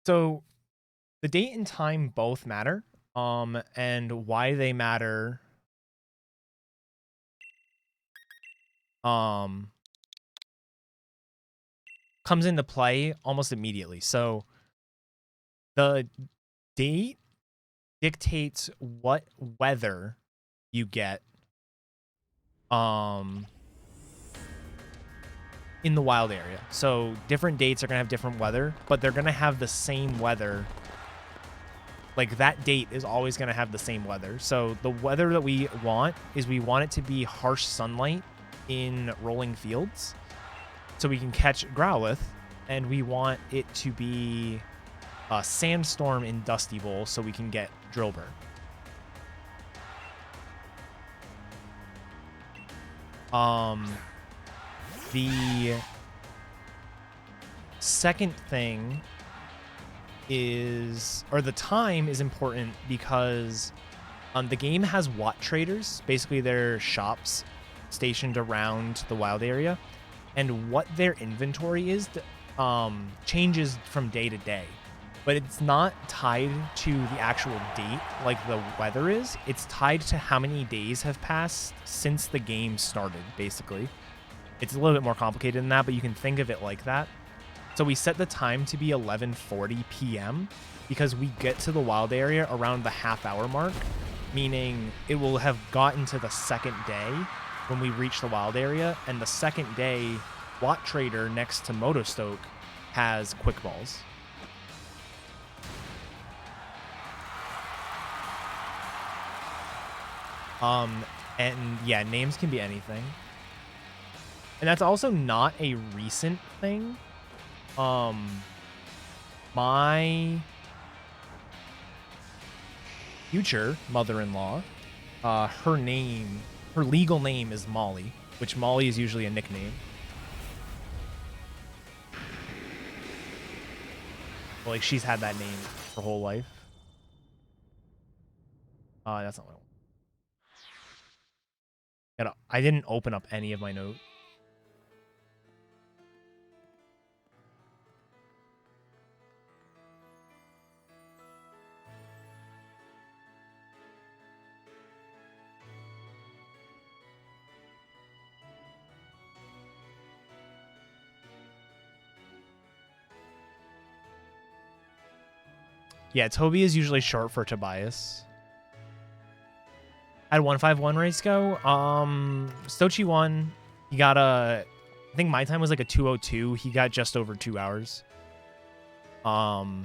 So the date and time both matter. And why they matter um comes into play almost immediately. So the date dictates what weather you get um in the wild area. So different dates are going to have different weather, but they're going to have the same weather. Like that date is always going to have the same weather. So the weather that we want is we want it to be harsh sunlight in rolling fields so we can catch Growlithe, and we want it to be a sandstorm in Dusty Bowl so we can get Drilbur. The second thing is, or the time is important because the game has watt traders. Basically, they're shops stationed around the wild area, and what their inventory is changes from day to day. But it's not tied to the actual date like the weather is. It's tied to how many days have passed since the game started, basically. It's a little bit more complicated than that, but you can think of it like that. So we set the time to be 11:40 p.m. because we get to the wild area around the half-hour mark, meaning it will have gotten to the second day when we reach the wild area, and the second day, Watt Trader next to Motostoke has Quick Balls. And yeah, names can be anything. And that's also not a recent thing. My future mother-in-law, her legal name is Molly, which Molly is usually a nickname. Well, like she's had that name her whole life. That's not what I want. I didn't open up any of my notes. Yeah, Toby is usually short for Tobias. At 151 race go, Stochi won. He got I think my time was like a 2:02. He got just over 2 hours. I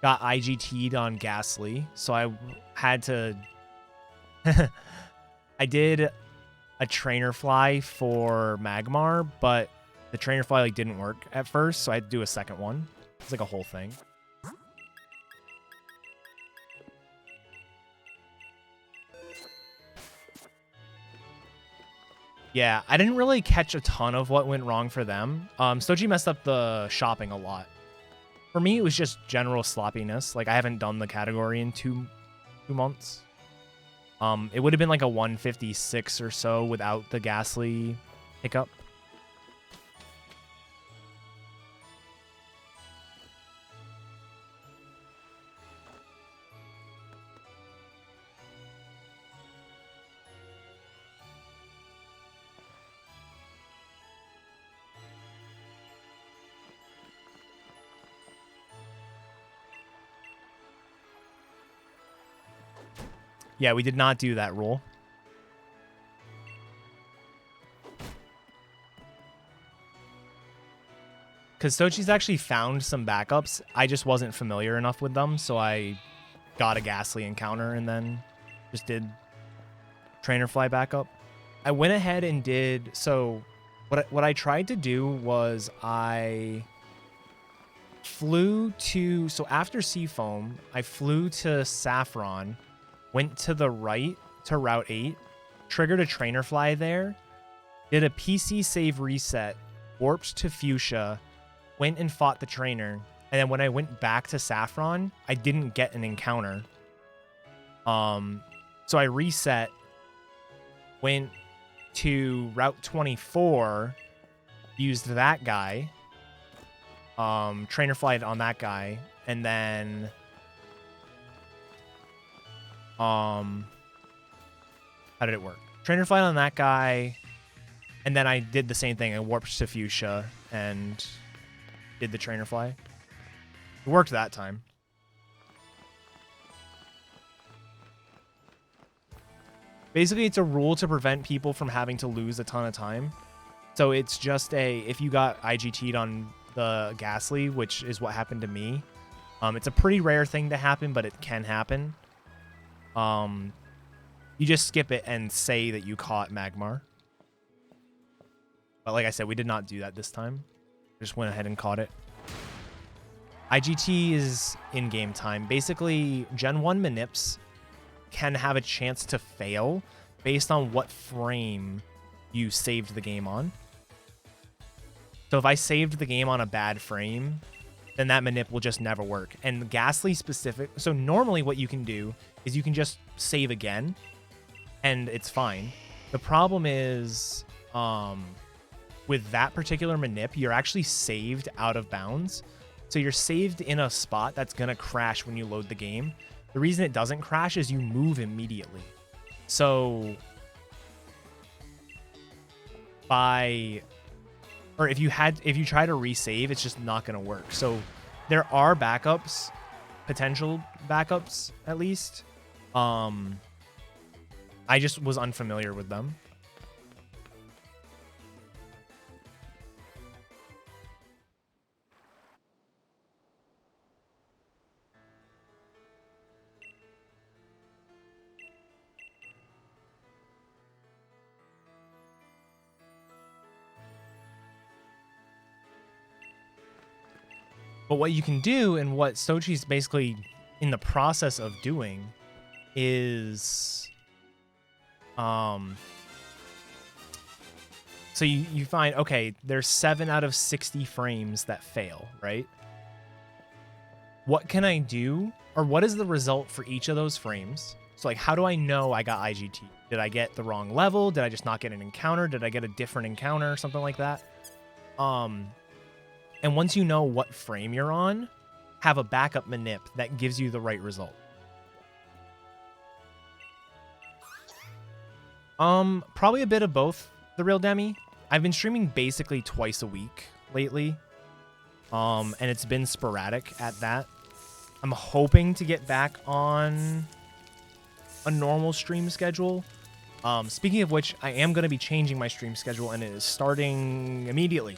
got IGT'd on Ghastly, so I had to. I did a trainer fly for Magmar, but the trainer fly like didn't work at first, so I had to do a second one. It's like a whole thing. Yeah, I didn't really catch a ton of what went wrong for them. Stochi messed up the shopping a lot. For me, it was just general sloppiness. Like, I haven't done the category in two months. It would have been like a 156 or so without the Ghastly hiccup. Yeah, we did not do that rule. Because Sochi's actually found some backups. I just wasn't familiar enough with them, so I got a Ghastly encounter and then just did trainer fly backup. I went ahead and did... So what I tried to do was I flew to... So after Seafoam, I flew to Saffron, went to the right to Route 8, triggered a trainer fly there, did a PC save reset, warped to Fuchsia, went and fought the trainer, and then when I went back to Saffron, I didn't get an encounter. So I reset, went to Route 24, used that guy, Trainer flight on that guy, and then how did it work? Trainer flight on that guy, and then I did the same thing. I warped to Fuchsia and did the trainer fly. It worked that time. Basically, it's a rule to prevent people from having to lose a ton of time. So it's just if you got IGT'd on the Ghastly, which is what happened to me. It's a pretty rare thing to happen, but it can happen. You just skip it and say that you caught Magmar. But like I said, we did not do that this time. Just went ahead and caught it. IGT is in-game time. Basically, Gen 1 Manips can have a chance to fail based on what frame you saved the game on. So if I saved the game on a bad frame, then that manip will just never work. And Ghastly specific, so normally what you can do is you can just save again and it's fine. The problem is with that particular manip, you're actually saved out of bounds. So you're saved in a spot that's going to crash when you load the game. The reason it doesn't crash is you move immediately. So if you try to resave, it's just not going to work. So there are backups, potential backups at least. I just was unfamiliar with them. But what you can do, and what Sochi's basically in the process of doing, is so you find, okay, there's 7 out of 60 frames that fail, right? What can I do, or what is the result for each of those frames? So like, how do I know I got IGT? Did I get the wrong level? Did I just not get an encounter? Did I get a different encounter? Something like that. And once you know what frame you're on, have a backup manip that gives you the right result. Probably a bit of both, the real Demi. I've been streaming basically twice a week lately. And it's been sporadic at that. I'm hoping to get back on a normal stream schedule. Speaking of which, I am going to be changing my stream schedule, and it is starting immediately,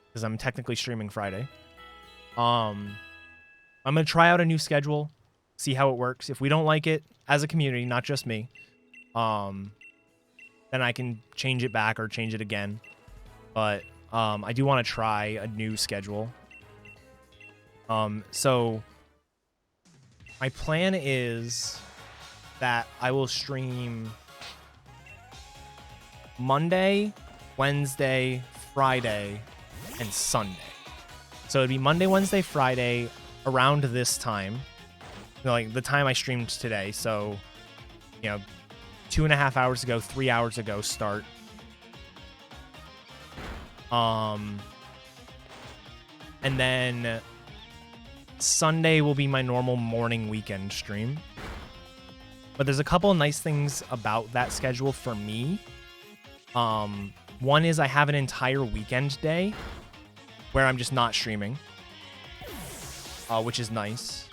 because I'm technically streaming Friday. I'm going to try out a new schedule, see how it works. If we don't like it as a community, not just me, then I can change it back or change it again. But I do want to try a new schedule. So my plan is that I will stream Monday, Wednesday, Friday, and Sunday. So it'd be Monday, Wednesday, Friday around this time. You know, like the time I streamed today. So, 2.5 hours ago, 3 hours ago start. And then Sunday will be my normal morning weekend stream. But there's a couple of nice things about that schedule for me. One is I have an entire weekend day where I'm just not streaming, which is nice,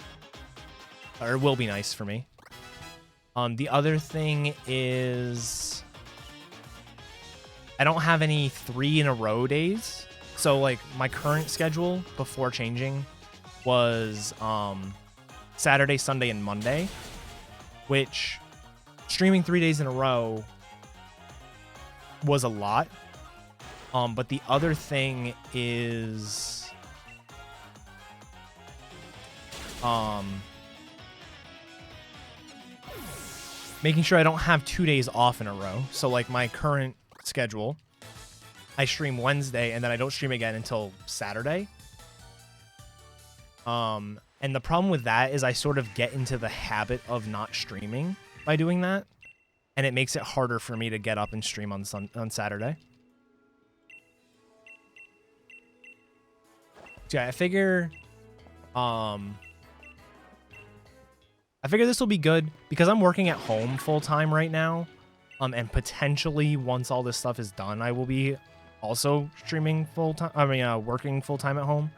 or will be nice for me. The other thing is I don't have any 3-in-a-row days. So like my current schedule before changing was Saturday, Sunday, and Monday, which streaming 3 days in a row was a lot. But the other thing is making sure I don't have 2 days off in a row. So like my current schedule, I stream Wednesday and then I don't stream again until Saturday. And the problem with that is I sort of get into the habit of not streaming by doing that, and it makes it harder for me to get up and stream on Saturday. Yeah, I figure this will be good because I'm working at home full time right now. And potentially once all this stuff is done, I will be also streaming full time. I mean, working full time at home.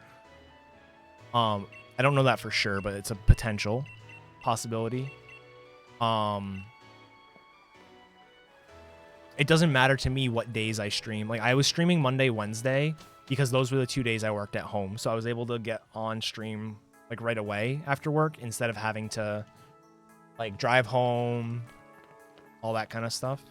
I don't know that for sure, but it's a potential possibility. It doesn't matter to me what days I stream. Like I was streaming Monday, Wednesday because those were the 2 days I worked at home. So I was able to get on stream like right away after work instead of having to like drive home, all that kind of stuff.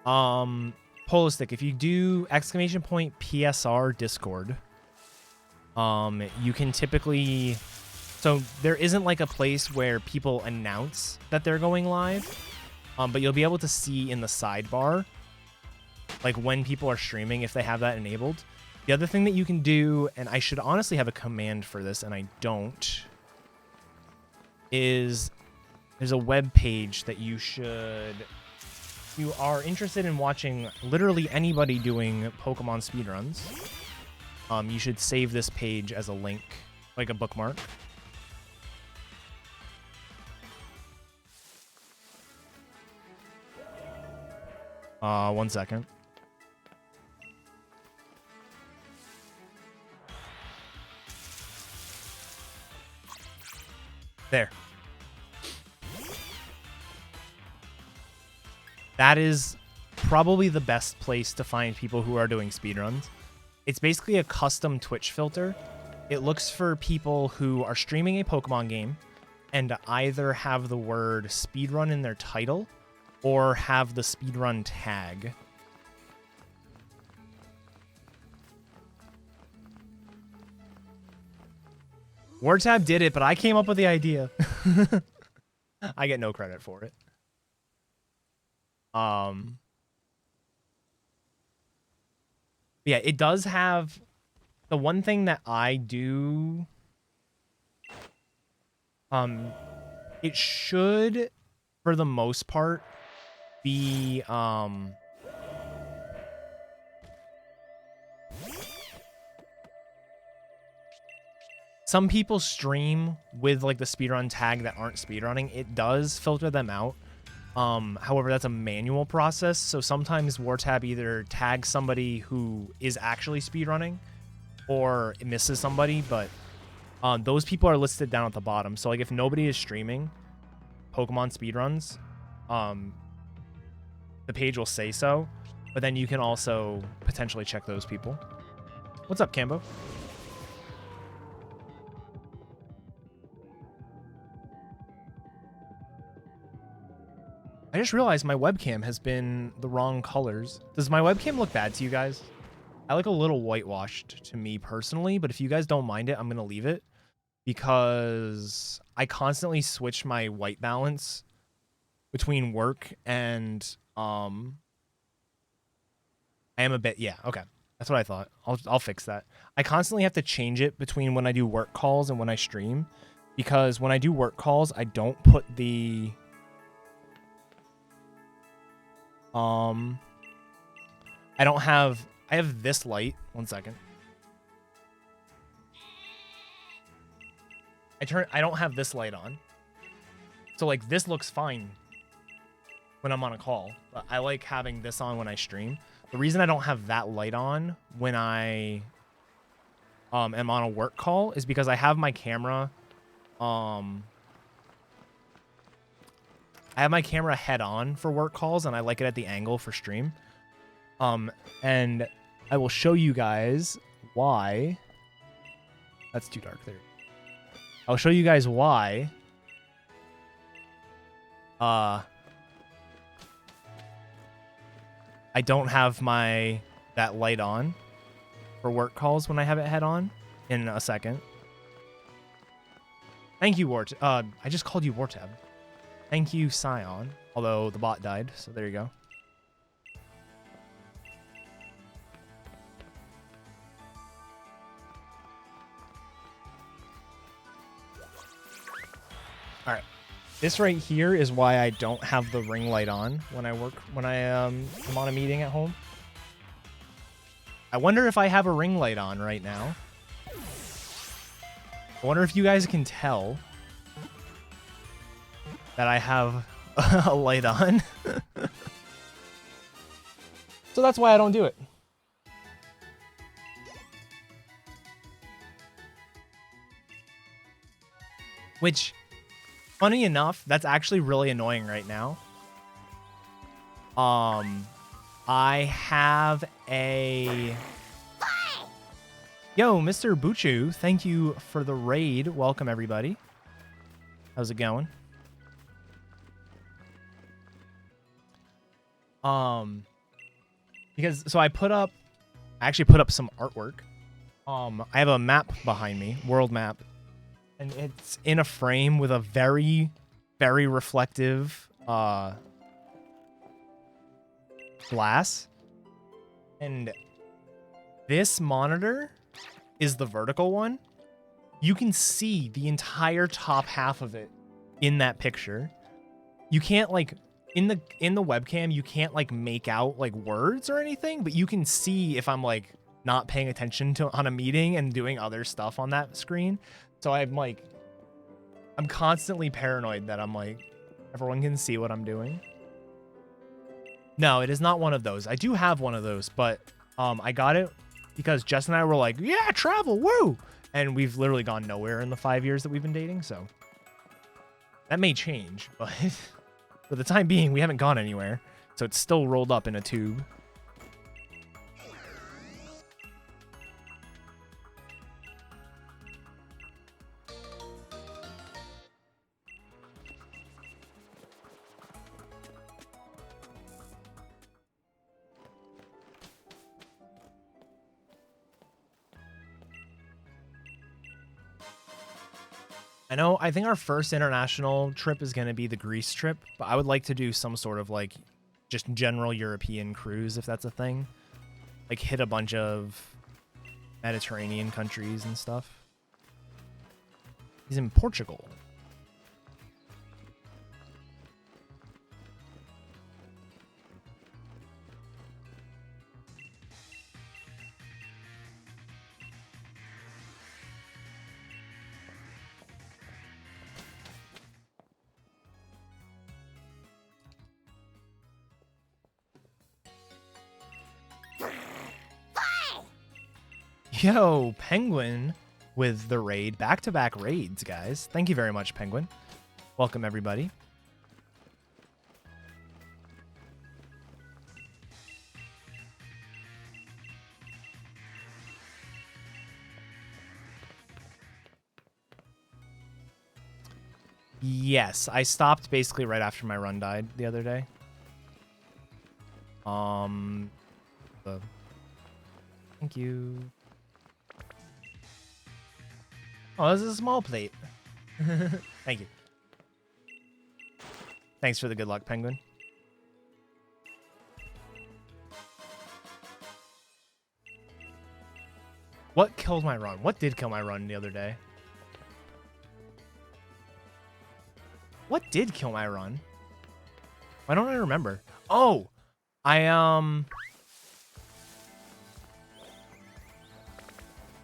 Polistic, if you do !PSR Discord, you can typically, so there isn't like a place where people announce that they're going live, but you'll be able to see in the sidebar like when people are streaming if they have that enabled. The other thing that you can do, and I should honestly have a command for this and I don't, is there's a web page that you should, if you are interested in watching literally anybody doing Pokemon speedruns, you should save this page as a link, like a bookmark. 1 second. There. That is probably the best place to find people who are doing speedruns. It's basically a custom Twitch filter. It looks for people who are streaming a Pokemon game and either have the word speedrun in their title or have the speedrun tag. WordTab did it, but I came up with the idea. I get no credit for it. Yeah, it does have the one thing that I do. It should, for the most part, be some people stream with like the speedrun tag that aren't speedrunning. It does filter them out. However, that's a manual process, so sometimes WarTab either tags somebody who is actually speedrunning or it misses somebody, but those people are listed down at the bottom. So like if nobody is streaming Pokemon speedruns, the page will say so, but then you can also potentially check those people. What's up, Cambo? I just realized my webcam has been the wrong colors. Does my webcam look bad to you guys? I look a little whitewashed to me personally, but if you guys don't mind it, I'm going to leave it because I constantly switch my white balance between work and I am a bit, yeah, okay. That's what I thought. I'll fix that. I constantly have to change it between when I do work calls and when I stream because when I do work calls, I don't put the I have this light. 1 second. I don't have this light on. So like this looks fine when I'm on a call, but I like having this on when I stream. The reason I don't have that light on when I am on a work call is because I have my camera head on for work calls and I like it at the angle for stream. And I will show you guys why. That's too dark there. I'll show you guys why. I don't have that light on for work calls when I have it head on in a second. Thank you, I just called you Wartab. Thank you, Scion. Although the bot died, so there you go. All right. This right here is why I don't have the ring light on when I am on a meeting at home. I wonder if I have a ring light on right now. I wonder if you guys can tell that I have a light on. So that's why I don't do it. Which, funny enough, that's actually really annoying right now. I have a... Yo, Mr. Buchu, thank you for the raid. Welcome, everybody. How's it going? Because, so I actually put up some artwork. I have a map behind me, world map. And it's in a frame with a very, very reflective glass. And this monitor is the vertical one. You can see the entire top half of it in that picture. You can't like in the webcam, you can't like make out like words or anything, but you can see if I'm like not paying attention to on a meeting and doing other stuff on that screen. So I'm constantly paranoid that I'm like, everyone can see what I'm doing. No, it is not one of those. I do have one of those, but I got it because Jess and I were like, yeah, travel, woo! And we've literally gone nowhere in the 5 years that we've been dating, so that may change, but for the time being, we haven't gone anywhere. So it's still rolled up in a tube. I think our first international trip is going to be the Greece trip, but I would like to do some sort of like just general European cruise if that's a thing. Like hit a bunch of Mediterranean countries and stuff. He's in Portugal. Yo, Penguin with the raid. Back-to-back raids, guys. Thank you very much, Penguin. Welcome, everybody. Yes, I stopped basically right after my run died the other day. Thank you. Oh, this is a small plate. Thank you. Thanks for the good luck, Penguin. What killed my run? What did kill my run the other day? What did kill my run? Why don't I remember? Oh, I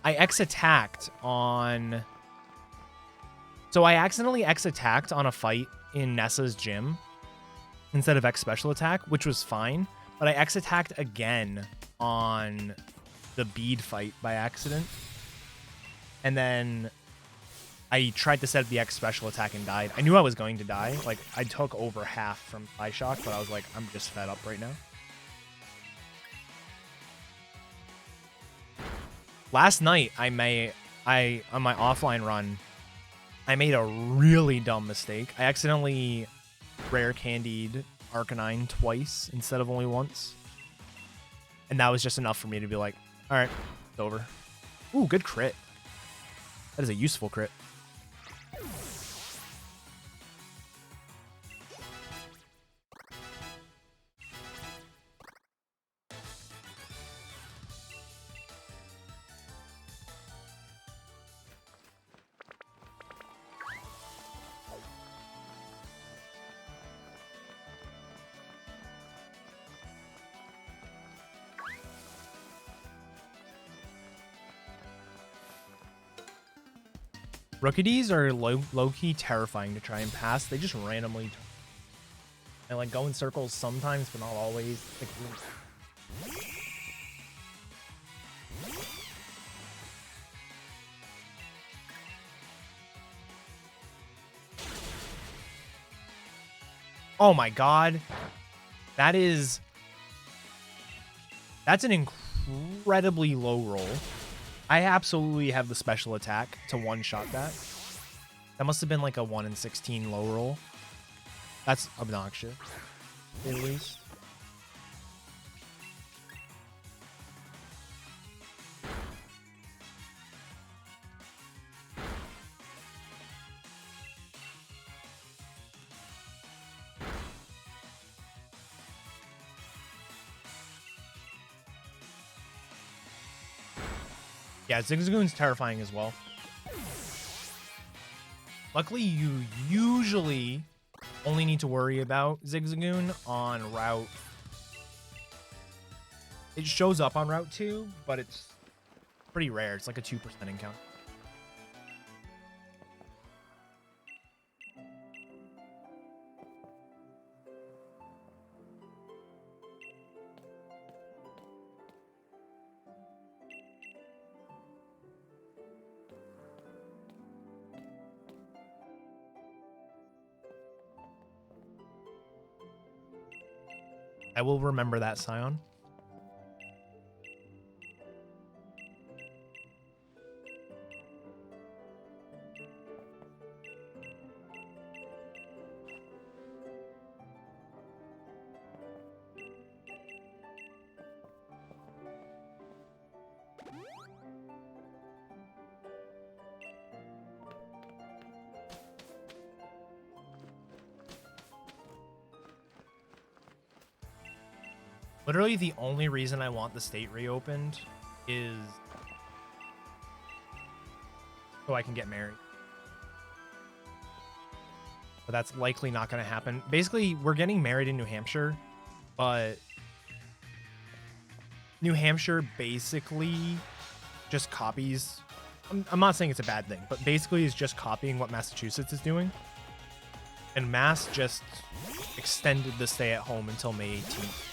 X-attacked on... So I accidentally X-attacked on a fight in Nessa's gym instead of X special attack, which was fine. But I X-attacked again on the bead fight by accident. And then I tried to set up the X special attack and died. I knew I was going to die. Like, I took over half from Shock, but I was like, I'm just fed up right now. Last night, on my offline run, I made a really dumb mistake. I accidentally rare candied Arcanine twice instead of only once. And that was just enough for me to be like, all right, it's over. Ooh, good crit. That is a useful crit. Rookies are low-key terrifying to try and pass. They just randomly... And like go in circles sometimes, but not always. Like, oh my god. That's an incredibly low roll. I absolutely have the special attack to one-shot that. That must have been like a 1 in 16 low roll. That's obnoxious, at least. Yeah, Zigzagoon's terrifying as well. Luckily, you usually only need to worry about Zigzagoon on route... It shows up on route 2, but it's pretty rare. It's like a 2% encounter. I will remember that, Scion. Literally, the only reason I want the state reopened is so I can get married. But that's likely not going to happen. Basically, we're getting married in New Hampshire, but New Hampshire basically just copies... I'm not saying it's a bad thing, but basically is just copying what Massachusetts is doing. And Mass just extended the stay at home until May 18th.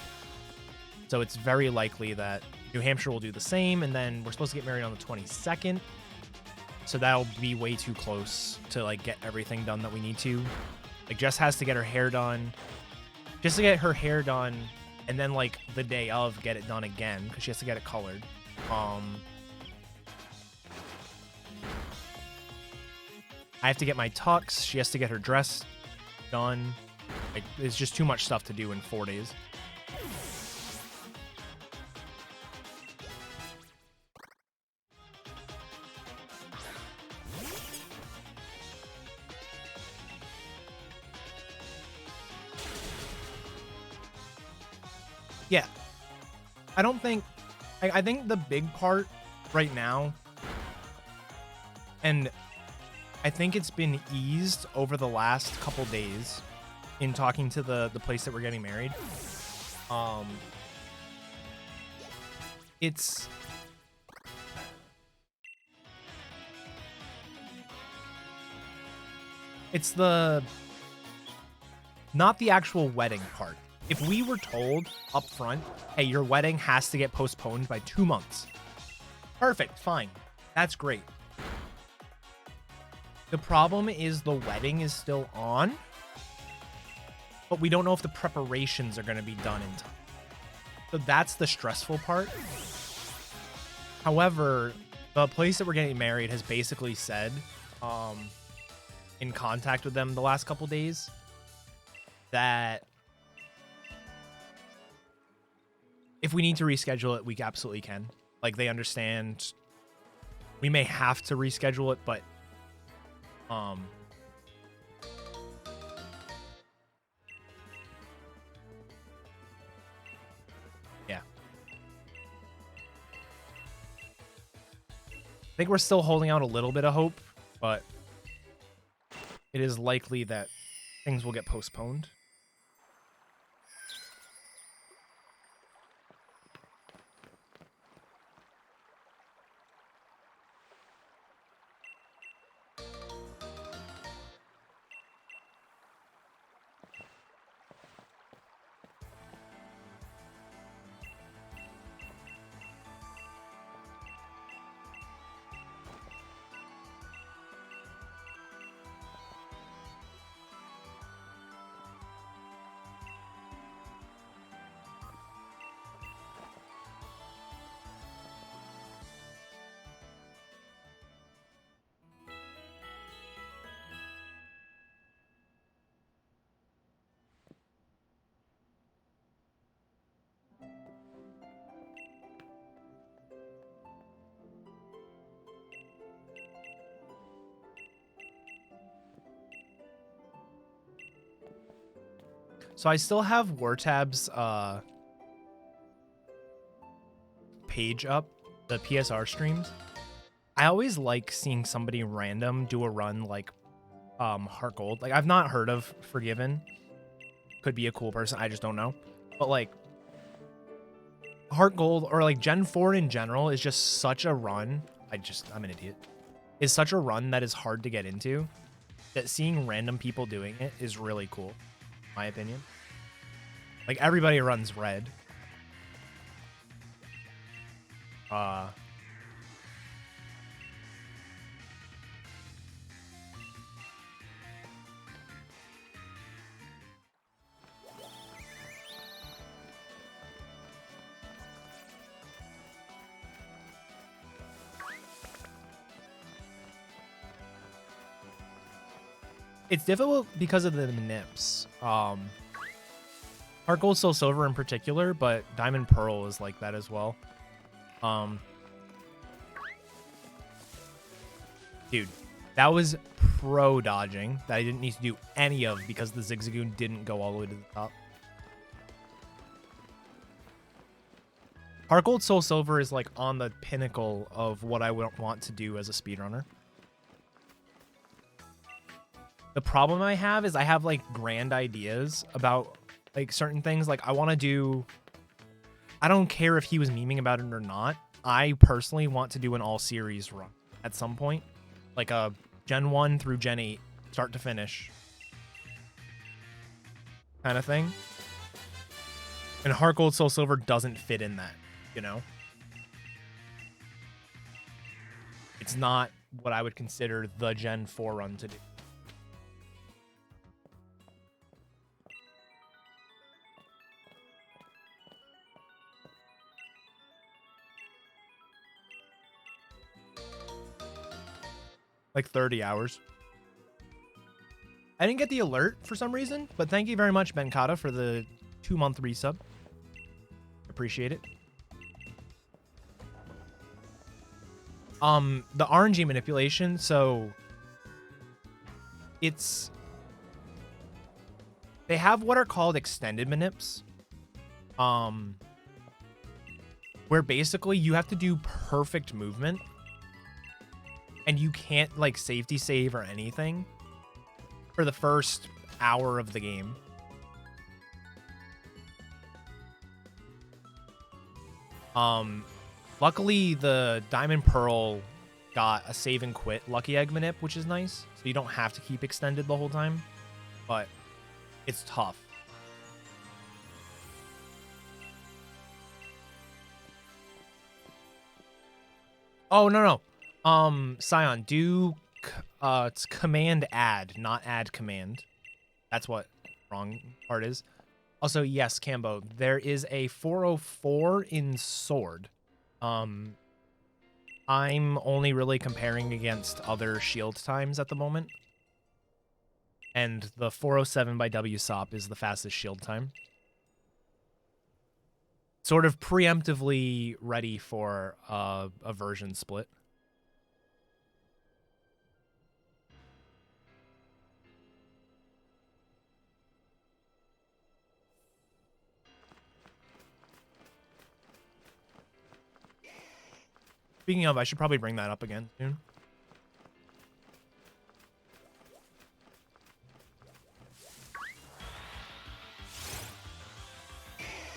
So it's very likely that New Hampshire will do the same, and then we're supposed to get married on the 22nd. So that'll be way too close to like get everything done that we need to. Like Jess has to get her hair done. Just to get her hair done, and then like the day of get it done again, because she has to get it colored. I have to get my tux. She has to get her dress done. Like, it's just too much stuff to do in 4 days. Yeah, I don't think, I think the big part right now, and I think it's been eased over the last couple days in talking to the place that we're getting married. It's not the actual wedding part. If we were told up front, hey, your wedding has to get postponed by 2 months. Perfect, fine. That's great. The problem is the wedding is still on, but we don't know if the preparations are going to be done in time. So that's the stressful part. However, the place that we're getting married has basically said, in contact with them the last couple days, that if we need to reschedule it, we absolutely can. Like, they understand we may have to reschedule it, but yeah. I think we're still holding out a little bit of hope, but it is likely that things will get postponed. So I still have Wartab's page up, the PSR streams. I always like seeing somebody random do a run like Heart Gold. Like, I've not heard of Forgiven. Could be a cool person, I just don't know. But like Heart Gold or like Gen 4 in general is just such a run. I'm an idiot. Is such a run that is hard to get into, that seeing random people doing it is really cool, in my opinion. Like, everybody runs red. It's difficult because of the nips. Heart Gold, Soul Silver in particular, but Diamond Pearl is like that as well. Dude, that was pro dodging that I didn't need to do any of because the Zigzagoon didn't go all the way to the top. Heart Gold, Soul Silver is like on the pinnacle of what I would want to do as a speedrunner. The problem I have is I have like grand ideas about like certain things. Like, I want to do, I don't care if he was memeing about it or not. I personally want to do an all series run at some point, like a Gen 1 through Gen 8, start to finish kind of thing. And Heart Gold, Soul Silver doesn't fit in that, you know? It's not what I would consider the Gen 4 run to do. Like 30 hours. I didn't get the alert for some reason, but thank you very much, Benkata, for the 2-month resub. Appreciate it. The RNG manipulation, so it's, they have what are called extended manips, where basically you have to do perfect movement and you can't like safety save or anything for the first hour of the game. Luckily the Diamond Pearl got a save and quit Lucky Egg manip, which is nice. So you don't have to keep extended the whole time, but it's tough. Oh, no. Scion, do, it's command add, not add command. That's what wrong part is. Also, yes, Cambo, there is a 404 in Sword. I'm only really comparing against other shield times at the moment. And the 407 by WSOP is the fastest shield time. Sort of preemptively ready for a version split. Speaking of, I should probably bring that up again soon.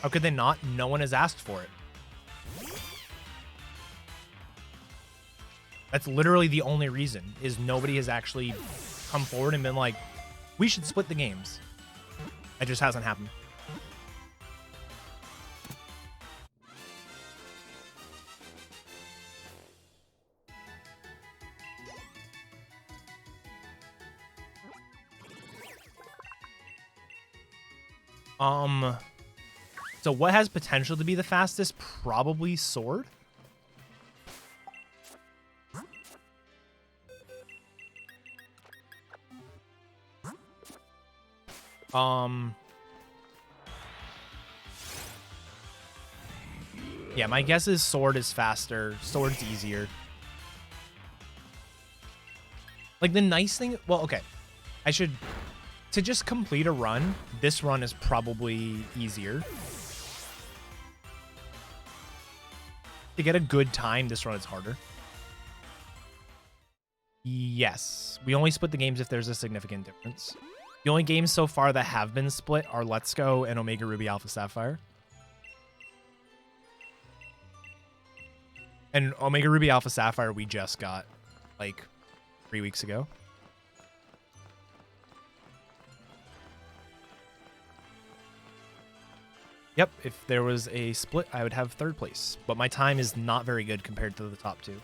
How could they not? No one has asked for it. That's literally the only reason, is nobody has actually come forward and been like, we should split the games. It just hasn't happened. So what has potential to be the fastest? Probably Sword. Yeah, my guess is Sword is faster. Sword's easier. Like, the nice thing, well, okay. to just complete a run, this run is probably easier. To get a good time, this run is harder. Yes. We only split the games if there's a significant difference. The only games so far that have been split are Let's Go and Omega Ruby Alpha Sapphire. And Omega Ruby Alpha Sapphire we just got, like, 3 weeks ago. Yep, if there was a split, I would have third place. But my time is not very good compared to the top two.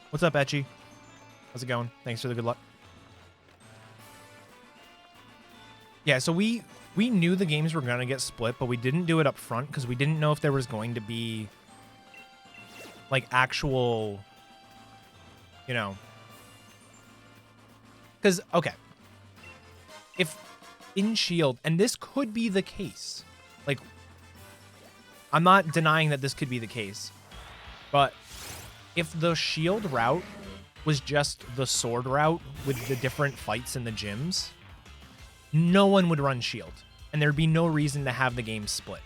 What's up, Etchy? How's it going? Thanks for the good luck. Yeah, so we knew the games were going to get split, but we didn't do it up front because we didn't know if there was going to be, like, actual, you know. Because, okay. If in Shield, and this could be the case, like, I'm not denying that this could be the case, but if the Shield route was just the sword route with the different fights in the gyms, no one would run Shield, and there'd be no reason to have the game split.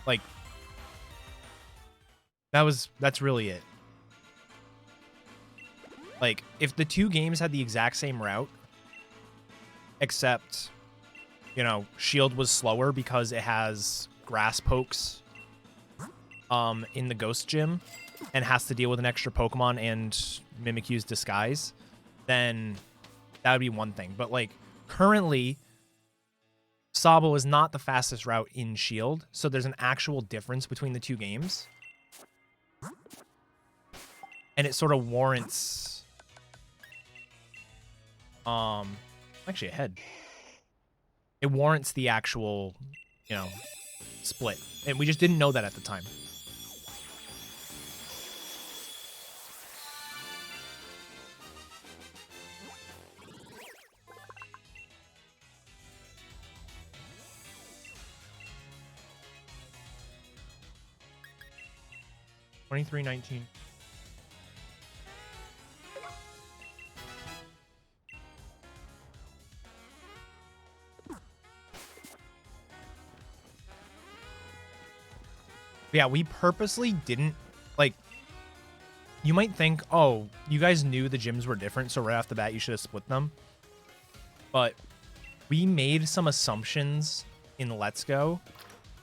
Like, that's really it. Like, if the two games had the exact same route, except, you know, Shield was slower because it has grass pokes in the Ghost Gym and has to deal with an extra Pokemon and Mimikyu's Disguise, then that would be one thing. But, like, currently, Sabo is not the fastest route in Shield, so there's an actual difference between the two games. And it sort of warrants... actually ahead. It warrants the actual, you know, split. And we just didn't know that at the time. $23.19. Yeah, we purposely didn't, like, you might think, oh, you guys knew the gyms were different, so right off the bat you should have split them. But we made some assumptions in Let's Go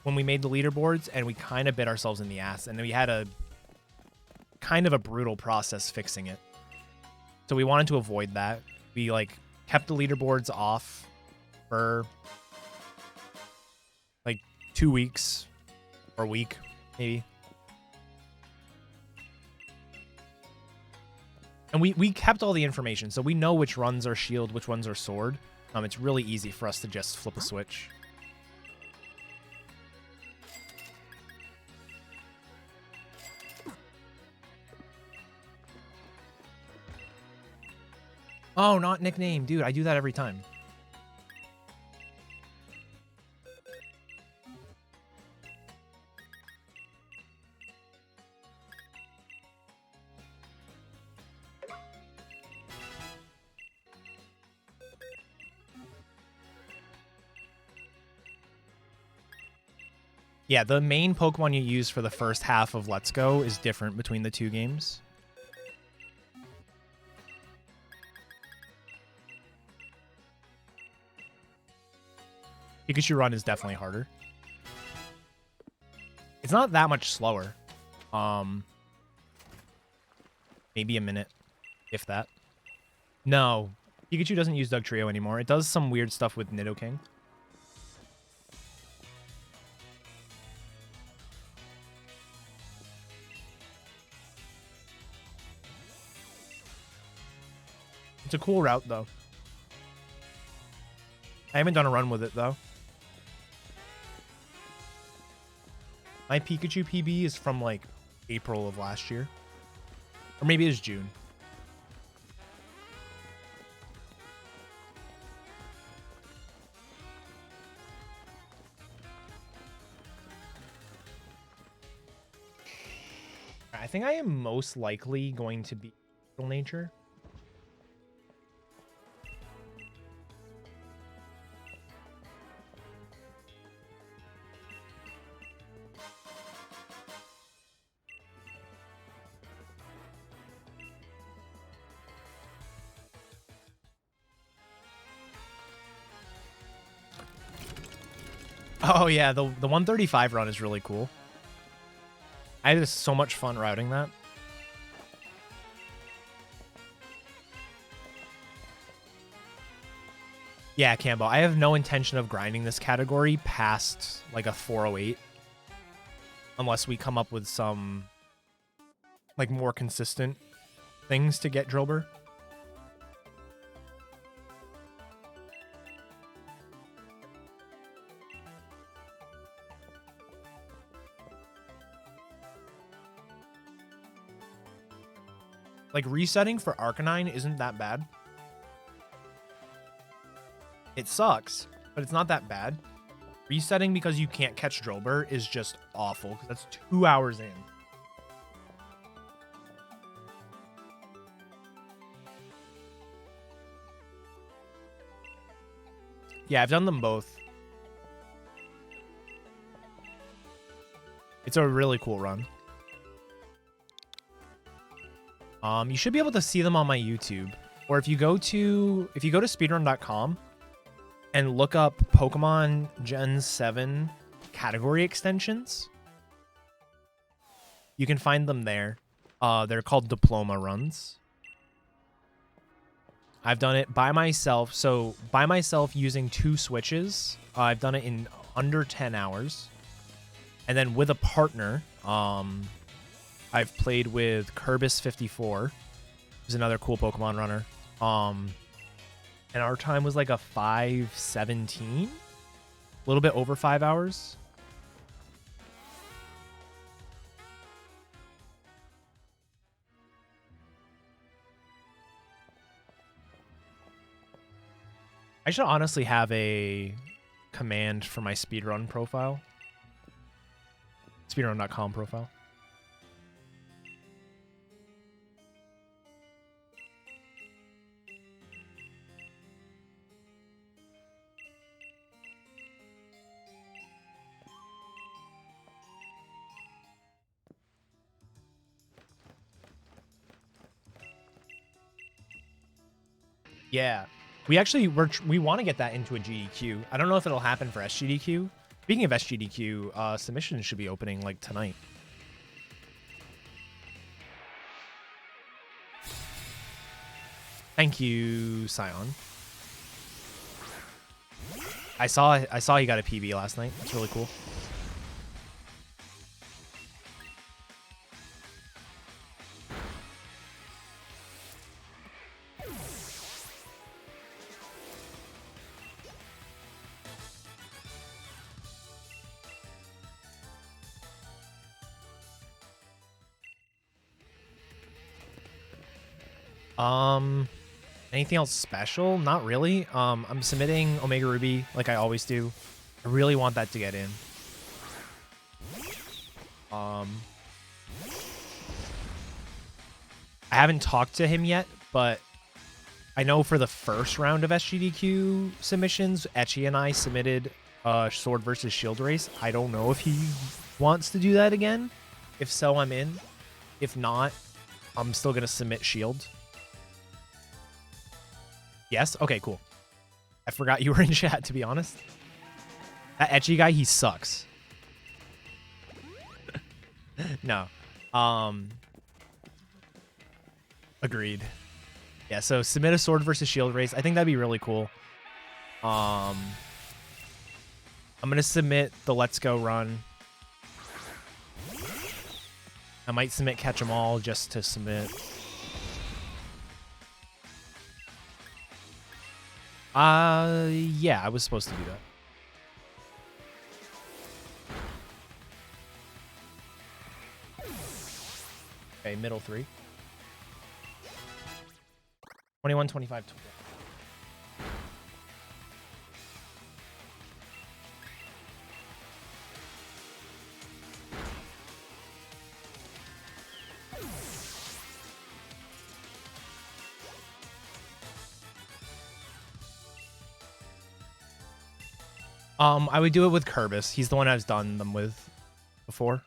when we made the leaderboards, and we kind of bit ourselves in the ass, and we had a kind of a brutal process fixing it. So we wanted to avoid that. We, like, kept the leaderboards off for, like, 2 weeks or a week. Maybe. And we kept all the information, so we know which runs are Shield, which ones are Sword. It's really easy for us to just flip a switch. Oh, not nickname. Dude, I do that every time. Yeah, the main Pokemon you use for the first half of Let's Go is different between the two games. Pikachu run is definitely harder. It's not that much slower. Maybe a minute, if that. No, Pikachu doesn't use Dugtrio anymore. It does some weird stuff with Nidoking. It's a cool route, though. I haven't done a run with it, though. My Pikachu PB is from like April of last year. Or maybe it's June. I think I am most likely going to be nature. Oh yeah, the 135 run is really cool. I had so much fun routing that. Yeah, Cambo, I have no intention of grinding this category past like a 408. Unless we come up with some like more consistent things to get Drilbur. Like, resetting for Arcanine isn't that bad. It sucks, but it's not that bad. Resetting because you can't catch Drilbur is just awful, because that's 2 hours in. Yeah, I've done them both. It's a really cool run. You should be able to see them on my YouTube, or if you go to speedrun.com and look up Pokemon Gen 7 category extensions, you can find them there. They're called diploma runs. I've done it by myself. So by myself using 2 switches, I've done it in under 10 hours. And then with a partner, I've played with Kerbis54, who's another cool Pokemon runner. And our time was like a 5:17, a little bit over 5 hours. I should honestly have a command for my speedrun profile. Speedrun.com profile. Yeah. We want to get that into a GDQ. I don't know if it'll happen for SGDQ. Speaking of SGDQ, submissions should be opening like tonight. Thank you, Scion. I saw he got a PB last night. It's really cool. Anything else special? Not really. I'm submitting Omega Ruby like I always do. I really want that to get in. I haven't talked to him yet, but I know for the first round of SGDQ submissions, Etchy and I submitted Sword versus Shield race. I don't know if he wants to do that again. If so, I'm in. If not, I'm still going to submit Shield. Yes? Okay, cool. I forgot you were in chat, to be honest. That Etchy guy, he sucks. No. Agreed. Yeah, so submit a Sword versus Shield race. I think that'd be really cool. I'm going to submit the Let's Go run. I might submit Catch 'em All just to submit. Yeah, I was supposed to do that. Okay, middle 3. 21, 25, 20. I would do it with Kerbis. He's the one I've done them with before.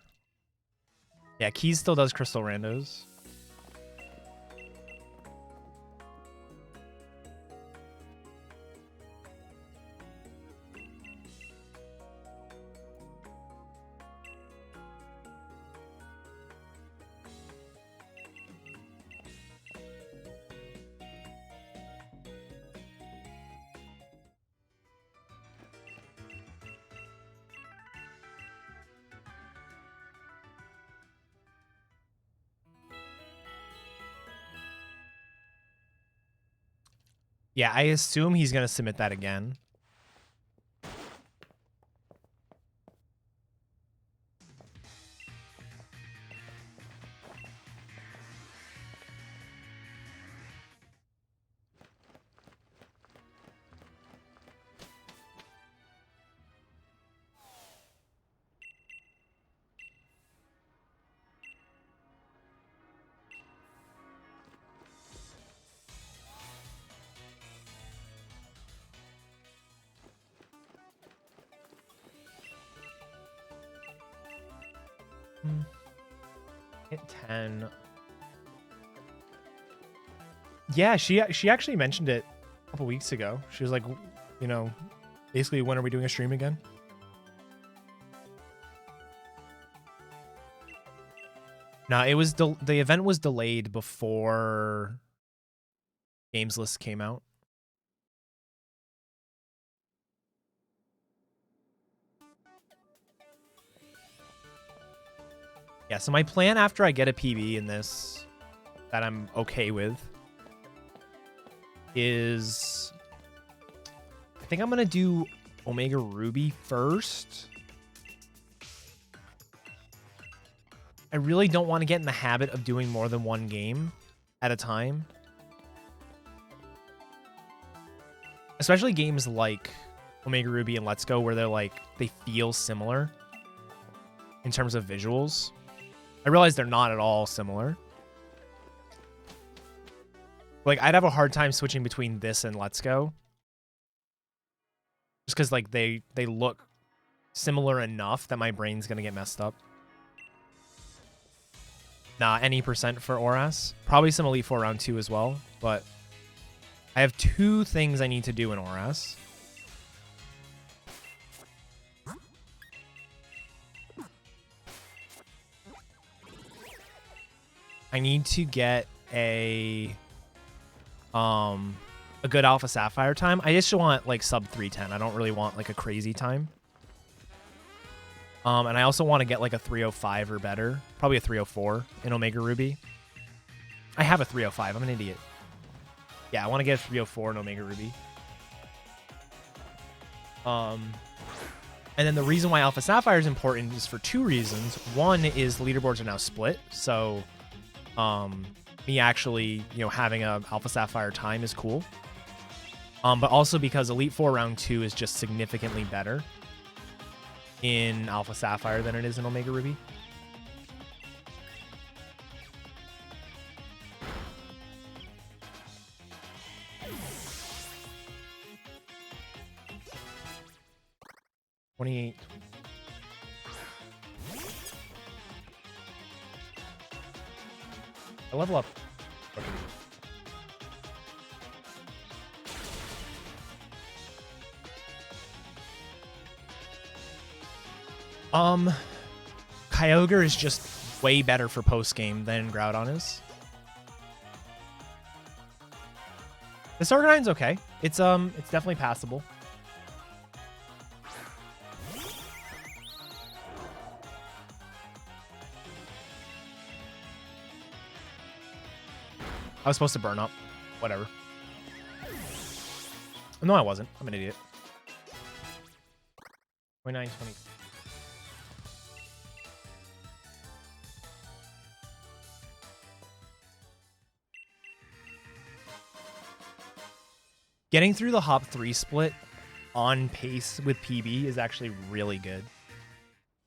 Yeah, Keys still does Crystal Randos. Yeah, I assume he's going to submit that again. Hit 10. Yeah, she actually mentioned it a couple weeks ago. She was like, you know, basically, when are we doing a stream again? No, it was the event was delayed before Games List came out. Yeah, so my plan after I get a PB in this that I'm okay with is I think I'm going to do Omega Ruby first. I really don't want to get in the habit of doing more than one game at a time. Especially games like Omega Ruby and Let's Go where they're like, they feel similar in terms of visuals. I realize they're not at all similar. Like, I'd have a hard time switching between this and Let's Go. Just because, like, they look similar enough that my brain's going to get messed up. Nah, any percent for Oras. Probably some Elite Four round 2 as well. But I have 2 things I need to do in Oras. I need to get a good Alpha Sapphire time. I just want like sub 310. I don't really want like a crazy time. And I also want to get like a 305 or better. Probably a 304 in Omega Ruby. I have a 305. I'm an idiot. Yeah, I want to get a 304 in Omega Ruby. And then the reason why Alpha Sapphire is important is for 2 reasons. One is the leaderboards are now split, so me actually, you know, having a Alpha Sapphire time is cool. But also because Elite Four round 2 is just significantly better in Alpha Sapphire than it is in Omega Ruby. $28. I level up. Kyogre is just way better for post game than Groudon is. This Arcanine's okay. It's definitely passable. I was supposed to burn up. Whatever. No, I wasn't. I'm an idiot. 29, 20. Getting through the hop 3 split on pace with PB is actually really good.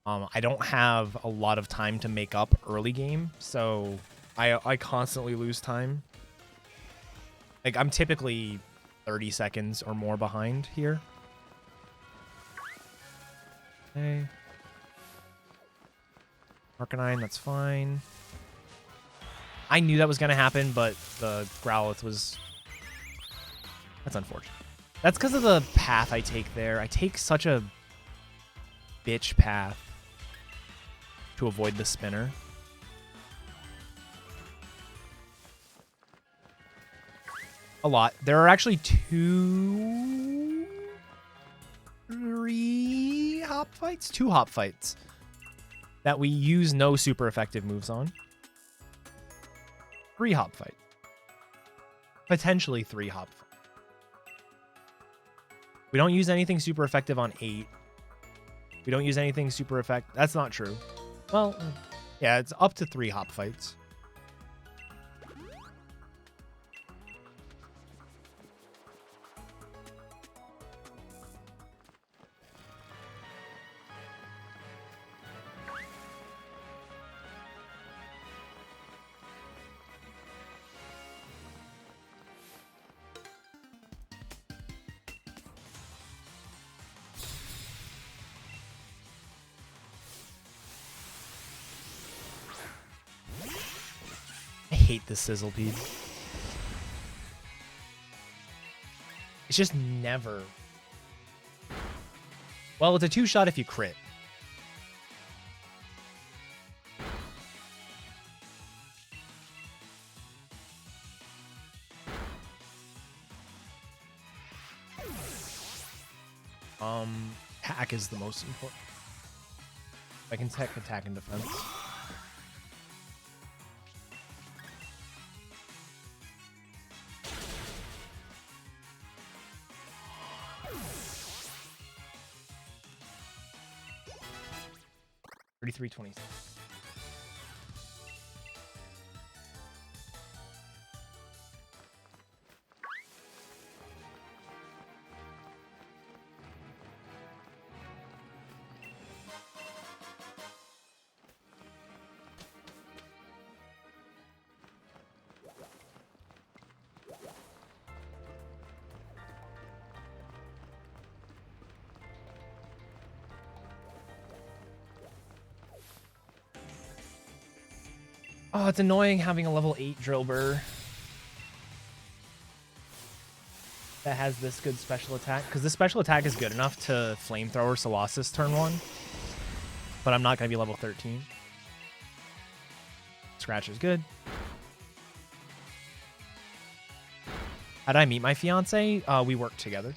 I don't have a lot of time to make up early game, so I constantly lose time. Like, I'm typically 30 seconds or more behind here. Okay. Arcanine, that's fine. I knew that was going to happen, but the Growlithe was... That's unfortunate. That's because of the path I take there. I take such a bitch path to avoid the spinner. A lot. There are actually 3 hop fights? 2 hop fights that we use no super effective moves on. 3 hop fight. Potentially 3 hop fight. We don't use anything super effective on 8. We don't use anything super effective. That's not true. Well, yeah, it's up to 3 hop fights. I hate this Sizzlepede. It's just never... Well, it's a 2-shot if you crit. Attack is the most important. I can tech attack and defense. $33.26. Oh, it's annoying having a level 8 Drilbur that has this good special attack, because the special attack is good enough to Flamethrower Colossus turn 1, but I'm not going to be level 13. Scratch is good. How did I meet my fiance? We worked together.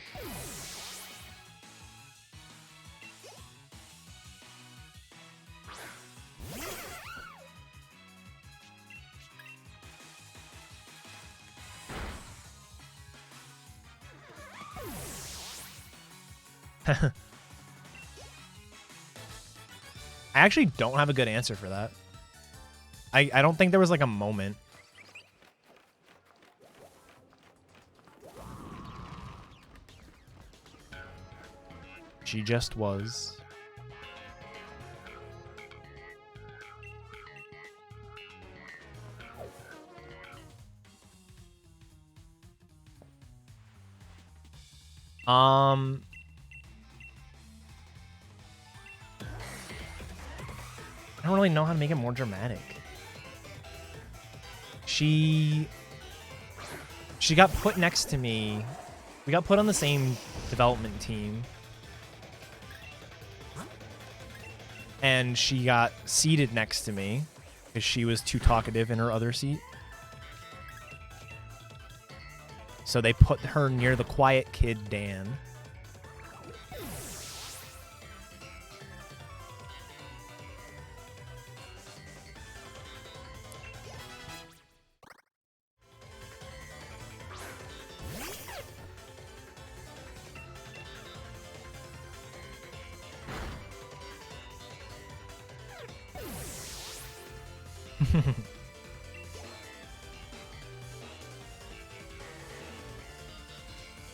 I actually don't have a good answer for that. I don't think there was like a moment. She just was. I don't really know how to make it more dramatic. She got put next to me. We got put on the same development team. And she got seated next to me because she was too talkative in her other seat. So they put her near the quiet kid, Dan.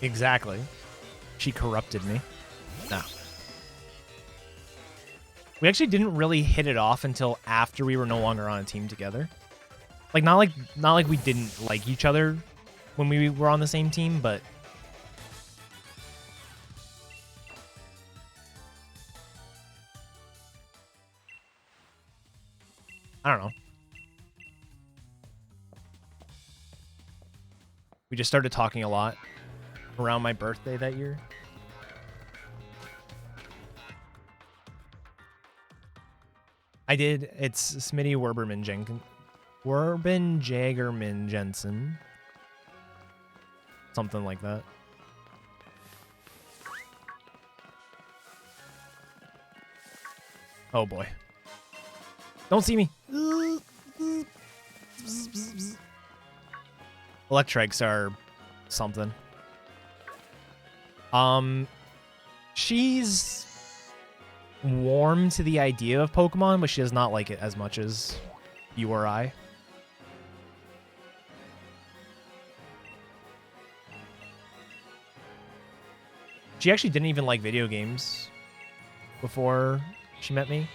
Exactly. She corrupted me. No. We actually didn't really hit it off until after we were no longer on a team together. Like not like we didn't like each other when we were on the same team, but I don't know. We just started talking a lot around my birthday that year. I did. It's Smitty Werberman Jenkins. Werben Jagerman Jensen. Something like that. Oh boy. Don't see me. Electrics are something. She's warm to the idea of Pokemon, but she does not like it as much as you or I. She actually didn't even like video games before she met me.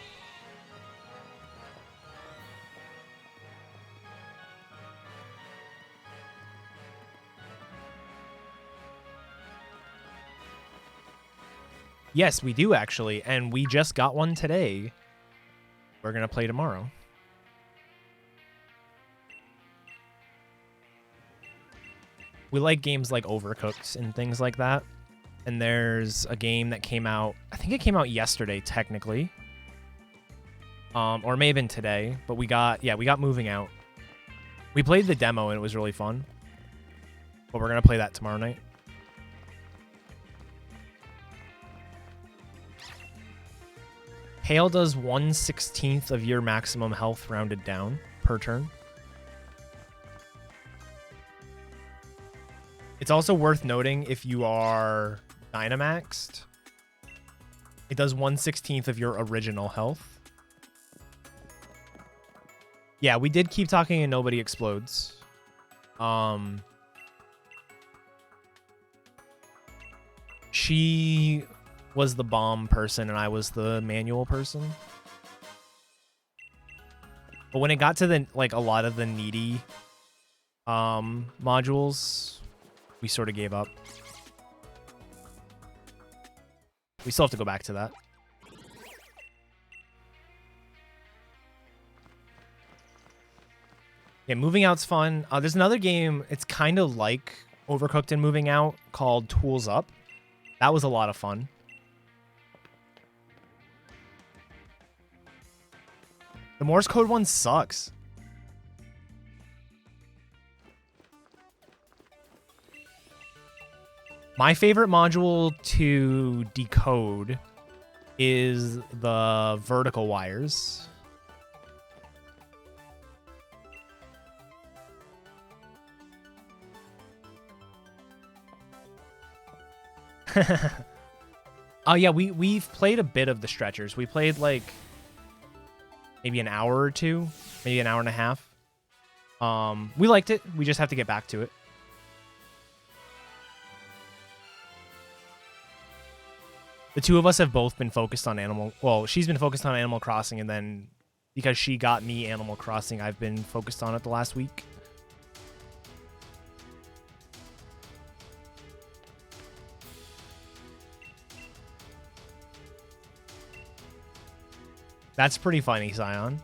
Yes, we do actually, and we just got one today. We're gonna play tomorrow. We like games like Overcooked and things like that. And there's a game that came out, I think it came out yesterday, technically. Or it may have been today, but we got Moving Out. We played the demo and it was really fun. But we're gonna play that tomorrow night. Hail does 1/16 of your maximum health rounded down per turn. It's also worth noting if you are Dynamaxed, it does 1/16 of your original health. Yeah, we did keep talking and nobody explodes. She was the bomb person and I was the manual person. But when it got to the a lot of the needy modules, we sort of gave up. We still have to go back to that. Yeah, Moving Out's fun. There's another game, it's kind of like Overcooked and Moving Out, called Tools Up. That was a lot of fun. The Morse code one sucks. My favorite module to decode is the vertical wires. Oh yeah, we've played a bit of the stretchers. We played like maybe an hour or two, maybe an hour and a half. We liked it. We just have to get back to it. The two of us have both been focused on she's been focused on Animal Crossing, and then because she got me Animal Crossing, I've been focused on it the last week. That's pretty funny, Scion.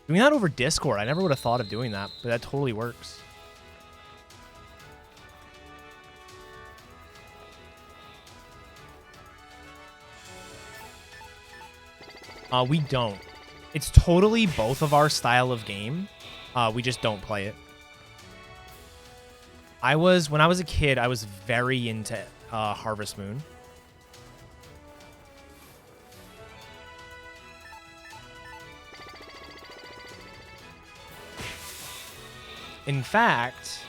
Doing that over Discord, I never would have thought of doing that, but that totally works. We don't. It's totally both of our style of game. We just don't play it. When I was a kid, I was very into Harvest Moon. In fact,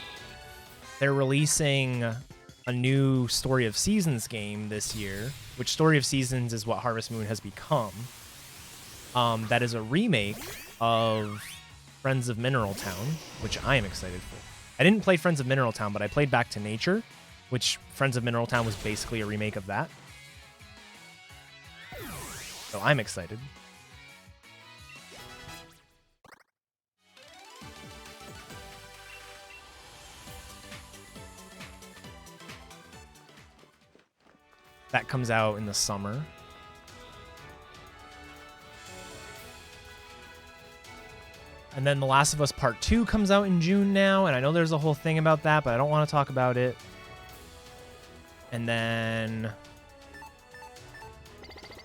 they're releasing a new Story of Seasons game this year, which Story of Seasons is what Harvest Moon has become. That is a remake of Friends of Mineral Town, which I am excited for. I didn't play Friends of Mineral Town, but I played Back to Nature, which Friends of Mineral Town was basically a remake of that. So I'm excited. That comes out in the summer. And then The Last of Us Part 2 comes out in June now, and I know there's a whole thing about that, but I don't want to talk about it. And then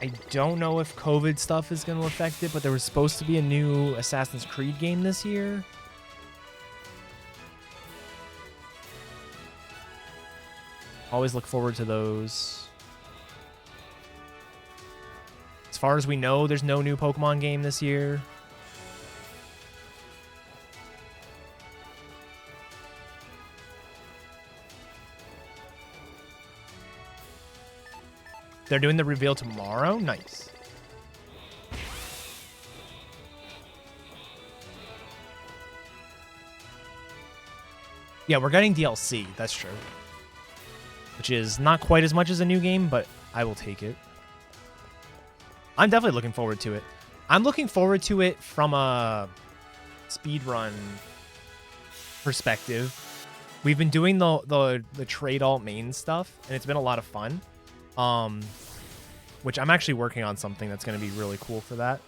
I don't know if COVID stuff is going to affect it, but there was supposed to be a new Assassin's Creed game this year. Always look forward to those. As far as we know, there's no new Pokemon game this year. They're doing the reveal tomorrow? Nice. Yeah, we're getting DLC. That's true. Which is not quite as much as a new game, but I will take it. I'm definitely looking forward to it. I'm looking forward to it from a speedrun perspective. We've been doing the trade alt main stuff, and it's been a lot of fun. Which I'm actually working on something that's going to be really cool for that.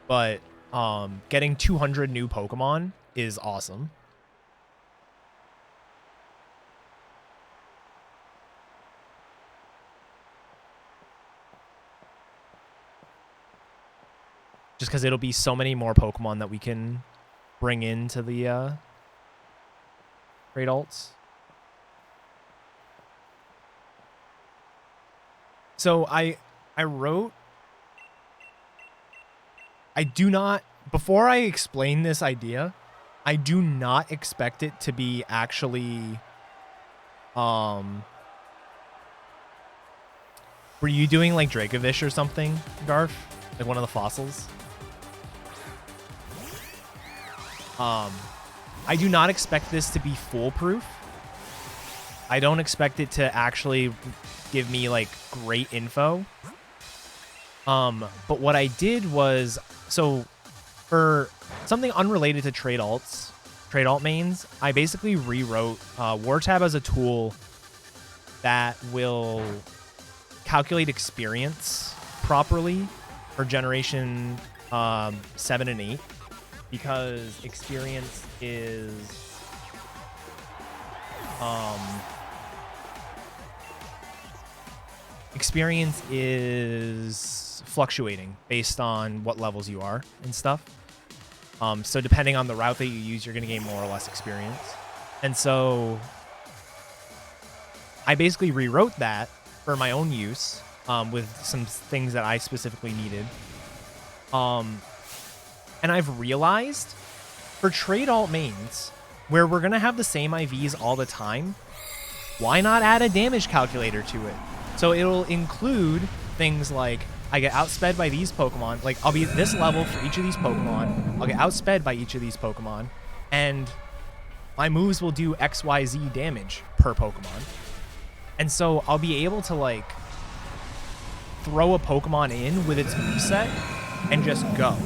But getting 200 new Pokemon is awesome. Just because it'll be so many more Pokemon that we can bring into the trade alts. So I wrote, before I explain this idea, I do not expect it to be actually, were you doing like Dracovish or something, Garf? Like one of the fossils? I do not expect this to be foolproof. I don't expect it to actually give me like great info. But what I did was, so for something unrelated to trade alt mains, I basically rewrote WarTab as a tool that will calculate experience properly for generation 7 and 8, because experience is fluctuating based on what levels you are and stuff. So depending on the route that you use, you're going to gain more or less experience. And so I basically rewrote that for my own use with some things that I specifically needed. And I've realized for trade alt mains, where we're going to have the same IVs all the time, why not add a damage calculator to it? So it'll include things like I get outsped by these Pokemon. Like I'll be at this level for each of these Pokemon. I'll get outsped by each of these Pokemon. And my moves will do XYZ damage per Pokemon. And so I'll be able to like throw a Pokemon in with its moveset and just go.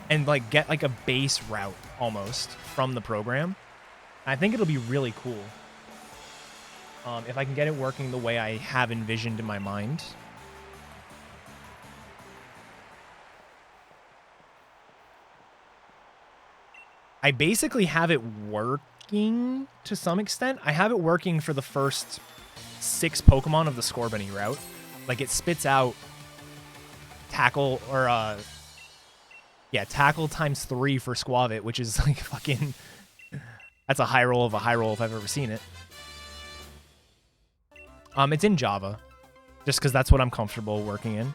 And like get like a base route almost from the program. I think it'll be really cool. If I can get it working the way I have envisioned in my mind. I basically have it working to some extent. I have it working for the first 6 Pokemon of the Scorbunny route. Like it spits out tackle or tackle times 3 for Squavit, which is like fucking, that's a high roll of a high roll if I've ever seen it. It's in Java, just because that's what I'm comfortable working in.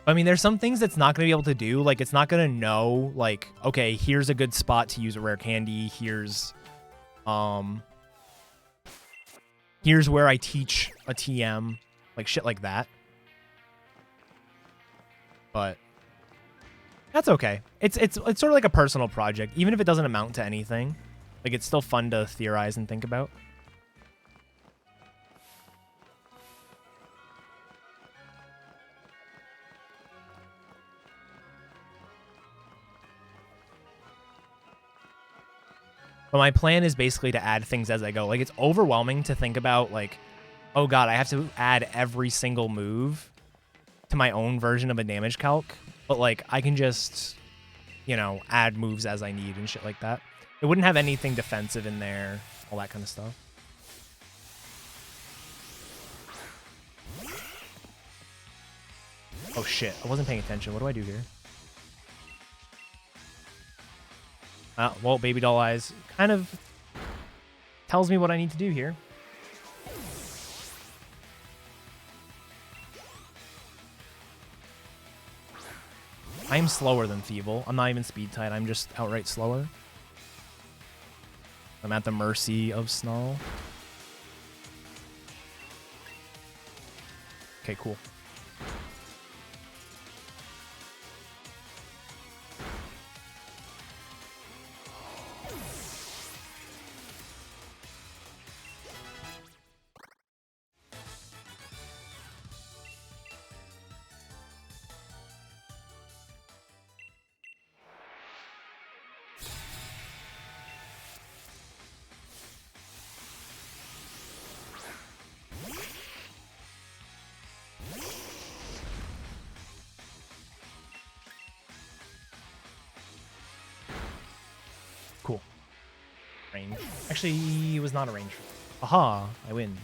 I mean, there's some things that's not going to be able to do. Like, it's not going to know, like, okay, here's a good spot to use a rare candy. Here's where I teach a TM. Like, shit like that. But That's okay. It's sort of like a personal project, even if it doesn't amount to anything. Like, it's still fun to theorize and think about. But my plan is basically to add things as I go. Like, it's overwhelming to think about, like, oh god, I have to add every single move to my own version of a damage calc. But, like, I can just, you know, add moves as I need and shit like that. It wouldn't have anything defensive in there, all that kind of stuff. Oh shit, I wasn't paying attention. What do I do here? Well, baby doll eyes kind of tells me what I need to do here. I'm slower than Feeble. I'm not even speed tied. I'm just outright slower. I'm at the mercy of Snarl. Okay, cool. Cool. Range. Actually, it was not a range. Aha, I win.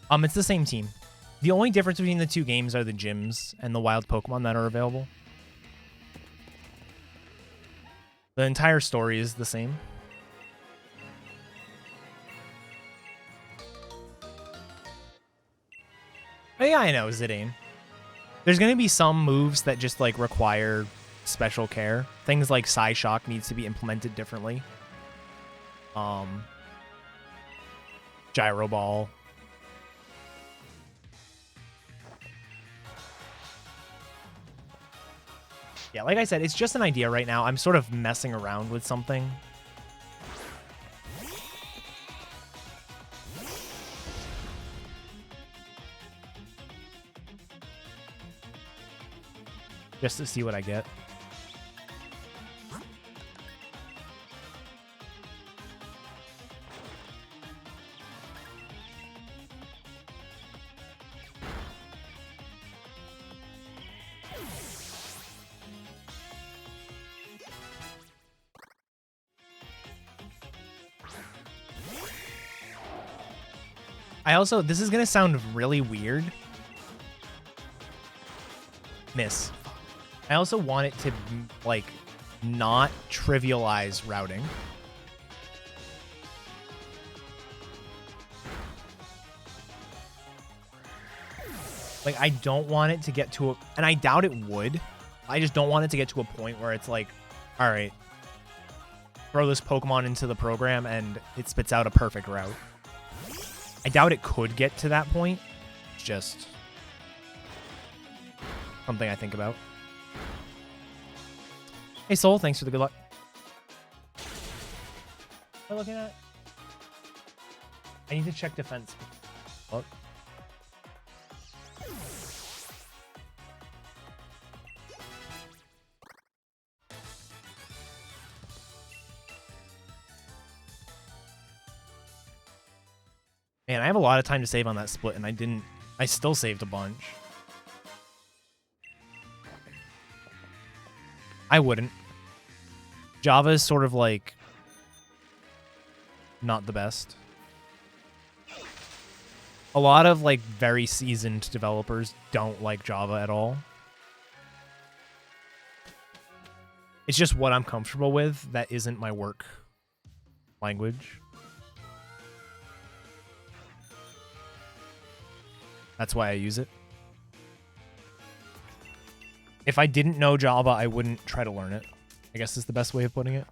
It's the same team. The only difference between the two games are the gyms and the wild Pokemon that are available. The entire story is the same. Oh yeah, I know, Zidane. There's going to be some moves that just, like, require special care. Things like Psyshock needs to be implemented differently. Gyro Ball. Yeah, like I said, it's just an idea right now. I'm sort of messing around with something. Just to see what I get. I also, this is going to sound really weird. Miss. I also want it to, like, not trivialize routing. Like, I don't want it to get to a, and I doubt it would. I just don't want it to get to a point where it's like, all right, throw this Pokemon into the program and it spits out a perfect route. I doubt it could get to that point. It's just something I think about. Hey, Soul, thanks for the good luck. What am I looking at? I need to check defense. Look. Man, I have a lot of time to save on that split, and I didn't. I still saved a bunch. I wouldn't. Java is sort of like not the best. A lot of like very seasoned developers don't like Java at all. It's just what I'm comfortable with. That isn't my work language. That's why I use it. If I didn't know Java, I wouldn't try to learn it. I guess is the best way of putting it.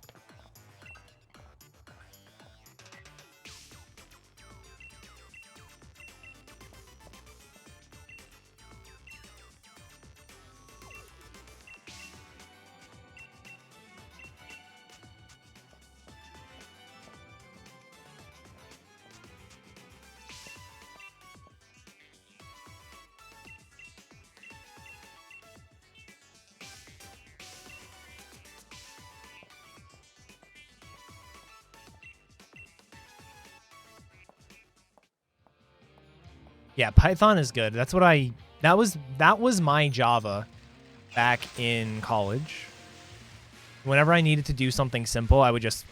Yeah, Python is good. That's what that was my Java back in college. Whenever I needed to do something simple, I would just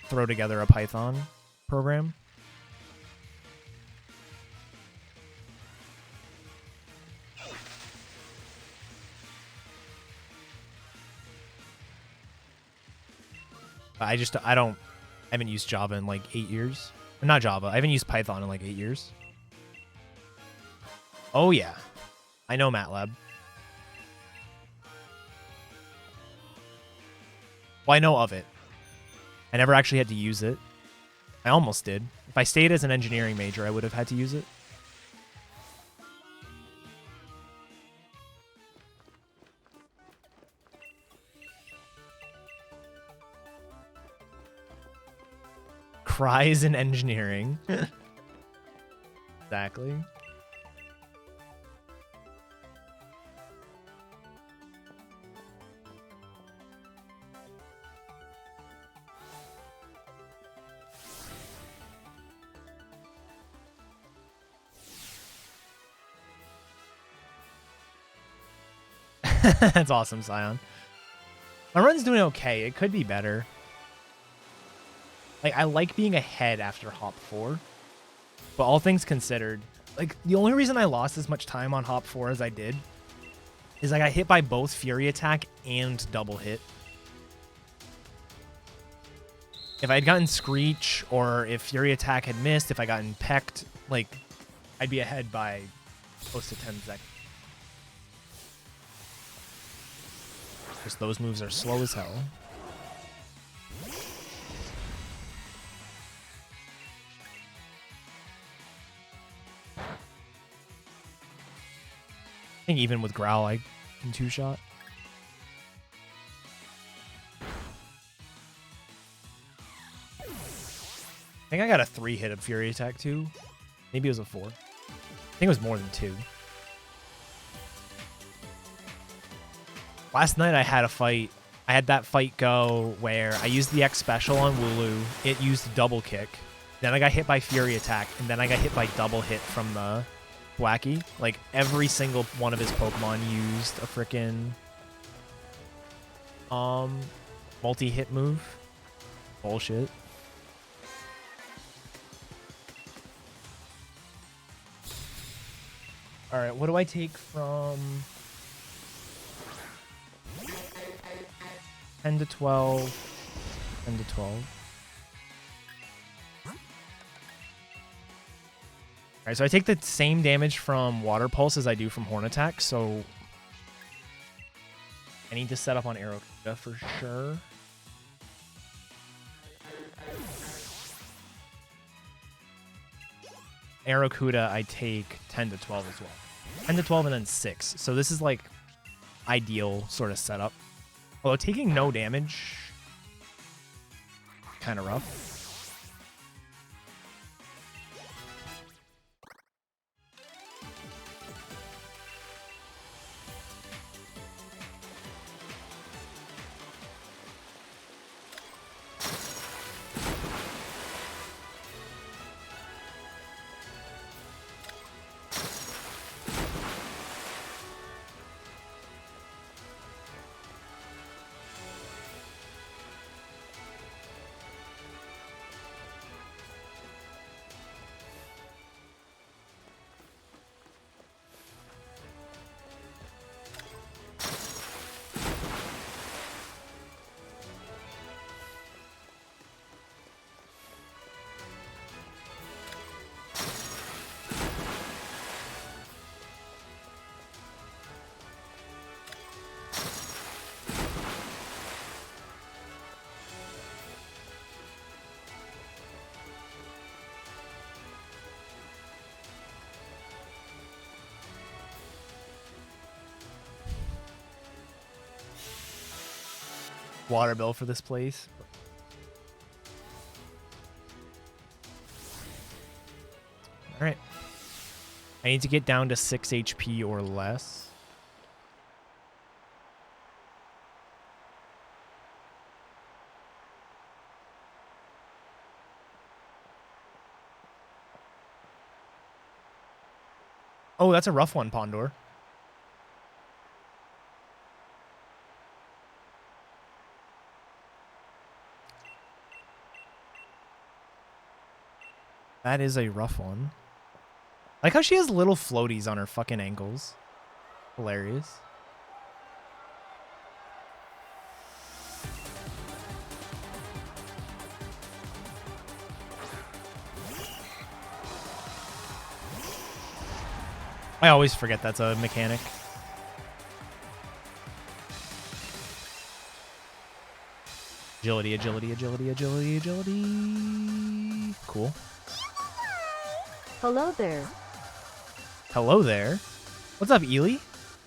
throw together a Python program. I haven't used Java in like 8 years. Not Java. I haven't used Python in like 8 years. Oh yeah. I know MATLAB. Well, I know of it. I never actually had to use it. I almost did. If I stayed as an engineering major, I would have had to use it. Cries in engineering. Exactly. That's awesome, Scion. My run's doing okay. It could be better. Like, I like being ahead after Hop 4. But all things considered, like, the only reason I lost as much time on Hop 4 as I did is I got hit by both Fury Attack and Double Hit. If I had gotten Screech, or if Fury Attack had missed, if I gotten pecked, like, I'd be ahead by close to 10 seconds. Just those moves are slow as hell. I think even with Growl, I can two-shot. I think I got a 3-hit of Fury Attack too. Maybe it was a 4. I think it was more than 2. Last night I had a fight. I had that fight go where I used the X special on Wooloo. It used double kick. Then I got hit by Fury Attack, and then I got hit by double hit from the Wacky. Like, every single one of his Pokemon used a frickin' multi-hit move. Bullshit. Alright, what do I take from 10 to 12? 10 to 12. Alright, so I take the same damage from Water Pulse as I do from Horn Attack, so I need to set up on Aerocuda for sure. Aerocuda, I take 10 to 12 as well. 10 to 12 and then 6. So this is like ideal sort of setup. Although taking no damage, kind of rough. Water bill for this place. All right. I need to get down to 6 HP or less. Oh, that's a rough one, Pondor. That is a rough one. I like how she has little floaties on her fucking ankles. Hilarious. I always forget that's a mechanic. Agility, agility, agility, agility, agility. Cool. Hello there. Hello there. What's up, Ely?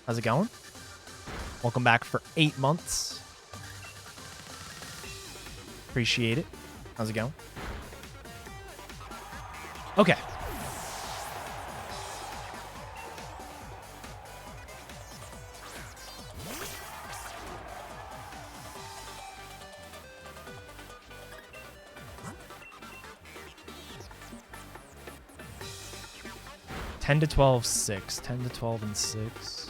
How's it going? Welcome back for 8 months. Appreciate it. How's it going? Okay. Ten to 12, 6. 10 to 12 and 6.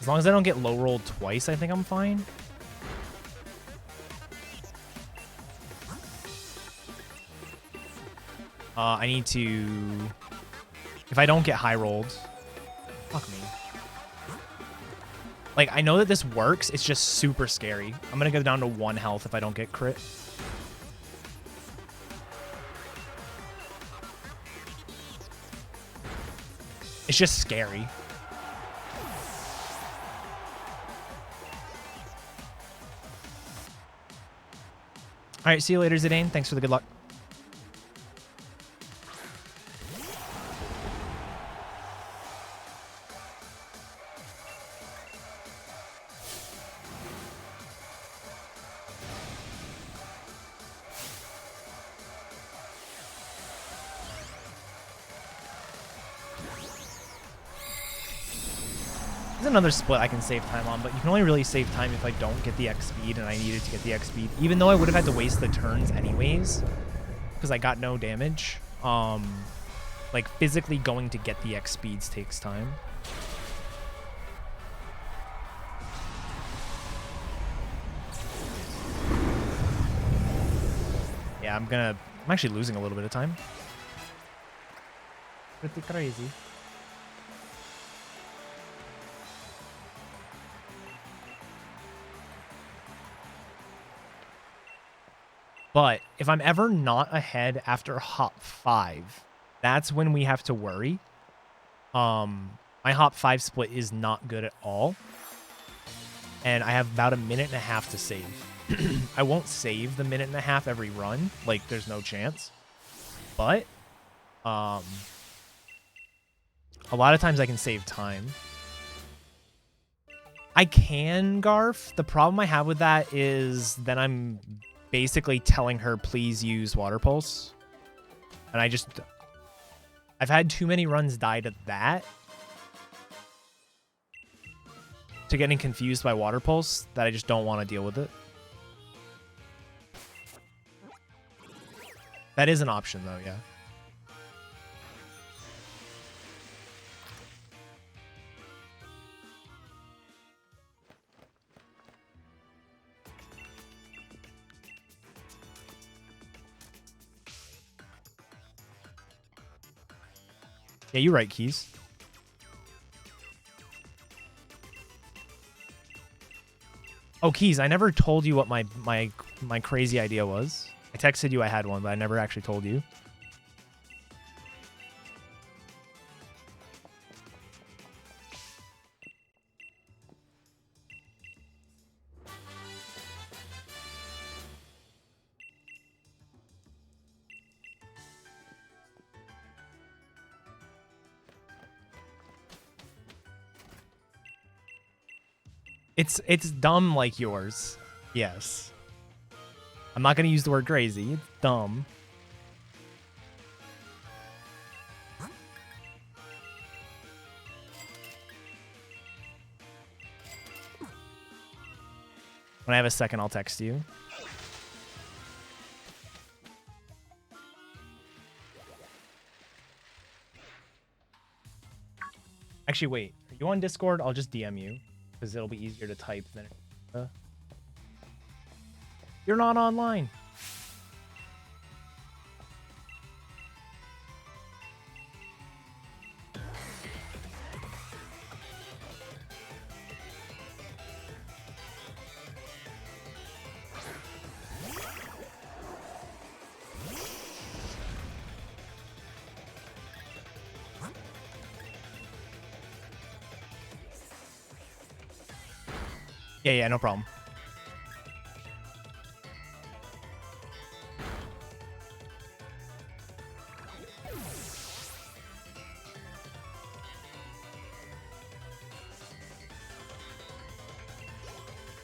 As long as I don't get low rolled twice, I think I'm fine. I need to... If I don't get high rolled... Fuck me. Like, I know that this works. It's just super scary. I'm going to go down to 1 health if I don't get crit. It's just scary. All right, see you later, Zidane. Thanks for the good luck. There's another split I can save time on, but you can only really save time if I don't get the X speed, and I needed to get the X speed, even though I would have had to waste the turns anyways, because I got no damage. Like, physically going to get the X speeds takes time. Yeah, I'm actually losing a little bit of time. Pretty crazy. But if I'm ever not ahead after hop 5, that's when we have to worry. My hop 5 split is not good at all. And I have about 1.5 minutes to save. I won't save the 1.5 minutes every run. Like, there's no chance. But a lot of times I can save time. I can Garf. The problem I have with that is then I'm basically telling her, please use Water Pulse. And I've had too many runs die to that. To getting confused by Water Pulse that I just don't want to deal with it. That is an option though, yeah. Yeah, you're right, Keys. Oh, Keys, I never told you what my crazy idea was. I texted you I had one, but I never actually told you. It's dumb like yours. Yes. I'm not going to use the word crazy. It's dumb. When When I have a second, I'll text you. Actually, wait. Are you on Discord? I'll just DM you because it'll be easier to type than. You're not online. Yeah, no problem.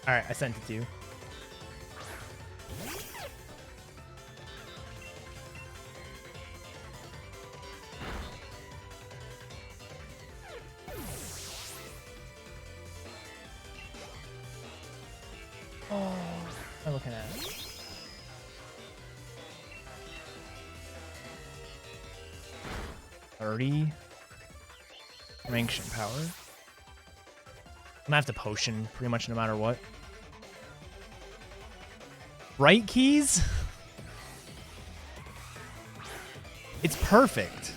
All right, I sent it to you. Oh, what am I looking at? $30 from Ancient Power. I'm gonna have to potion pretty much no matter what. Right keys? It's perfect.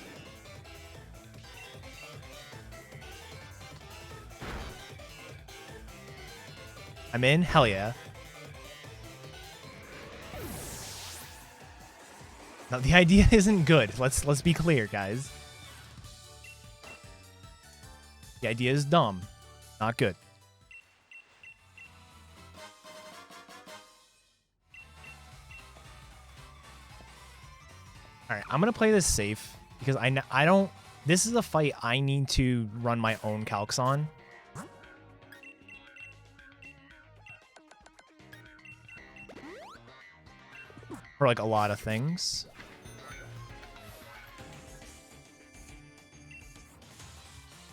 I'm in? Hell yeah. Now the idea isn't good. Let's be clear, guys. The idea is dumb. Not good. All right, I'm going to play this safe because I don't... This is a fight I need to run my own calcs on. For like a lot of things.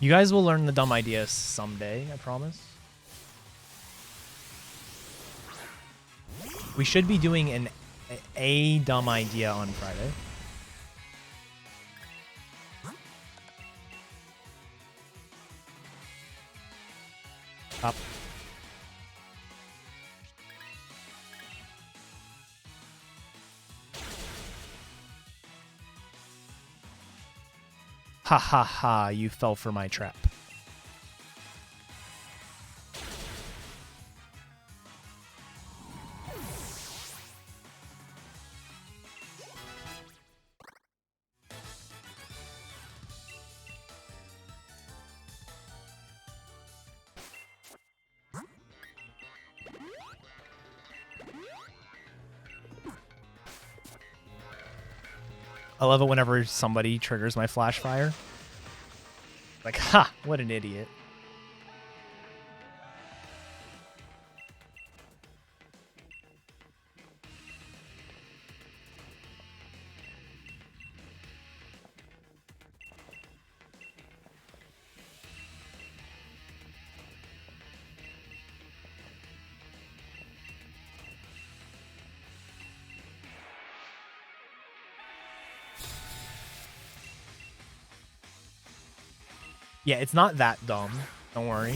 You guys will learn the dumb idea someday, I promise. We should be doing a dumb idea on Friday. Up. Ha ha ha, you fell for my trap. I love it whenever somebody triggers my flash fire. Like, ha, what an idiot. Yeah, it's not that dumb. Don't worry.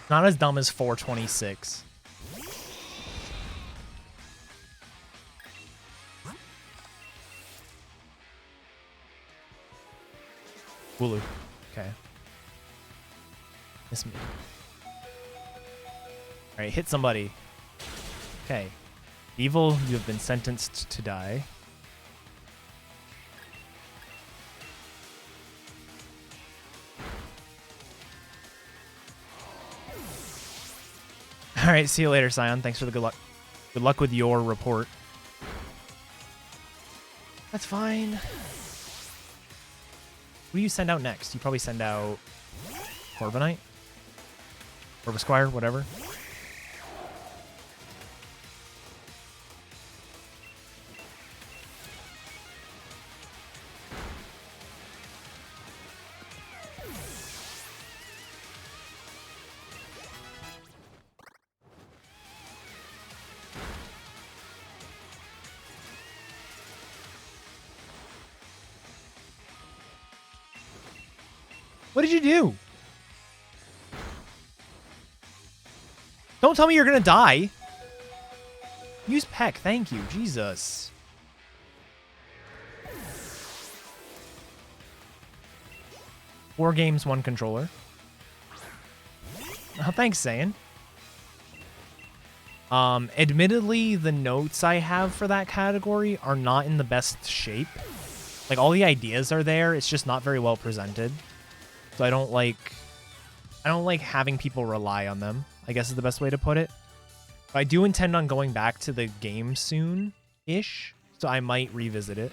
Not as dumb as 426. Wooloo. Okay. Miss me. Alright, hit somebody. Okay. Evil, you have been sentenced to die. All right, see you later, Scion. Thanks for the good luck. Good luck with your report. That's fine. What do you send out next? You probably send out Corviknight? Corvisquire, whatever. What did you do? Don't tell me you're gonna die. Use Peck, thank you. Jesus. 4 games, 1 controller. Oh, thanks, Zayn. Admittedly, the notes I have for that category are not in the best shape. Like, all the ideas are there, it's just not very well presented. So I don't like having people rely on them, I guess is the best way to put it. But I do intend on going back to the game soon-ish, so I might revisit it.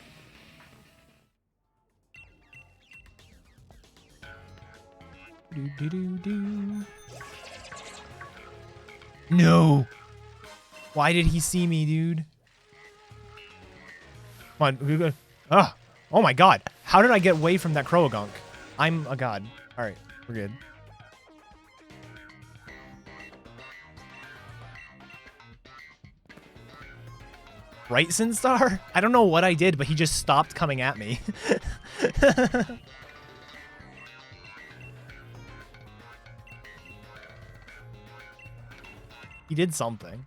No! Why did he see me, dude? Come on. Ugh. Oh my god. How did I get away from that Croagunk? I'm a god. Alright, we're good. Right, Sinstar? I don't know what I did, but he just stopped coming at me. He did something.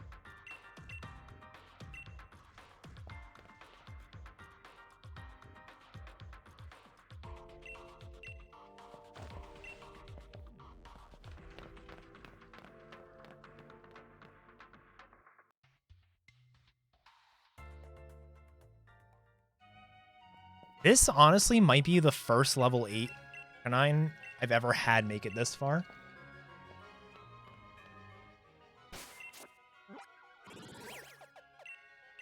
This honestly might be the first level 8 canine I've ever had make it this far.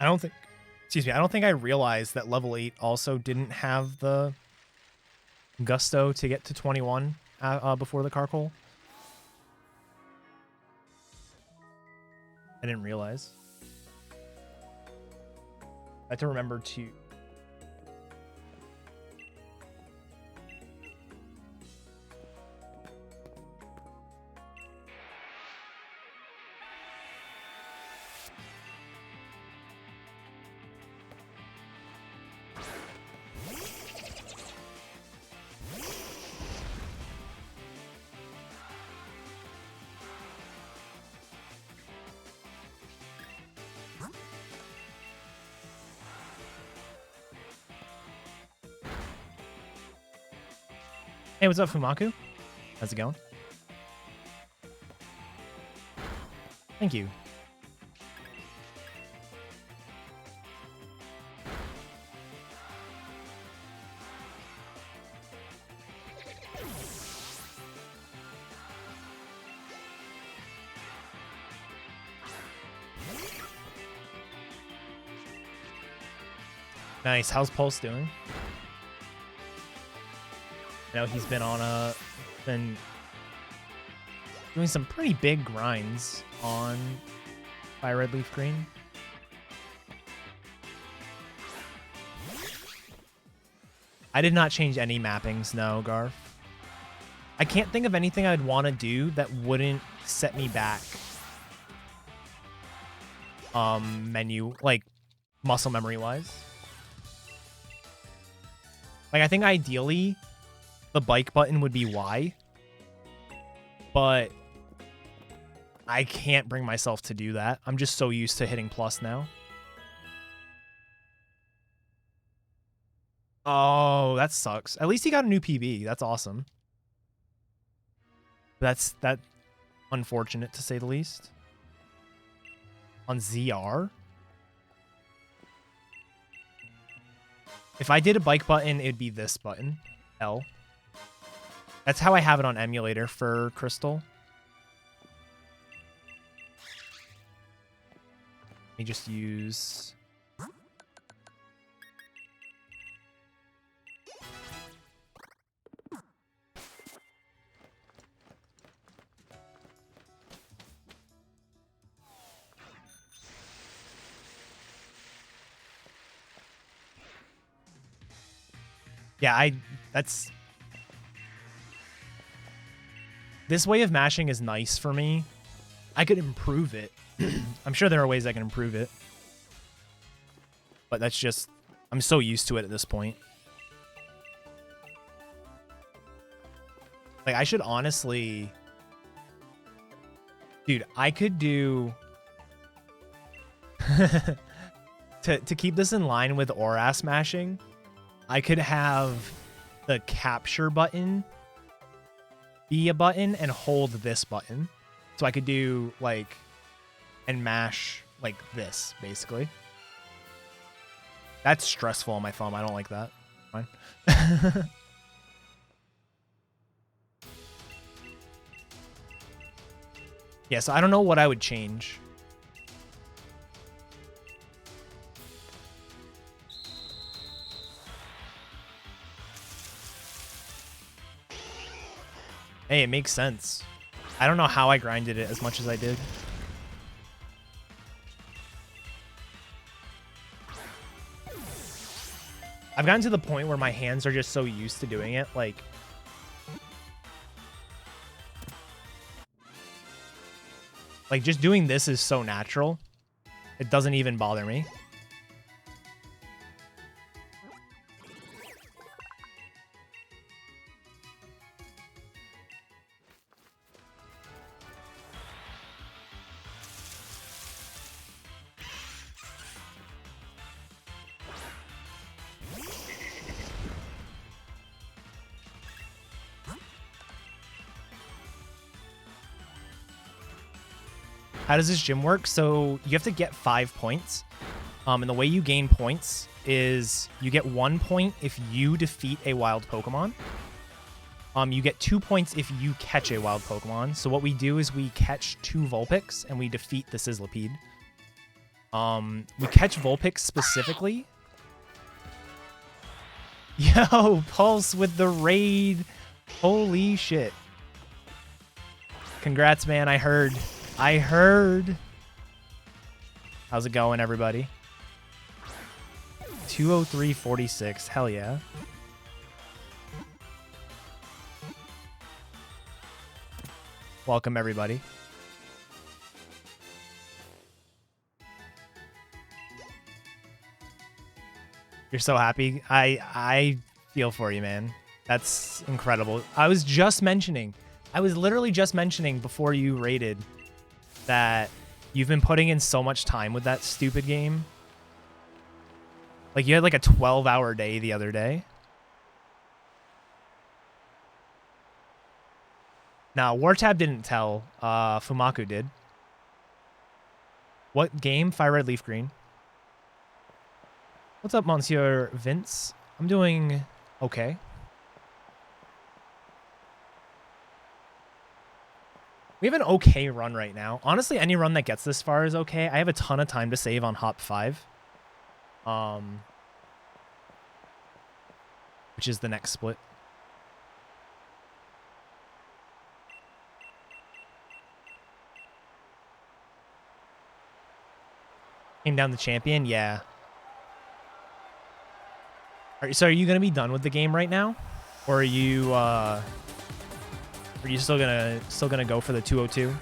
I don't think I realized that level 8 also didn't have the gusto to get to 21 before the Carkol. I didn't realize. I have to remember to... Hey, what's up, Fumaku? How's it going? Thank you. Nice. How's Pulse doing? I know he's been on been doing some pretty big grinds on Fire Red Leaf Green. I did not change any mappings, no, Garf. I can't think of anything I'd want to do that wouldn't set me back. Menu, like, muscle memory-wise. Like, I think ideally, the bike button would be Y. But I can't bring myself to do that. I'm just so used to hitting plus now. Oh, that sucks. At least he got a new PB. That's awesome. That's unfortunate, to say the least. On ZR? If I did a bike button, it'd be this button. L. That's how I have it on emulator for Crystal. Let me just use... Yeah, that's... This way of mashing is nice for me. I could improve it. I'm sure there are ways I can improve it. But that's just... I'm so used to it at this point. Like, I should honestly... Dude, I could do... to keep this in line with aura smashing, I could have the capture button be a button and hold this button. So I could do, like, and mash, like, this, basically. That's stressful on my thumb. I don't like that. Fine. Yeah, so I don't know what I would change. Hey, it makes sense. I don't know how I grinded it as much as I did. I've gotten to the point where my hands are just so used to doing it, like... Like, just doing this is so natural. It doesn't even bother me. How does this gym work? So you have to get 5 points. And the way you gain points is you get 1 point if you defeat a wild Pokemon. You get 2 points if you catch a wild Pokemon. So what we do is we catch 2 Vulpix and we defeat the Sizzlipede. We catch Vulpix specifically. Yo, Pulse with the raid. Holy shit. Congrats, man. I heard. How's it going, everybody? 203.46. Hell yeah. Welcome, everybody. You're so happy. I feel for you, man. That's incredible. I was literally just mentioning before you raided that you've been putting in so much time with that stupid game. Like, you had like a 12-hour day the other day. Now, Wartab didn't tell. Fumaku did. What game? Fire Red Leaf Green. What's up, Monsieur Vince? I'm doing okay. We have an okay run right now. Honestly, any run that gets this far is okay. I have a ton of time to save on Hop 5. Which is the next split. Came down the champion? Yeah. So are you going to be done with the game right now? Or are you still gonna go for the 202?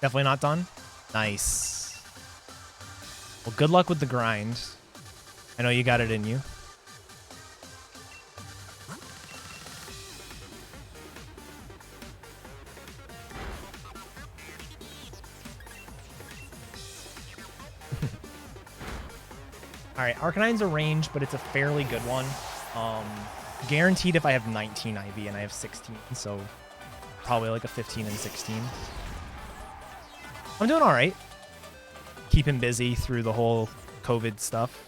Definitely not done? Nice. Well, good luck with the grind. I know you got it in you. All right, Arcanine's a range, but it's a fairly good one. Guaranteed if I have 19 IV and I have 16, so probably like a 15 and 16. I'm doing all right. Keeping busy through the whole COVID stuff.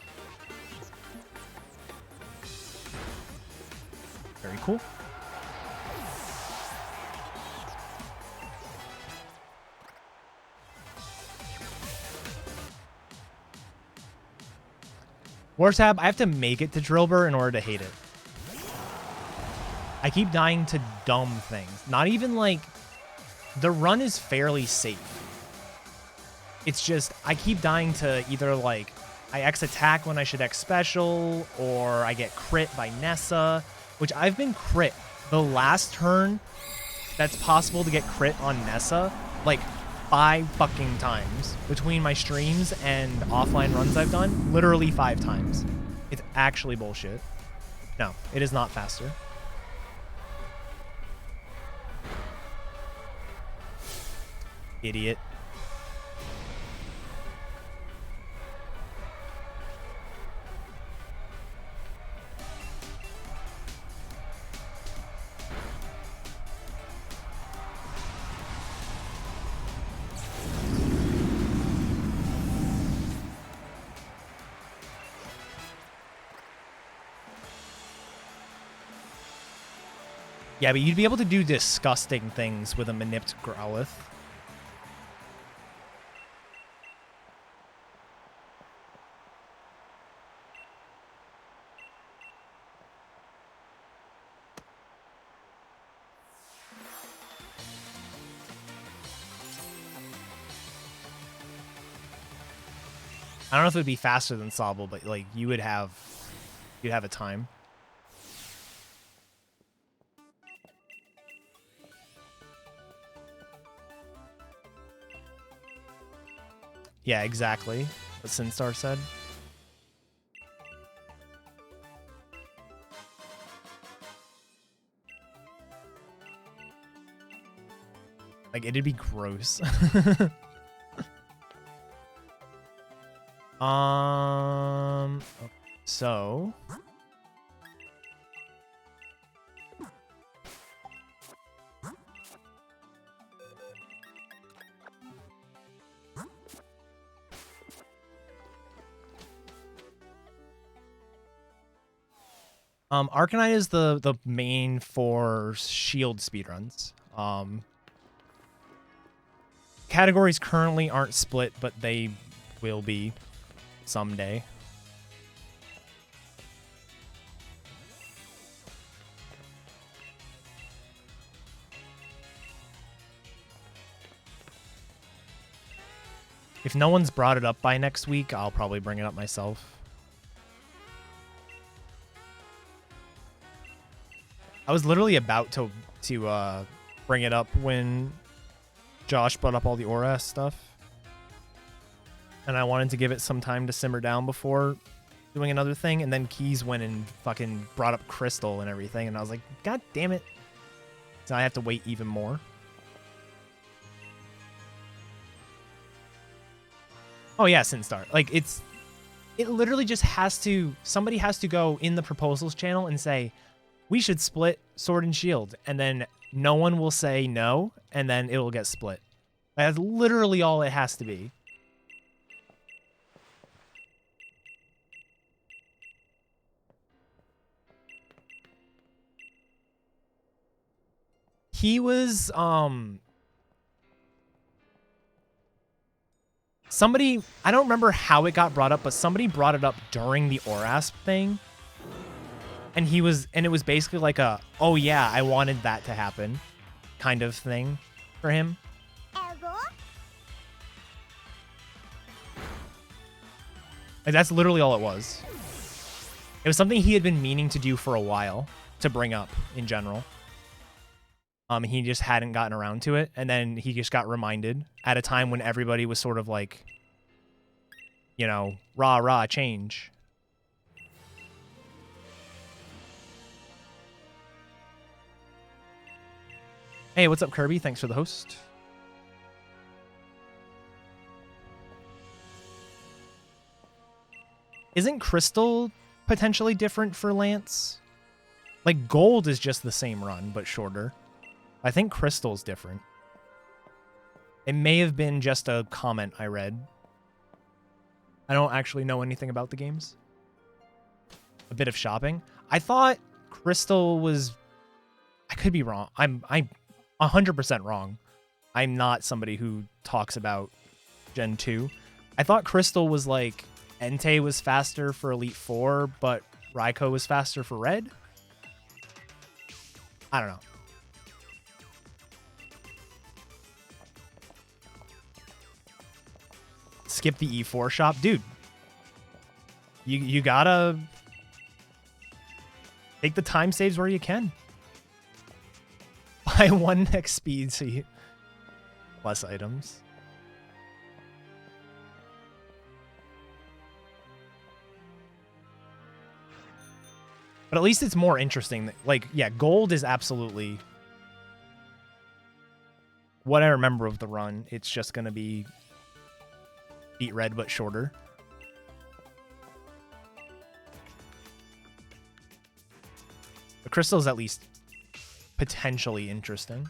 Very cool. Wartab, I have to make it to Drilbur in order to hate it. I keep dying to dumb things. Not even like... The run is fairly safe. It's just, I keep dying to either like... I X attack when I should X special, or I get crit by Nessa, which I've been crit The last turn that's possible to get crit on Nessa, like 5 fucking times between my streams and offline runs I've done. Literally 5 times. It's actually bullshit. No, it is not faster. Idiot. Yeah, but you'd be able to do disgusting things with a manipped Growlithe. I don't know if it would be faster than Sobble, but like you'd have a time. Yeah, exactly what Sinstar said. Like, it'd be gross. So Arcanine is the main for shield speedruns. Categories currently aren't split, but they will be someday. If no one's brought it up by next week, I'll probably bring it up myself. I was literally about to bring it up when Josh brought up all the Aura stuff. And I wanted to give it some time to simmer down before doing another thing. And then Keys went and fucking brought up Crystal and everything. And I was like, God damn it. So I have to wait even more. Oh yeah, Sinstar. Like it literally just has to, somebody has to go in the proposals channel and say, we should split Sword and Shield. And then no one will say no. And then it'll get split. That's literally all it has to be. He was, somebody, I don't remember how it got brought up, but somebody brought it up during the Orasp thing. And it was basically like a, oh yeah, I wanted that to happen kind of thing for him. And that's literally all it was. It was something he had been meaning to do for a while, to bring up in general. He just hadn't gotten around to it, and then he just got reminded at a time when everybody was sort of like, you know, rah, change. Hey, what's up, Kirby? Thanks for the host. Isn't Crystal potentially different for Lance? Like, Gold is just the same run, but shorter. I think Crystal's different. It may have been just a comment I read. I don't actually know anything about the games. A bit of shopping. I thought Crystal was... I could be wrong. I'm 100% wrong. I'm not somebody who talks about Gen 2. I thought Crystal was like... Entei was faster for Elite Four, but Raikou was faster for Red? I don't know. Skip the E4 shop. Dude, you gotta take the time saves where you can. Buy 1 next speed so you plus items. But at least it's more interesting. Like, yeah, gold is absolutely what I remember of the run. It's just going to be beat red, but shorter. The crystal is at least potentially interesting.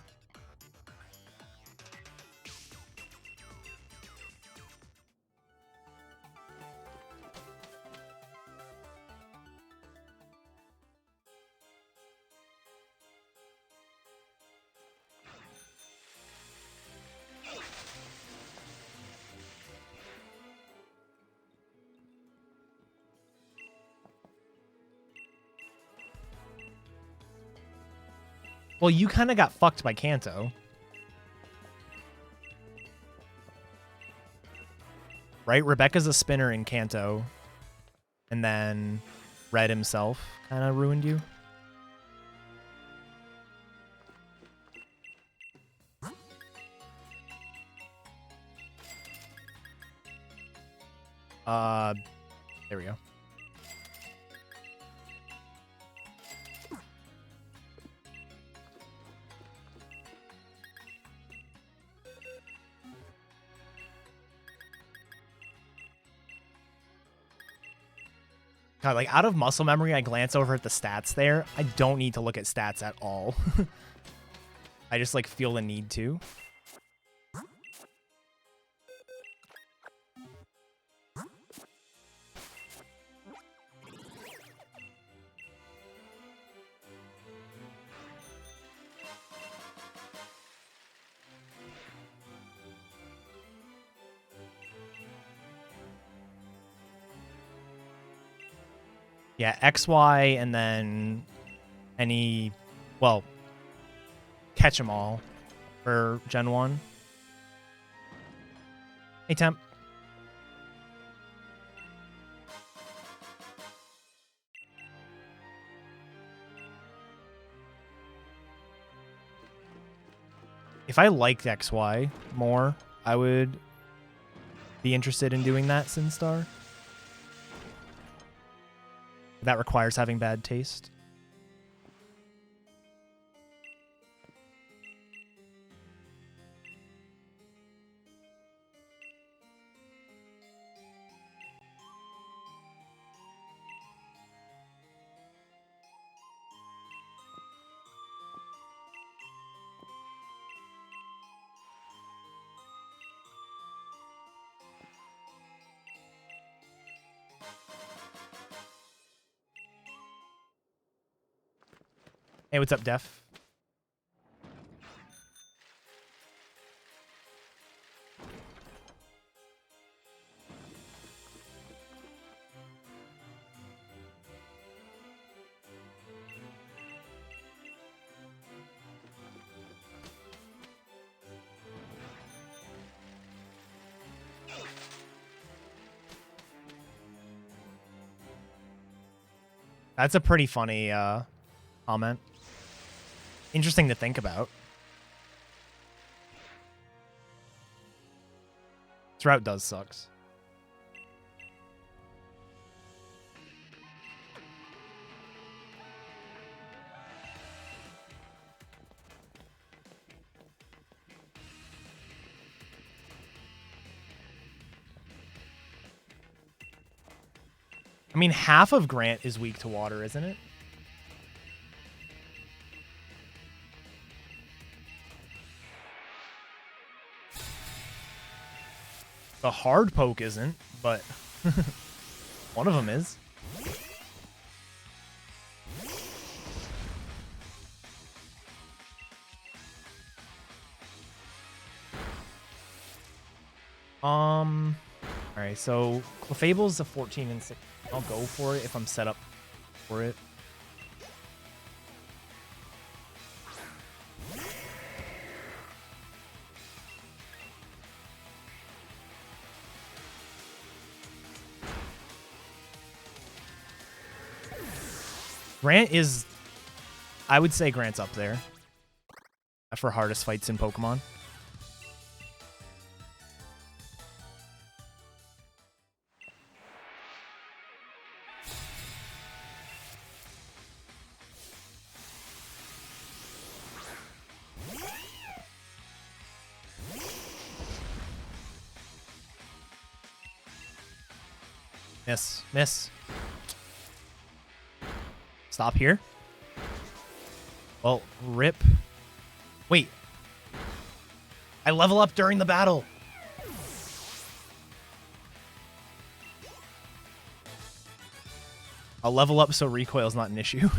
Well, you kind of got fucked by Kanto. Right? Rebecca's a spinner in Kanto. And then Red himself kind of ruined you. There we go. God, like out of muscle memory, I glance over at the stats there. I don't need to look at stats at all. I just like feel the need to. Yeah, XY and then any, well, catch them all for Gen 1. Hey, Temp. If I liked XY more, I would be interested in doing that, Sinstar. That requires having bad taste. Hey, what's up, Def? That's a pretty funny comment. Interesting to think about. This route does sucks. I mean, half of Grant is weak to water, isn't it? The hard poke isn't, but one of them is. Alright, so Clefable's a 14 and 6. I'll go for it if I'm set up for it. Grant is, I would say Grant's up there. for hardest fights in Pokemon. Miss. Miss. Stop here. Well, rip. Wait. I level up during the battle. I'll level up so recoil is not an issue.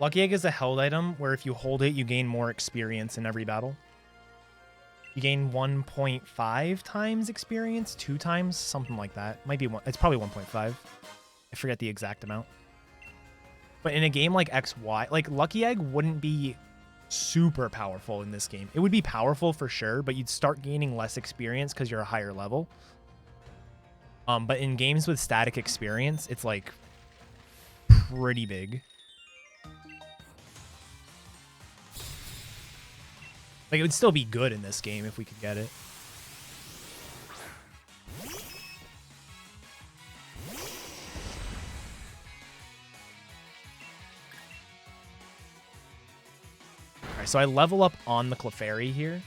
Lucky Egg is a held item where if you hold it, you gain more experience in every battle. You gain 1.5 times experience, 2 times, something like that. Might be one. It's probably 1.5. I forget the exact amount. But in a game like XY, like Lucky Egg wouldn't be super powerful in this game. It would be powerful for sure, but you'd start gaining less experience because you're a higher level. But in games with static experience, it's like pretty big. Like, it would still be good in this game if we could get it. Alright, so I level up on the Clefairy here.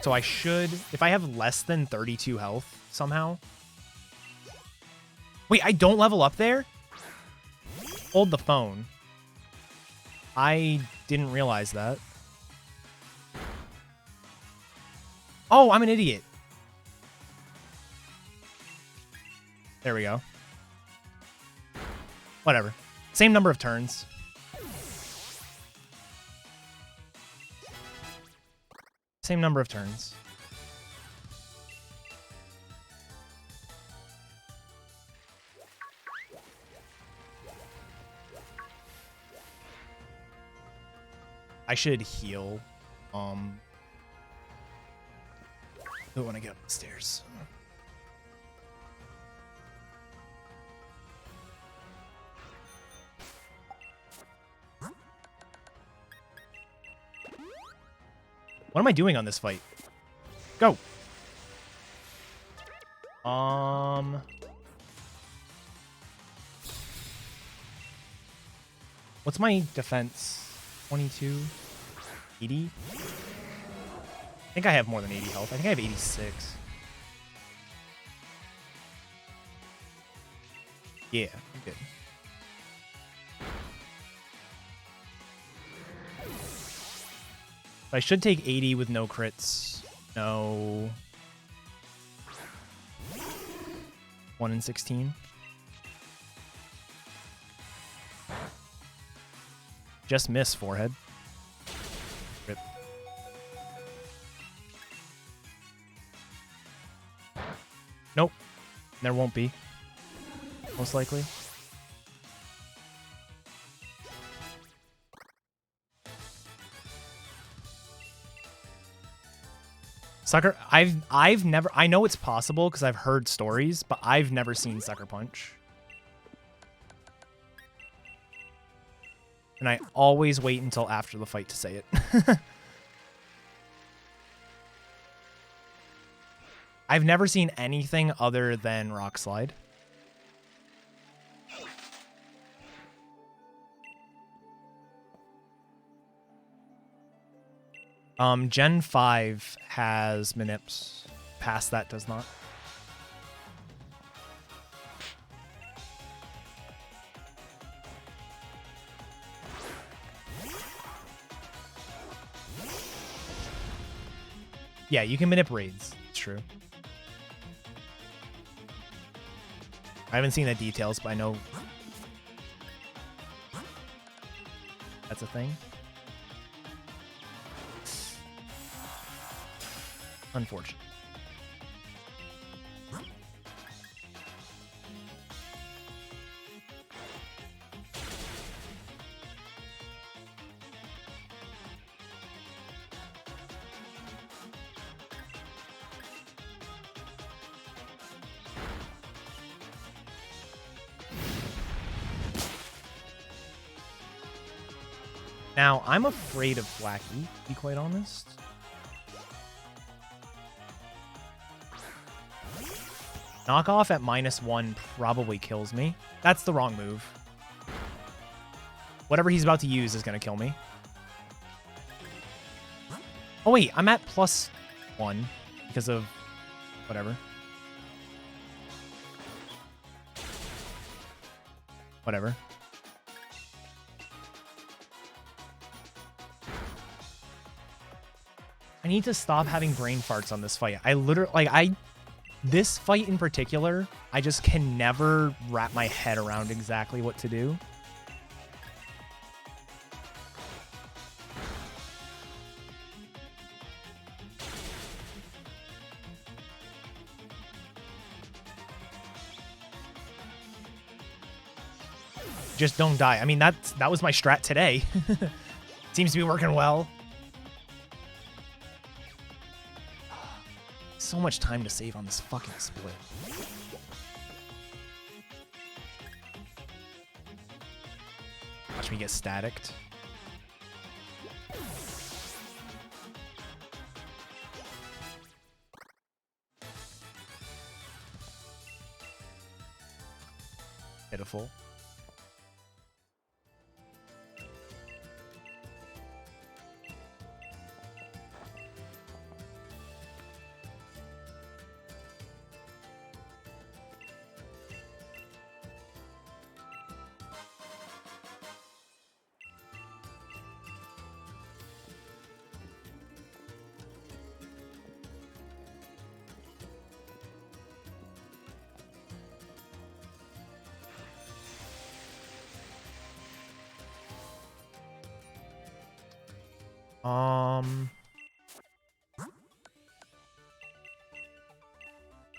So I should, if I have less than 32 health somehow. Wait, I don't level up there? Hold the phone. I didn't realize that. Oh, I'm an idiot. There we go. Whatever. Same number of turns. Same number of turns. I should heal. When I get up the stairs. What am I doing on this fight? Go. What's my defense? 22? 80? I think I have more than 80 health. I think I have 86. Yeah, I'm good. I should take 80 with no crits. No. 1 in 16. Just miss forehead. Rip. Nope. There won't be. Most likely. Sucker, I've never, I know it's possible because I've heard stories, but I've never seen Sucker Punch. And I always wait until after the fight to say it. I've never seen anything other than Rock Slide. Gen 5 has Manips. Past that does not. Yeah, you can Manip raids. It's true. I haven't seen the details, but I know that's a thing. Unfortunate. Now, I'm afraid of Flaky, to be quite honest. Knockoff at -1 probably kills me. That's the wrong move. Whatever he's about to use is going to kill me. Oh, wait. I'm at +1 because of whatever. Whatever. I need to stop having brain farts on this fight. I literally, like, this fight in particular, I just can never wrap my head around exactly what to do. Just don't die. I mean, that was my strat today. Seems to be working well. So much time to save on this fucking split. Watch me get staticked. Pitiful.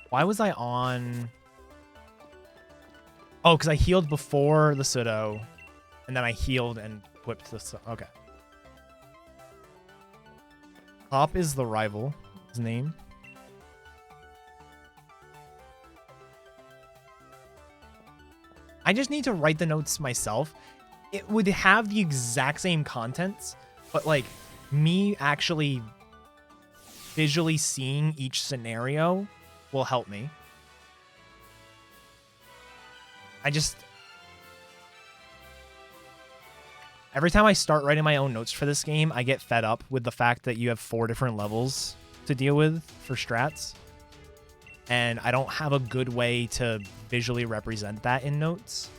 Why was I on? Oh, because I healed before the pseudo, and then I healed and whipped the. Okay. Hop is the rival. His name. I just need to write the notes myself. It would have the exact same contents, but like me actually visually seeing each scenario will help me. Every time I start writing my own notes for this game, I get fed up with the fact that you have 4 different levels to deal with for strats. And I don't have a good way to visually represent that in notes.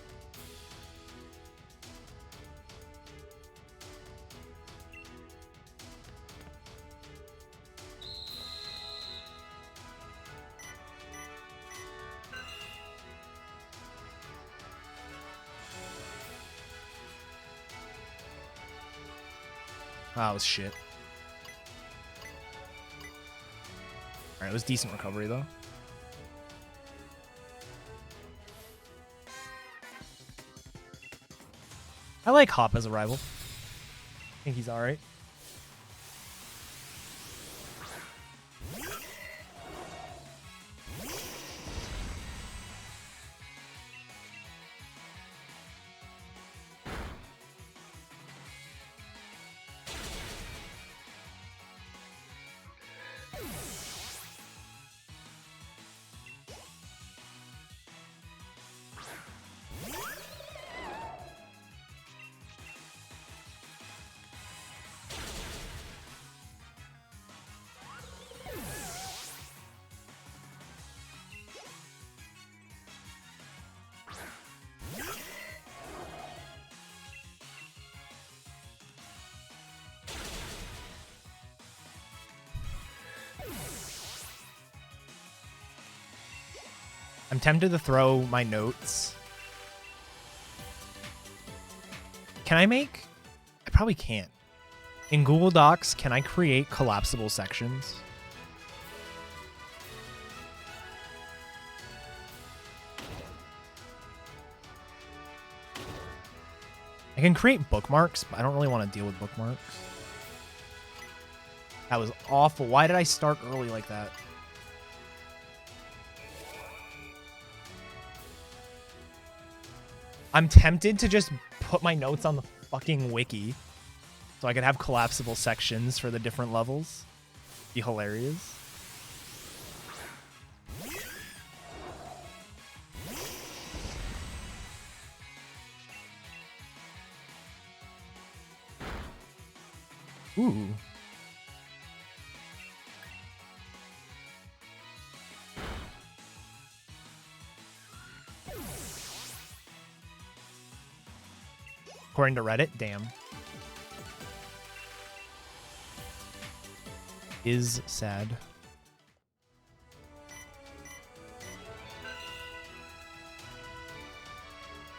Oh, that was shit. Alright, it was decent recovery, though. I like Hop as a rival. I think he's alright. I'm tempted to throw my notes. Can I make... I probably can't. In Google Docs, can I create collapsible sections? can create bookmarks, but I don't really want to deal with bookmarks. That was awful. Why did I start early like that? I'm tempted to just put my notes on the fucking wiki so I could have collapsible sections for the different levels. Be hilarious. Ooh. According to Reddit, damn. Is sad.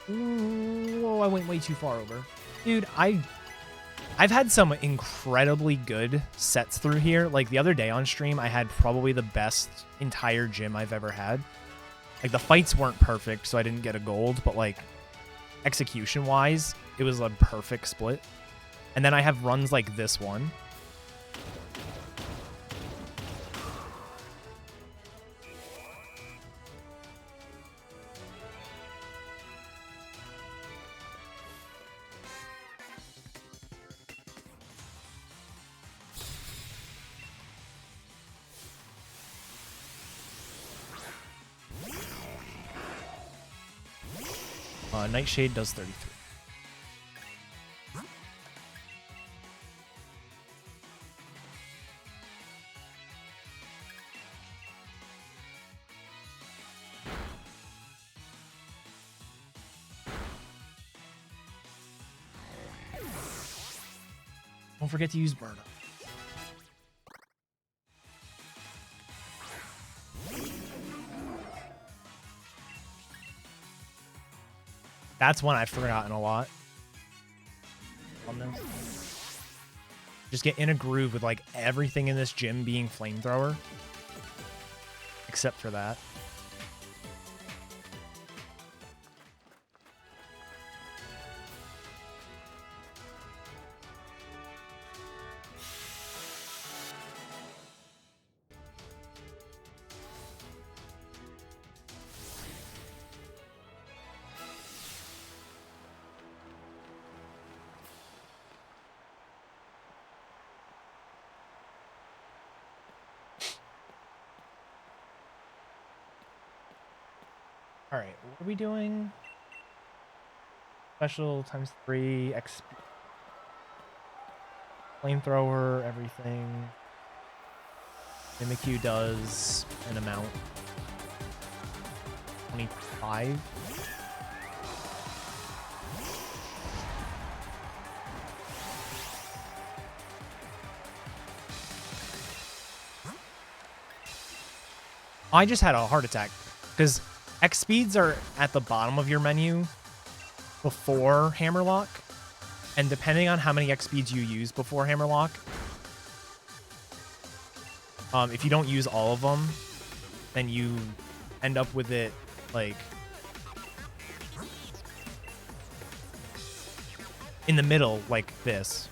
Ooh, oh, I went way too far over. Dude, I've had some incredibly good sets through here. Like the other day on stream, I had probably the best entire gym I've ever had. Like the fights weren't perfect, so I didn't get a gold, but like execution-wise, it was a perfect split. And then I have runs like this one. Nightshade does 33. Don't forget to use burn up. That's one I've forgotten a lot. On this. Just get in a groove with like everything in this gym being flamethrower. Except for that. All right, what are we doing? Special ×3, XP. Flamethrower, everything. Mimikyu does an amount. 25. I just had a heart attack because X speeds are at the bottom of your menu before Hammerlock, and depending on how many X speeds you use before Hammerlock, if you don't use all of them, then you end up with it like in the middle, like this.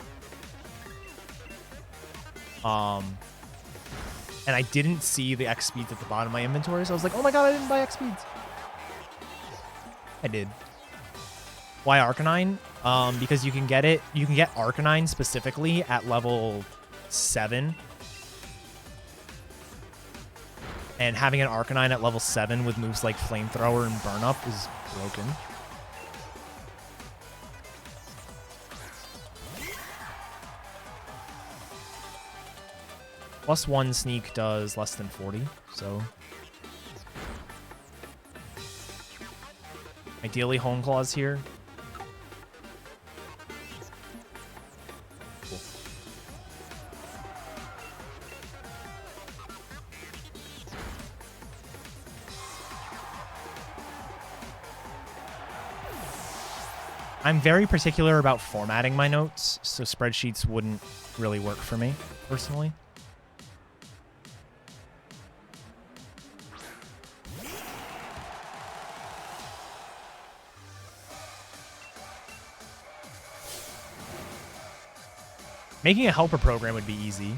And I didn't see the X speeds at the bottom of my inventory, so I was like, oh my god, I didn't buy X speeds. I did. Why Arcanine? Because you can get Arcanine specifically at level 7. And having an Arcanine at level 7 with moves like Flamethrower and Burn Up is broken. +1 sneak does less than 40, so ideally Hone Claws here. Cool. I'm very particular about formatting my notes, so spreadsheets wouldn't really work for me, personally. Making a helper program would be easy.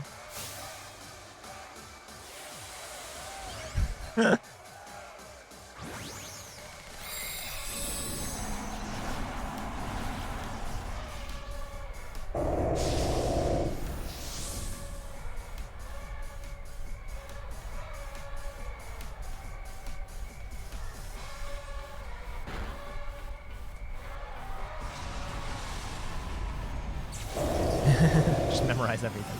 Just memorize everything.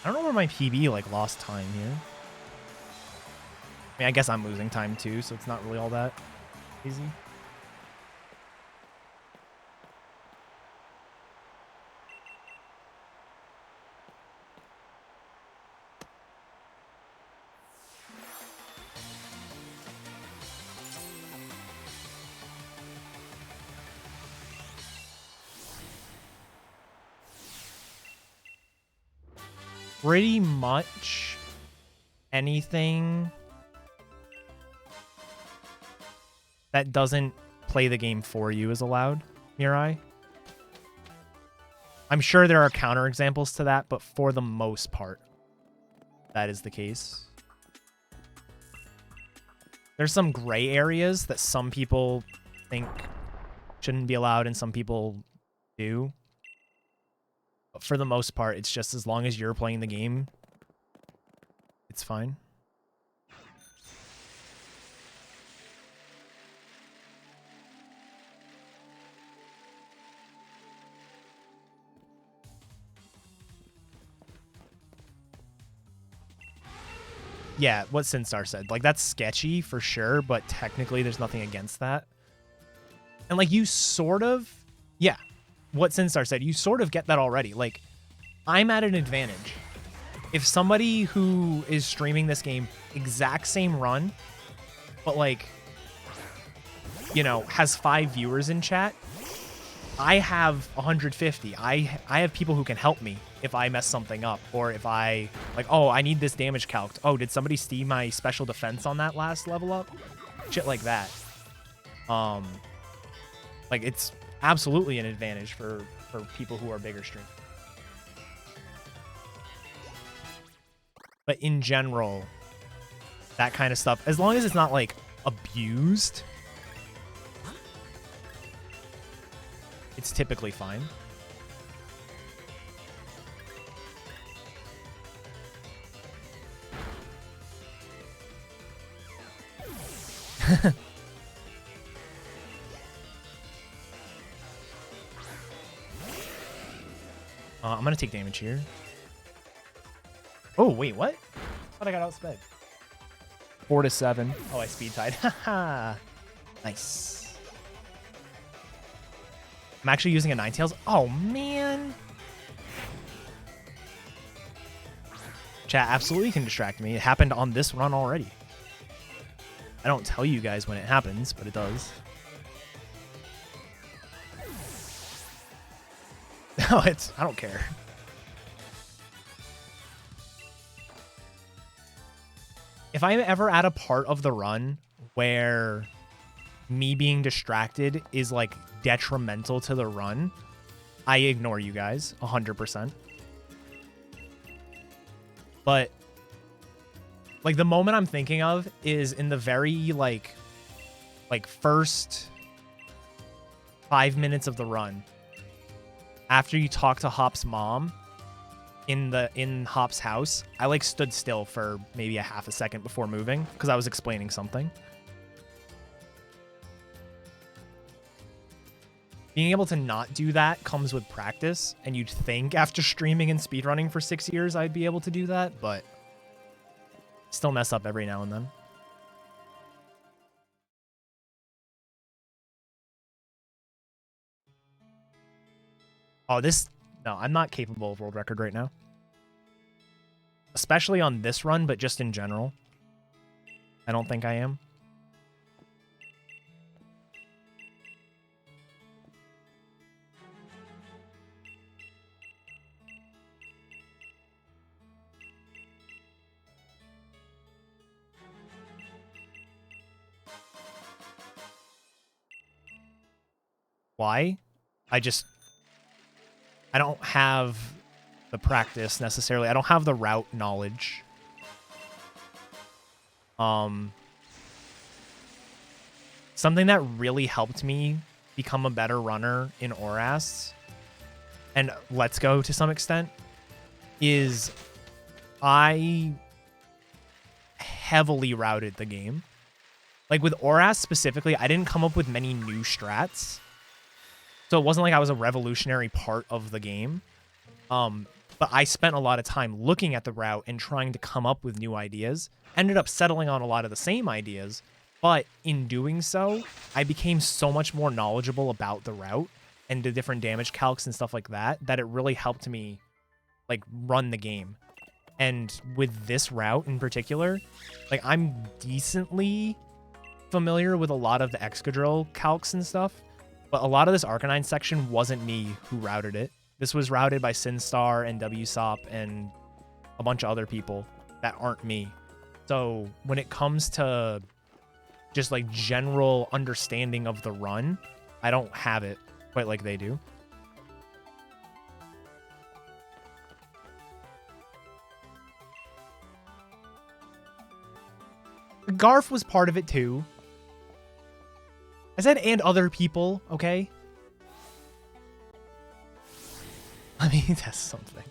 I don't know where my PB like lost time here. I mean, I guess I'm losing time too, so it's not really all that easy. Pretty much anything that doesn't play the game for you is allowed, Mirai. I'm sure there are counterexamples to that, but for the most part, that is the case. There's some gray areas that some people think shouldn't be allowed and some people do. But for the most part, it's just as long as you're playing the game, it's fine. Yeah, what Sinstar said. Like, that's sketchy for sure, but technically there's nothing against that. And, like, you sort of... Yeah, what Sinstar said, you sort of get that already. Like, I'm at an advantage. If somebody who is streaming this game, exact same run, but, like, you know, has 5 viewers in chat, I have 150. I have people who can help me if I mess something up, or if I, like, oh, I need this damage calced. Oh, did somebody steal my special defense on that last level up? Shit like that. Like, it's absolutely an advantage for people who are bigger streamers. But in general, that kind of stuff, as long as it's not, like, abused, it's typically fine. I'm gonna take damage here. Oh, wait, what? I thought I got outsped. 4-7. Oh, I speed tied. Haha. Nice. I'm actually using a Ninetales. Oh, man. Chat absolutely can distract me. It happened on this run already. I don't tell you guys when it happens, but it does. No, I don't care. If I'm ever at a part of the run where me being distracted is, like, detrimental to the run, I ignore you guys 100%. But, like, the moment I'm thinking of is in the very, like first 5 minutes of the run. After you talk to Hop's mom in Hop's house, I, like, stood still for maybe a half a second before moving because I was explaining something. Being able to not do that comes with practice, and you'd think after streaming and speedrunning for 6 years I'd be able to do that, but still mess up every now and then. Oh, no, I'm not capable of world record right now. Especially on this run, but just in general. I don't think I am. Why? I don't have the practice necessarily. I don't have the route knowledge. Something that really helped me become a better runner in ORAS, and Let's Go to some extent, is I heavily routed the game. Like with ORAS specifically, I didn't come up with many new strats. So it wasn't like I was a revolutionary part of the game. But I spent a lot of time looking at the route and trying to come up with new ideas. Ended up settling on a lot of the same ideas. But in doing so, I became so much more knowledgeable about the route and the different damage calcs and stuff like that, that it really helped me like run the game. And with this route in particular, like I'm decently familiar with a lot of the Excadrill calcs and stuff, but a lot of this Arcanine section wasn't me who routed it. This was routed by Sinstar and WSOP and a bunch of other people that aren't me. So when it comes to just like general understanding of the run, I don't have it quite like they do. Garf was part of it too. I said and other people, okay? Let me test something.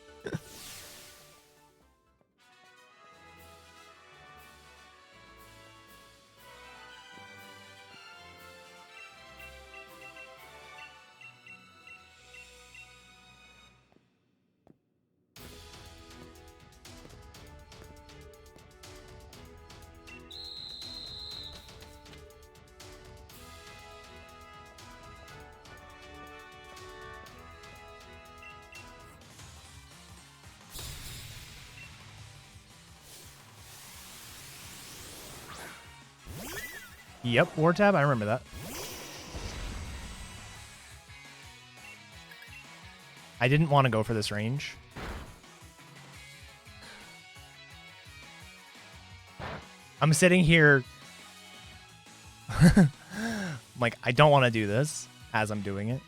Yep, War Tab, I remember that. I didn't want to go for this range. I'm sitting here like, I don't want to do this as I'm doing it.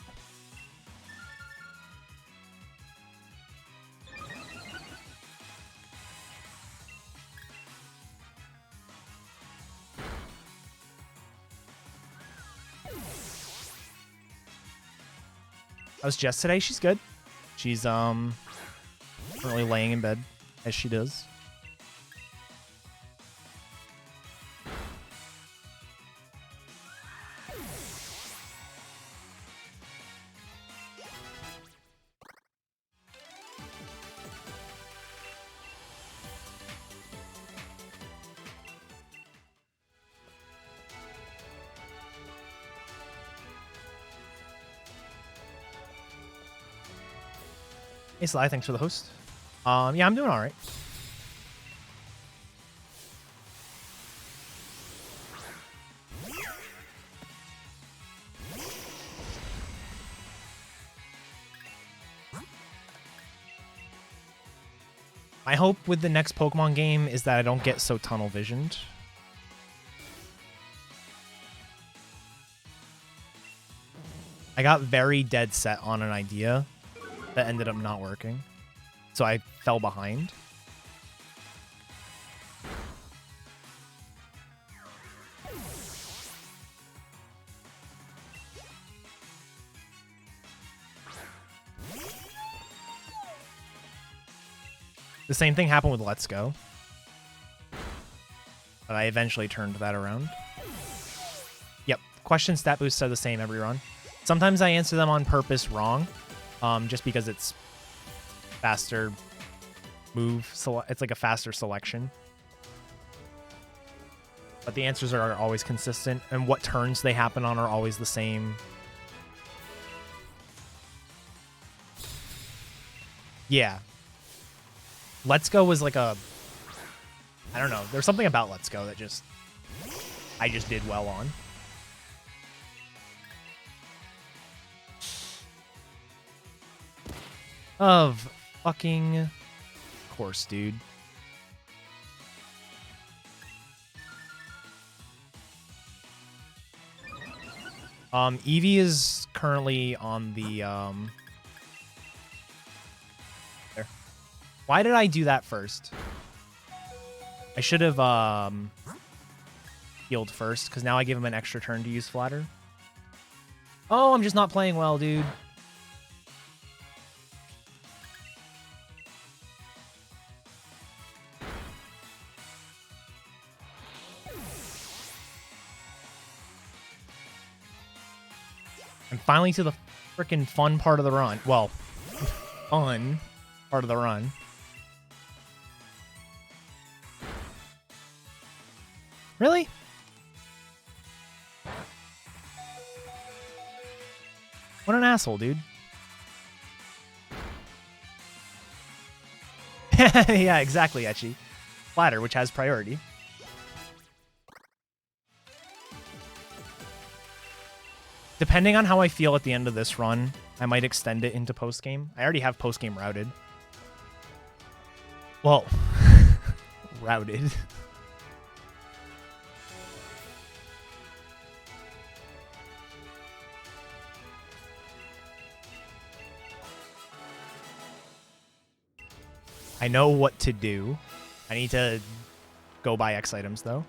How's Jess today? She's good. She's currently laying in bed as she does. Hey Sly, thanks for the host. Yeah, I'm doing all right. My hope with the next Pokemon game is that I don't get so tunnel visioned. I got very dead set on an idea that ended up not working, so I fell behind. The same thing happened with Let's Go, but I eventually turned that around. Yep, question stat boosts are the same every run. Sometimes I answer them on purpose wrong, just because it's faster move. It's like a faster selection. But the answers are always consistent, and what turns they happen on are always the same. Yeah. Let's Go was like a... I don't know. There's something about Let's Go that I just did well on. Of fucking course, dude. Eevee is currently on the there. Why did I do that first? I should have healed first, because now I give him an extra turn to use Flatter. Oh, I'm just not playing well, dude. And finally to the freaking fun part of the run. Well, fun part of the run. Really? What an asshole, dude. Yeah, exactly, Etchy. Flatter, which has priority. Depending on how I feel at the end of this run, I might extend it into post-game. I already have post-game routed. Well, routed. I know what to do. I need to go buy X items, though.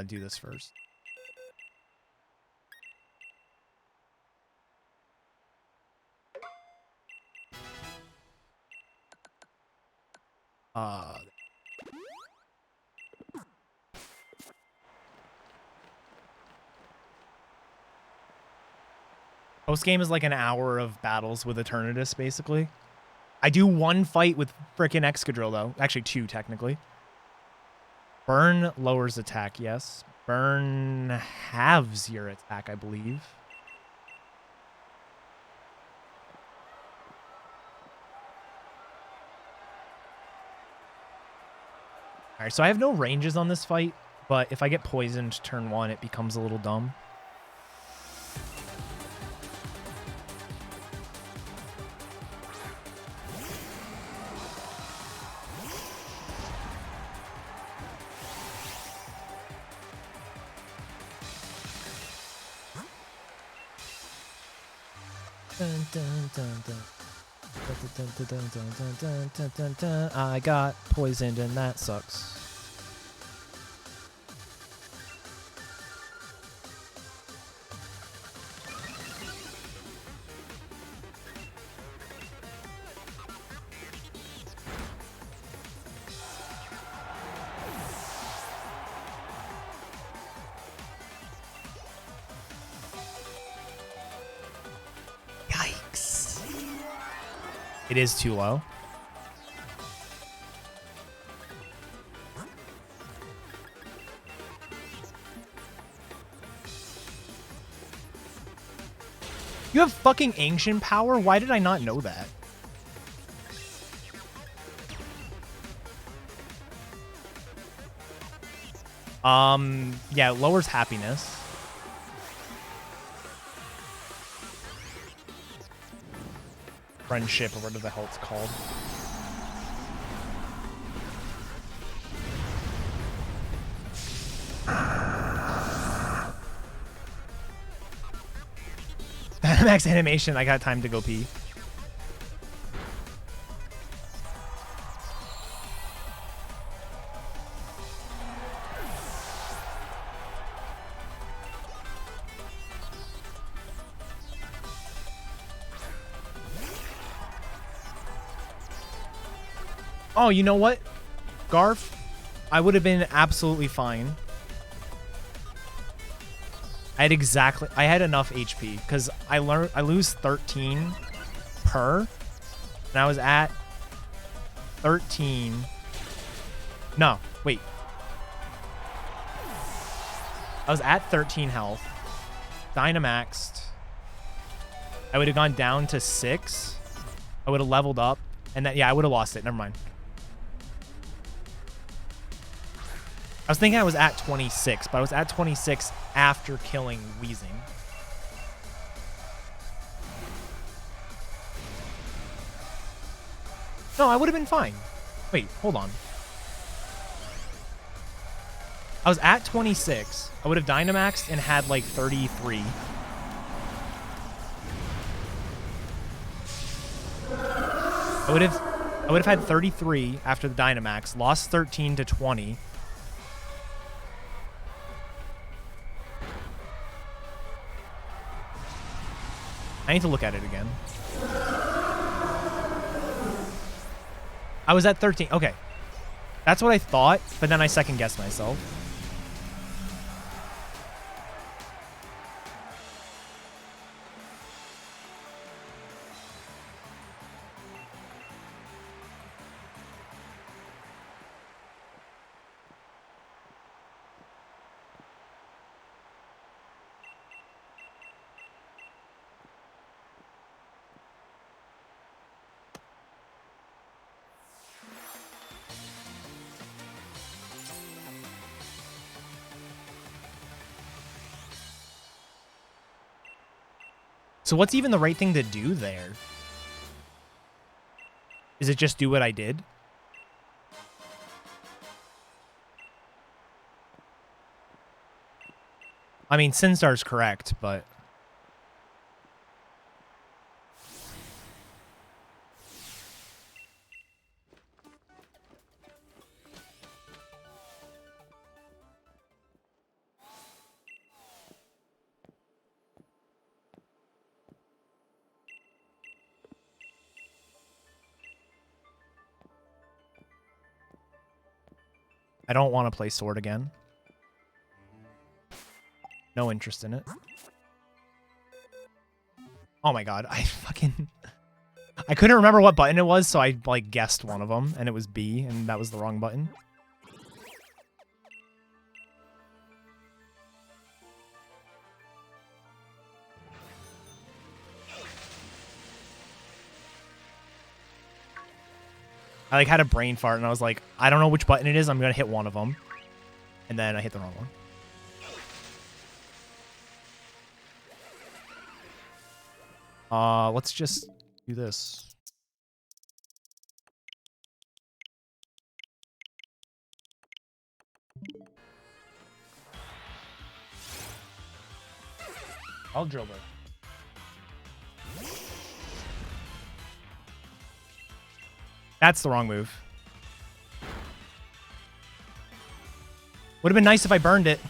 Do this first. Post game is like an hour of battles with Eternatus, basically. I do one fight with frickin' Excadrill, though. Actually, two, technically. Burn lowers attack, yes. Burn halves your attack, I believe. Alright, so I have no ranges on this fight, but if I get poisoned turn 1, it becomes a little dumb. I got poisoned and that sucks. It is too low. You have fucking ancient power? Why did I not know that? Yeah, it lowers happiness. Friendship, or whatever the hell it's called. Max animation, I got time to go pee. Oh, you know what, Garf? I would have been absolutely fine. I had enough HP because I lose 13 per, and I was at 13. No, wait. I was at 13 health, Dynamaxed. I would have gone down to 6. I would have leveled up, and then yeah, I would have lost it. Never mind. I was thinking I was at 26, but I was at 26 after killing Weezing. No, I would have been fine. Wait, hold on. I was at 26. I would have Dynamaxed and had like 33. I would have had 33 after the Dynamax, lost 13 to 20. I need to look at it again. I was at 13. Okay. That's what I thought, but then I second guessed myself. So what's even the right thing to do there? Is it just do what I did? I mean, Sinstar's correct, but... I don't want to play Sword again. No interest in it. Oh my god, I couldn't remember what button it was, so I, like, guessed one of them, and it was B, and that was the wrong button. I, like, had a brain fart, and I was like, I don't know which button it is, I'm gonna hit one of them. And then I hit the wrong one. Let's just do this. I'll Drilbur. That's the wrong move. Would have been nice if I burned it.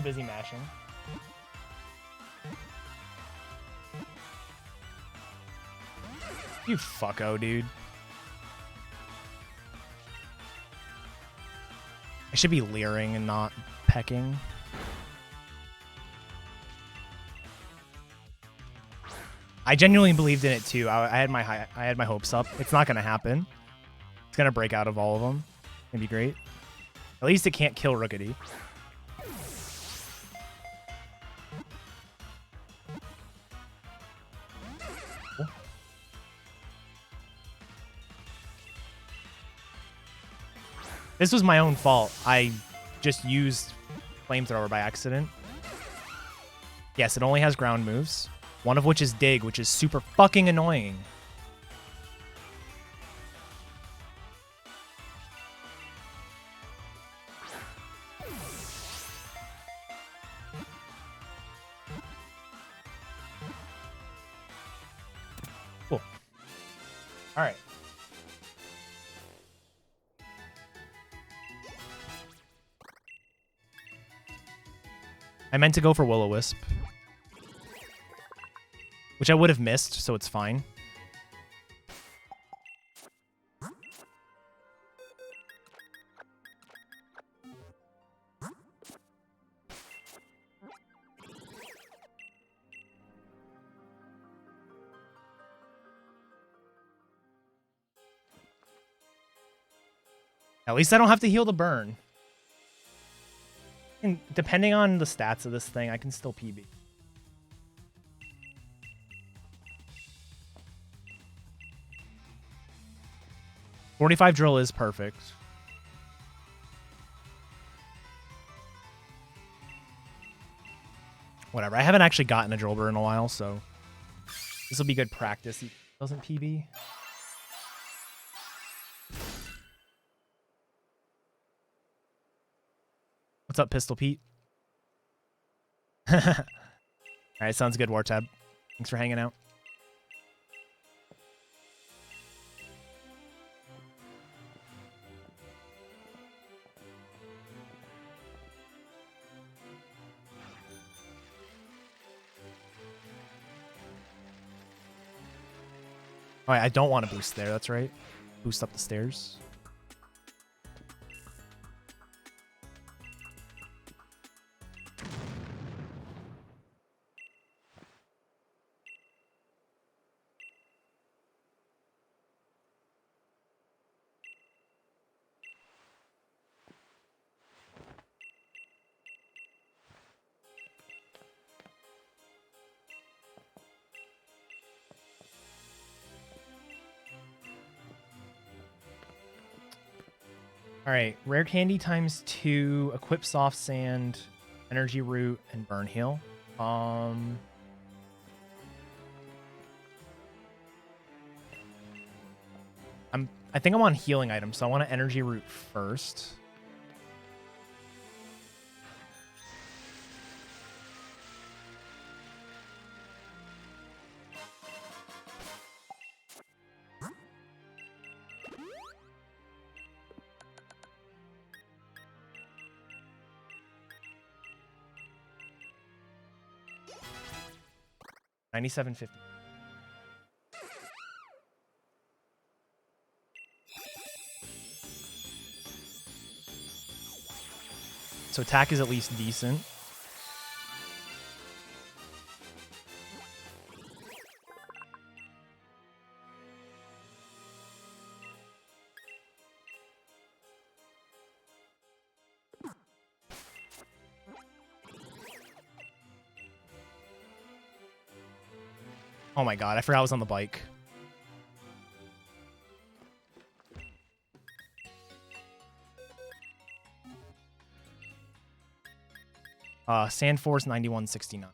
Busy mashing. You fucko, dude. I should be leering and not pecking. I genuinely believed in it too. I had my hopes up. It's not gonna happen. It's gonna break out of all of them. It'd be great. At least it can't kill Rookity. This was my own fault. I just used Flamethrower by accident. Yes, it only has ground moves. One of which is Dig, which is super fucking annoying. Cool. All right. I meant to go for Will-O-Wisp, which I would have missed, so it's fine. At least I don't have to heal the burn. And depending on the stats of this thing, I can still PB. .45 drill is perfect. Whatever. I haven't actually gotten a Drilbur in a while, so this will be good practice. He doesn't PB. What's up, Pistol Pete? All right, sounds good, Wartab. Thanks for hanging out. All right, I don't want to boost there. That's right. Boost up the stairs. All right, rare candy times 2, equip soft sand, energy root, and burn heal. I think I'm on healing items, so I want an energy root first. $97.50. So attack is at least decent. Oh my god, I forgot I was on the bike. Sand Force 9169.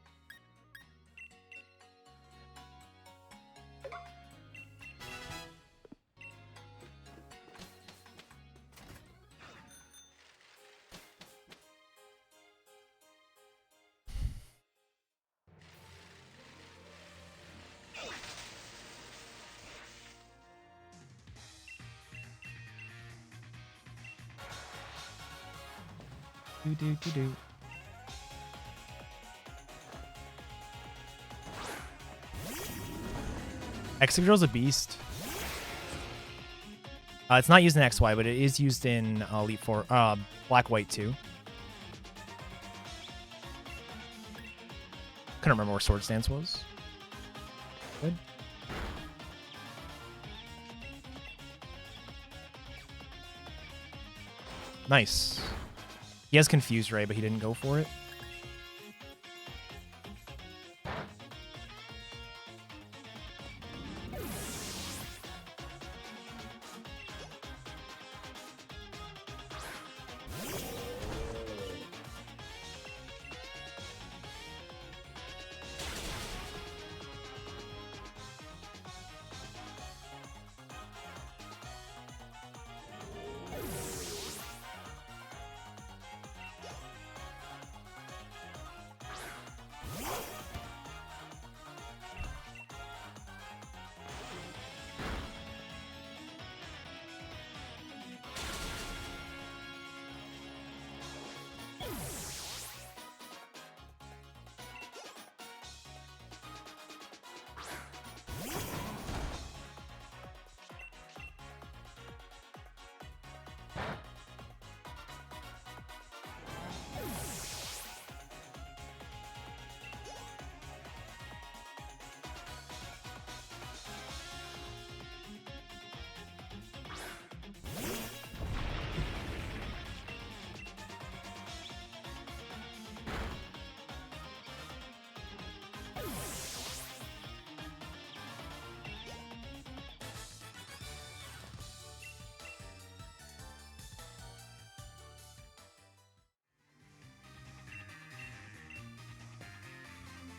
Do. Excavator's a beast. It's not used in XY, but it is used in Elite Four, Black White 2. Couldn't remember where Sword Stance was. Good. Nice. He has Confused Ray, but he didn't go for it.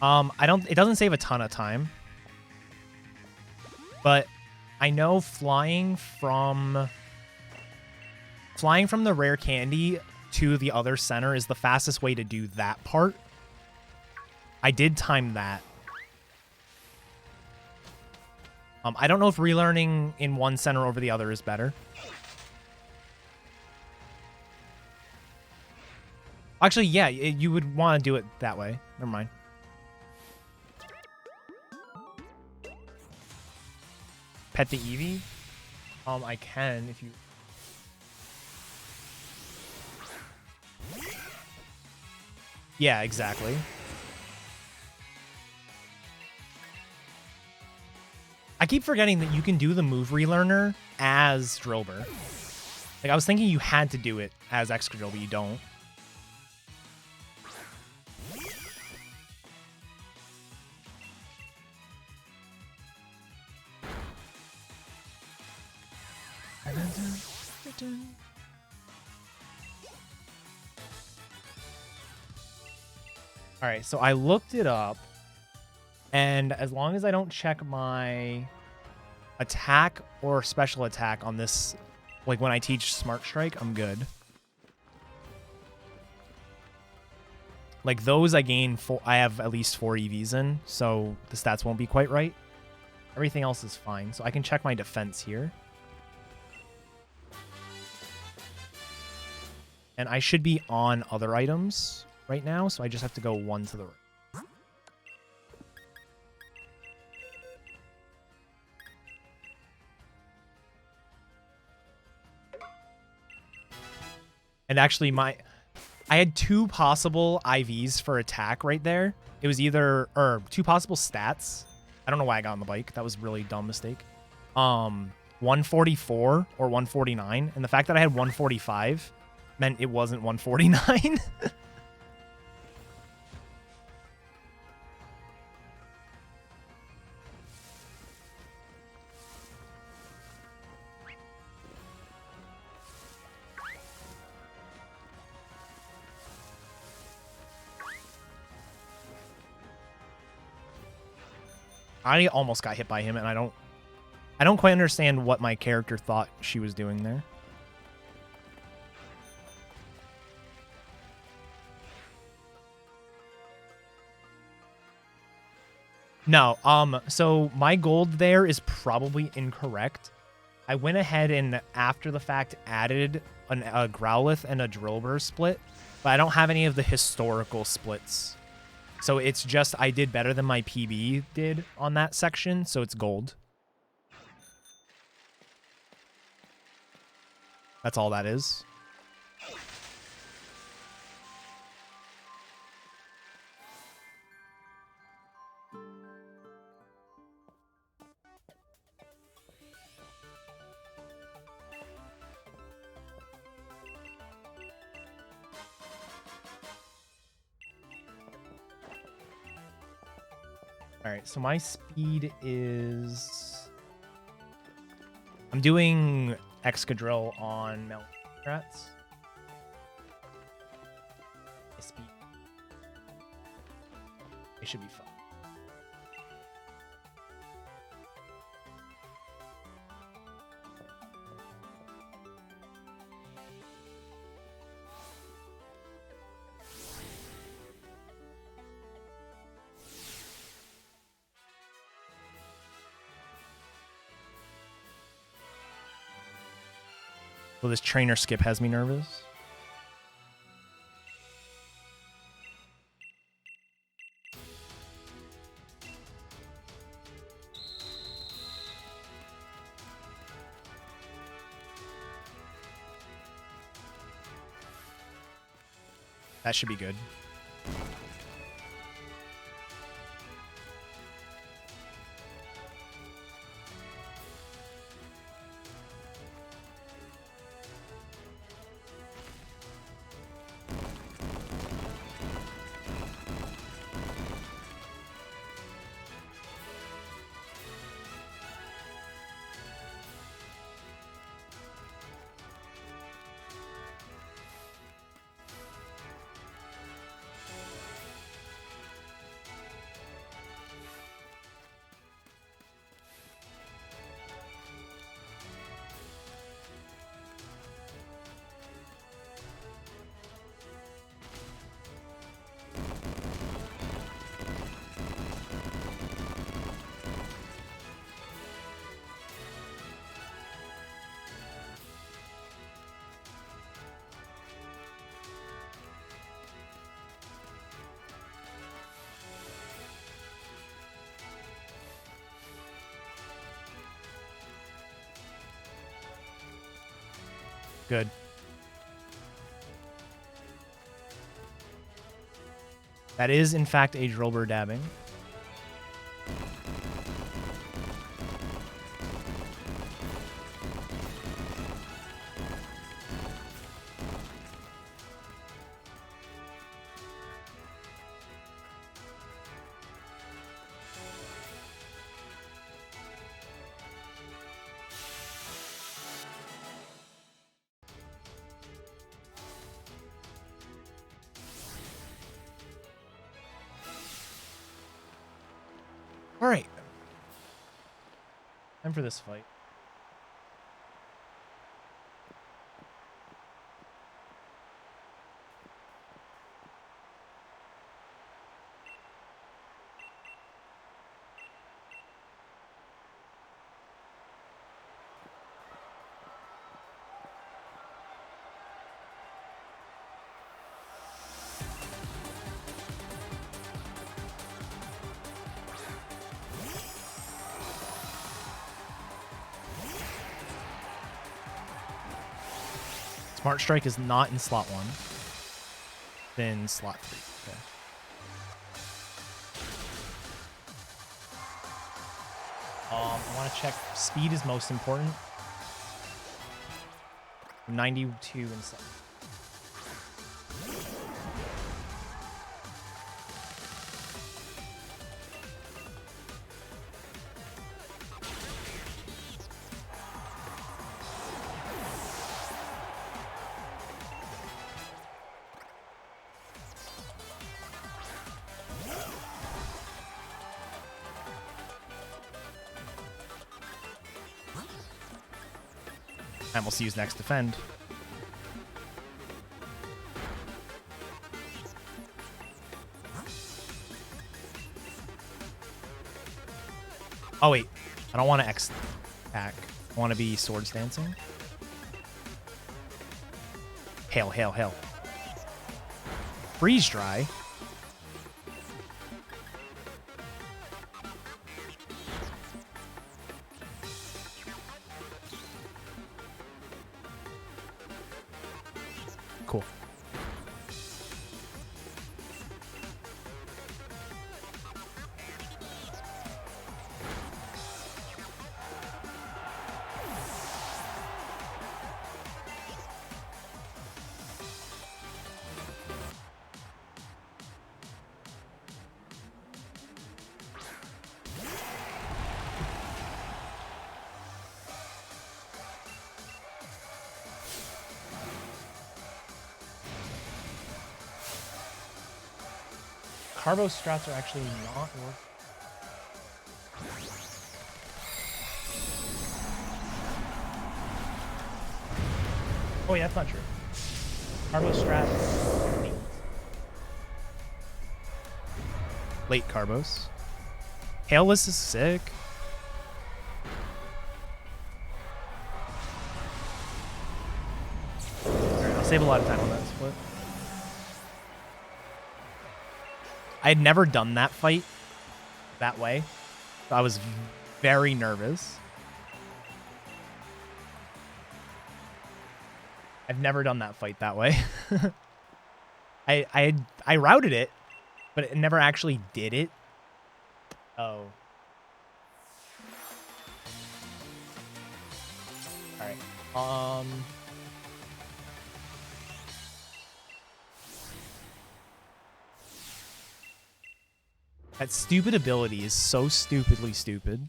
It doesn't save a ton of time. But I know flying from the rare candy to the other center is the fastest way to do that part. I did time that. I don't know if relearning in one center over the other is better. Actually, yeah, you would want to do it that way. Never mind. Pet the Eevee? I can if you... Yeah, exactly. I keep forgetting that you can do the move relearner as Drilbur. Like, I was thinking you had to do it as Excadrill, but you don't. All right, so I looked it up, and as long as I don't check my attack or special attack on this, like when I teach Smart Strike, I'm good. Like those I have at least 4 EVs in, so the stats won't be quite right. Everything else is fine, so I can check my defense here. And I should be on other items right now, so I just have to go 1 to the right. And actually, I had 2 possible IVs for attack right there. It was either, or 2 possible stats. I don't know why I got on the bike. That was a really dumb mistake. 144 or 149. And the fact that I had 145 meant it wasn't 149. I almost got hit by him, and I don't quite understand what my character thought she was doing there. No, so my gold there is probably incorrect. I went ahead and after the fact added a Growlithe and a Drilbur split, but I don't have any of the historical splits. So it's just I did better than my PB did on that section, so it's gold. That's all that is. All right, so my speed is... I'm doing Excadrill on Meltrats. My speed. It should be fun. Well, this trainer skip has me nervous. That should be good. Good. That is, in fact, a Drilbur dabbing. All right. Time for this fight. Smart Strike is not in slot 1. Then slot 3. Okay. I want to check. Speed is most important. 92 and 7. And we'll see who's next defend. Oh wait, I don't want to X attack. I want to be swords dancing. Hail, hail, hail. Freeze dry. Cool. Carbo strats are actually not working. Oh yeah, that's not true. Carbo strats. Late Carbos. Hailless is sick. Alright, I'll save a lot of time on that split. I had never done that fight that way, so I was very nervous. I've never done that fight that way. I routed it, but it never actually did it. Oh. All right. That stupid ability is so stupidly stupid.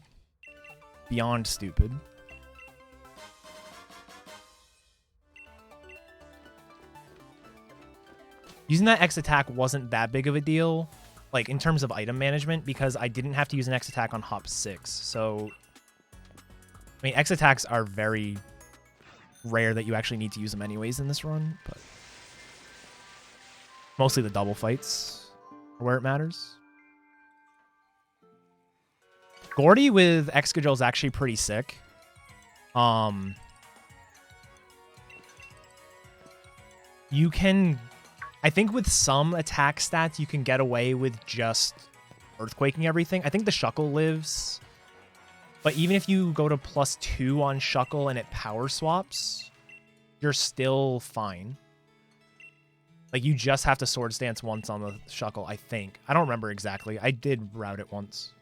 Beyond stupid. Using that X attack wasn't that big of a deal, like in terms of item management, because I didn't have to use an X attack on hop 6. So, I mean, X attacks are very rare that you actually need to use them anyways in this run, but mostly the double fights are where it matters. Gordy with Excadrill is actually pretty sick. You can, I think with some attack stats, you can get away with just earthquaking everything. I think the Shuckle lives, but even if you go to +2 on Shuckle and it power swaps, you're still fine. Like, you just have to sword stance once on the Shuckle, I think. I don't remember exactly. I did route it once.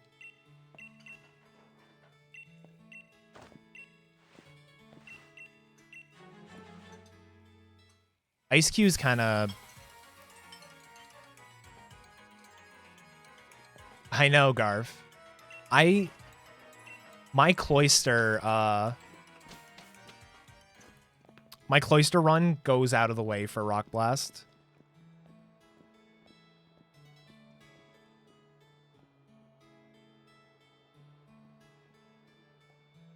Ice Cue's kind of... I know, Garv. My Cloyster, my Cloyster run goes out of the way for Rock Blast.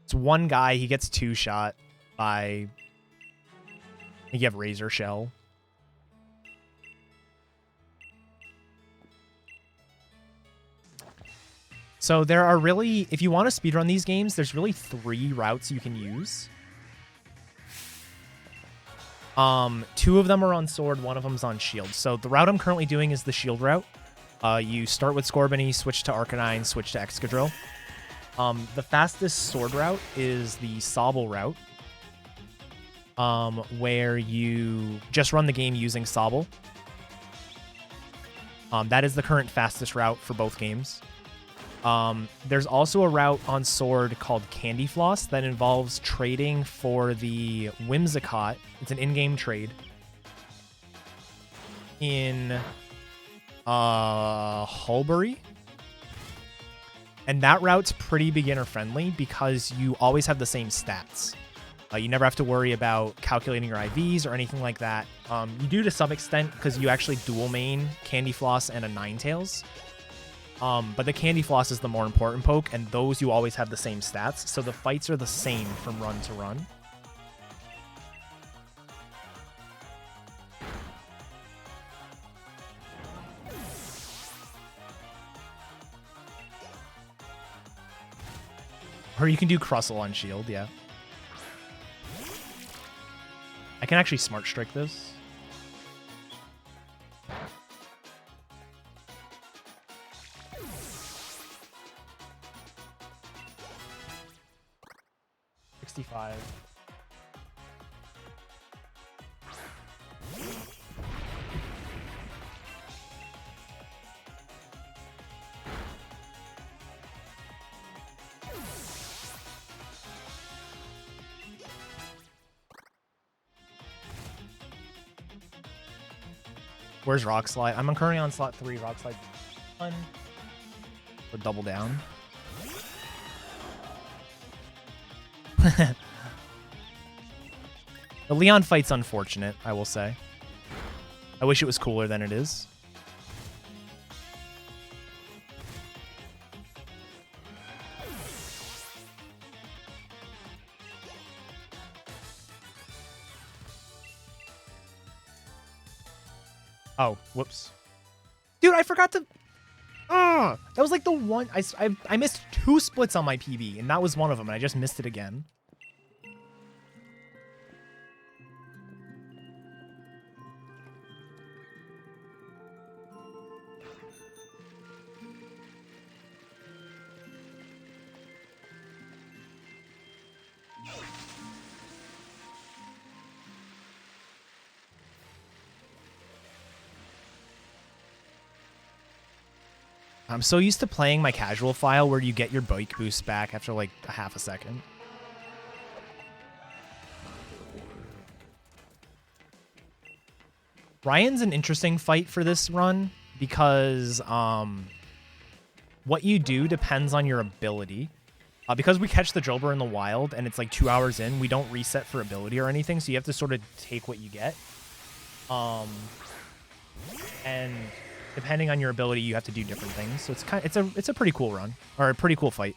It's one guy, he gets 2-shot by... You have Razor Shell. So there are really, if you want to speedrun these games, there's really 3 routes you can use. 2 of them are on sword, 1 of them's on shield. So the route I'm currently doing is the shield route. You start with Scorbunny, switch to Arcanine, switch to Excadrill. The fastest sword route is the Sobble route. Where you just run the game using Sobble. That is the current fastest route for both games. There's also a route on Sword called Candy Floss that involves trading for the Whimsicott. It's an in-game trade. In Hulbury. And that route's pretty beginner-friendly because you always have the same stats. You never have to worry about calculating your IVs or anything like that. You do to some extent because you actually dual main Candy Floss and a Ninetales. But the Candy Floss is the more important poke, and those you always have the same stats. So the fights are the same from run to run. Or you can do Crustle on shield, yeah. I can actually Smart Strike this. $65. Where's Rock Slide? I'm currently on slot 3. Rock Slide 1. Or double down. The Leon fight's unfortunate, I will say. I wish it was cooler than it is. Oh, whoops. Dude, I forgot to... that was like the one... I missed 2 splits on my PB, and that was one of them, and I just missed it again. I'm so used to playing my casual file where you get your bike boost back after like a half a second. Ryan's an interesting fight for this run because what you do depends on your ability. Because we catch the Drilbur in the wild and it's like 2 hours in, we don't reset for ability or anything, so you have to sort of take what you get. And depending on your ability, you have to do different things. So it's a pretty cool run, or a pretty cool fight.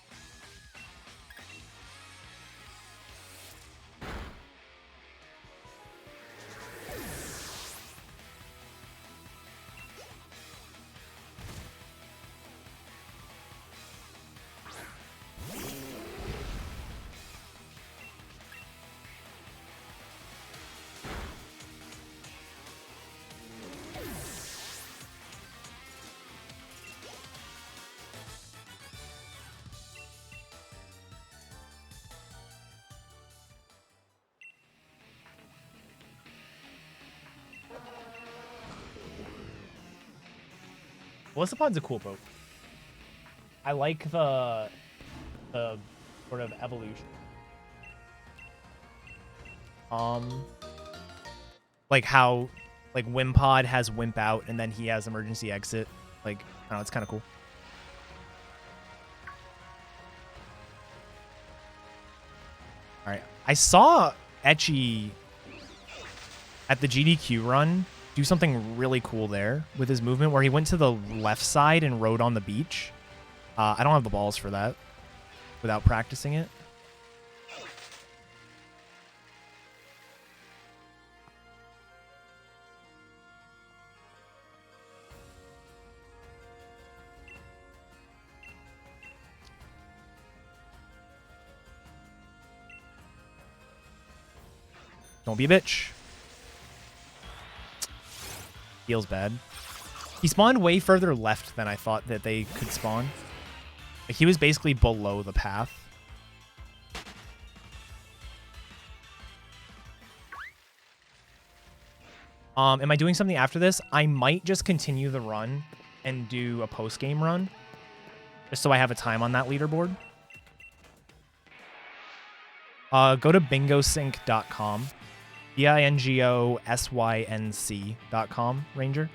Felicipod's a cool Poke. I like the sort of evolution. Like how like Wimpod has Wimp Out and then he has Emergency Exit. Like, I don't know, it's kind of cool. All right, I saw Etchy at the GDQ run do something really cool there with his movement where he went to the left side and rode on the beach. I don't have the balls for that without practicing it. Don't be a bitch. Feels bad. He spawned way further left than I thought that they could spawn. Like, he was basically below the path. Am I doing something after this? I might just continue the run and do a post-game run. Just so I have a time on that leaderboard. Go to bingosync.com. bingosync.com, Ranger.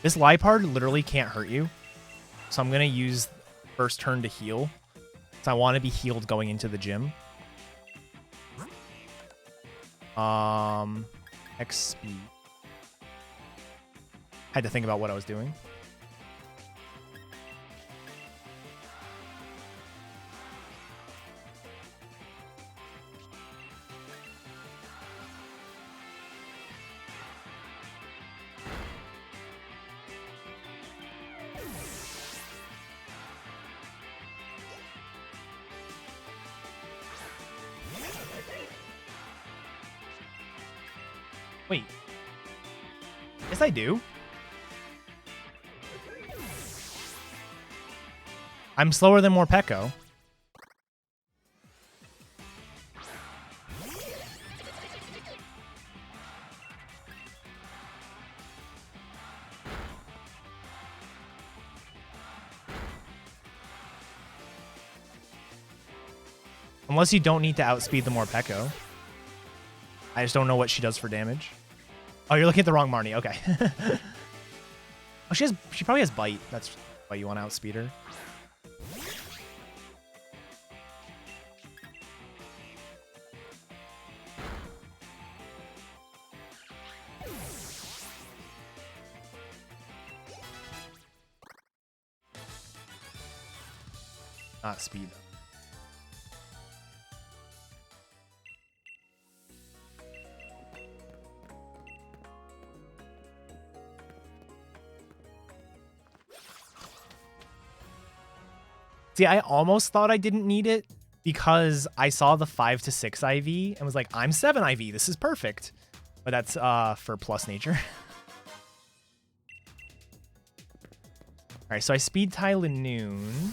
This Liepard literally can't hurt you. So I'm going to use first turn to heal. So I want to be healed going into the gym. X speed. Had to think about what I was doing. Wait. Yes, I do. I'm slower than Morpeko. Unless you don't need to outspeed the Morpeko. I just don't know what she does for damage. Oh, you're looking at the wrong Marnie. Okay. Oh, she probably has Bite. That's why you want to outspeed her. Not speed. See, I almost thought I didn't need it because I saw the 5 to 6 IV and was like, I'm 7 IV. This is perfect. But that's for plus nature. All right, so I speed Tylenoon.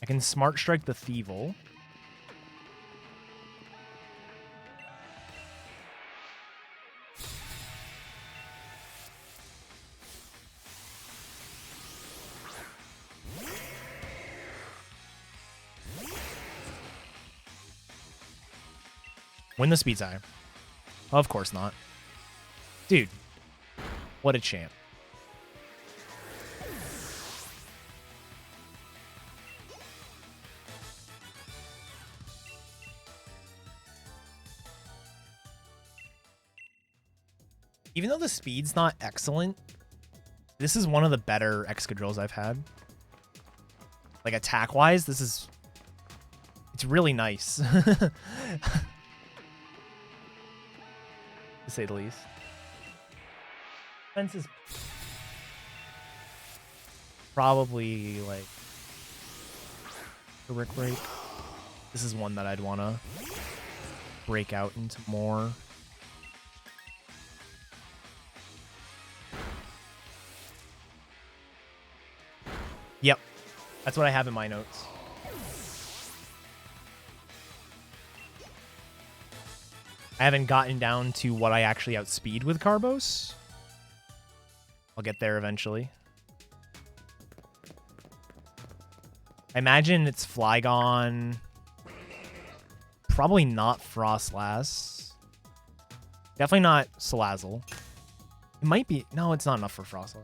I can Smart Strike the Thievel. Win the speed tie. Of course not. Dude, what a champ. Even though the speed's not excellent, this is one of the better Excadrills I've had. Like, attack-wise, it's really nice. To say the least. Defense is probably, like, a Rick Break. This is one that I'd want to break out into more. Yep. That's what I have in my notes. I haven't gotten down to what I actually outspeed with Carbos. I'll get there eventually. I imagine it's Flygon. Probably not Frostlass. Definitely not Salazzle. It might be. No, it's not enough for Frostlass.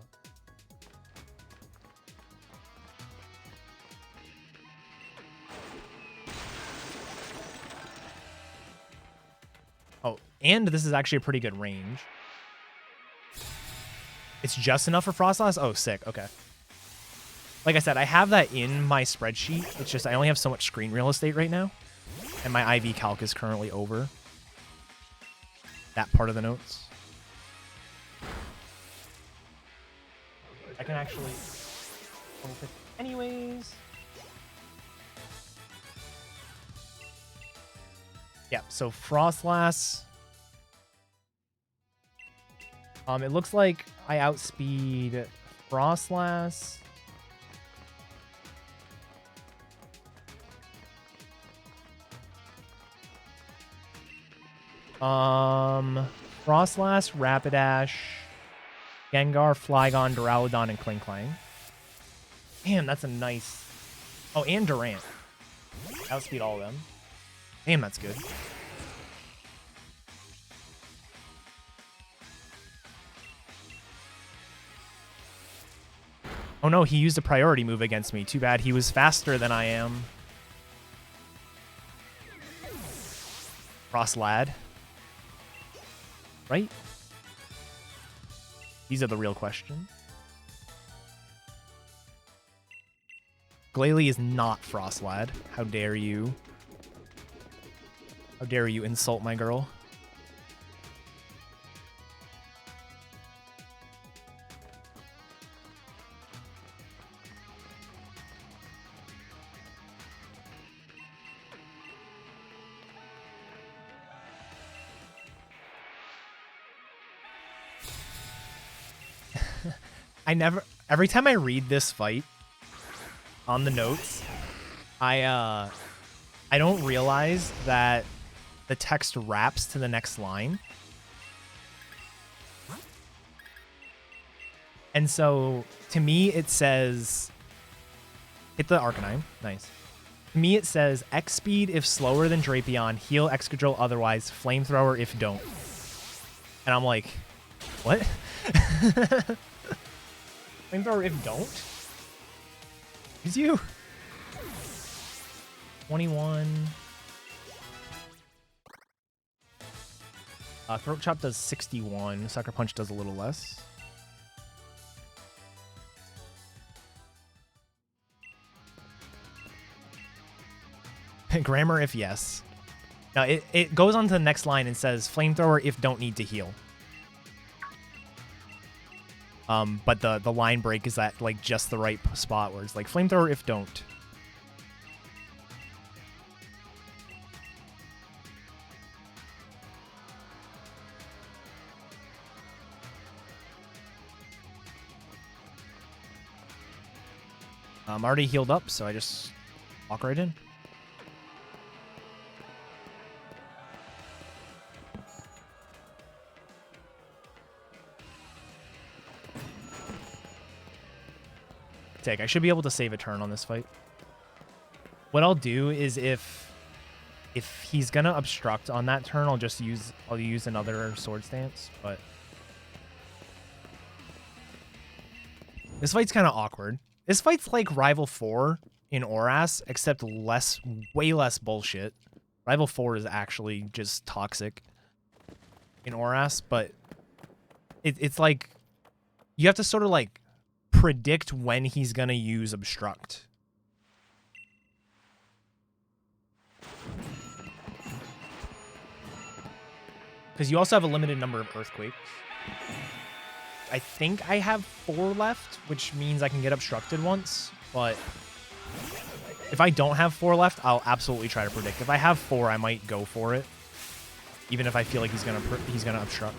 Oh, and this is actually a pretty good range. It's just enough for Frostlass? Oh, sick. Okay. Like I said, I have that in my spreadsheet. It's just I only have so much screen real estate right now. And my IV calc is currently over that part of the notes. I can actually anyways. Yeah, so Frostlass. It looks like I outspeed Frostlass. Frostlass, Rapidash, Gengar, Flygon, Duraludon, and Klinklang. Damn, that's a nice... Oh, and Durant. Outspeed all of them. Damn, that's good. Oh no, he used a priority move against me. Too bad he was faster than I am. Frostlad. Right? These are the real question. Glalie is not Frostlad. How dare you? How dare you insult my girl? Every time I read this fight on the notes, I don't realize that the text wraps to the next line. And so to me it says hit the Arcanine. Nice. To me it says X speed if slower than Drapion, heal Excadrill otherwise, flamethrower if don't. And I'm like, what? Flamethrower if don't? Is you? 21. Throat Chop does 61. Sucker Punch does a little less. Grammar if yes. Now it goes on to the next line and says Flamethrower if don't need to heal. But the line break is at like just the right spot where it's like Flamethrower if don't. I'm already healed up, so I just walk right in. I should be able to save a turn on this fight. What I'll do is if he's gonna obstruct on that turn, I'll use another Sword Stance, but this fight's kind of awkward. This fight's like Rival 4 in Oras, except way less bullshit. Rival 4 is actually just toxic in Oras, but it's like you have to sort of like predict when he's gonna use obstruct. Because you also have a limited number of earthquakes. I think I have 4 left, which means I can get obstructed once, but if I don't have 4 left, I'll absolutely try to predict. If I have 4, I might go for it, even if I feel like he's gonna obstruct.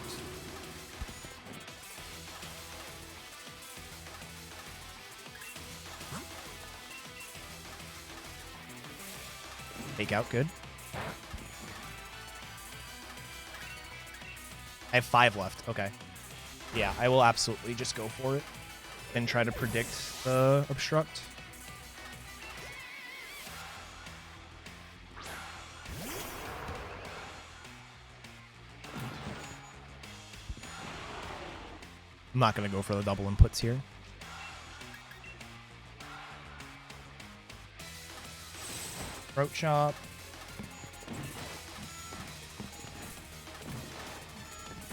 Take out, good. I have 5 left. Okay. Yeah, I will absolutely just go for it and try to predict the obstruct. I'm not going to go for the double inputs here. Throat chop.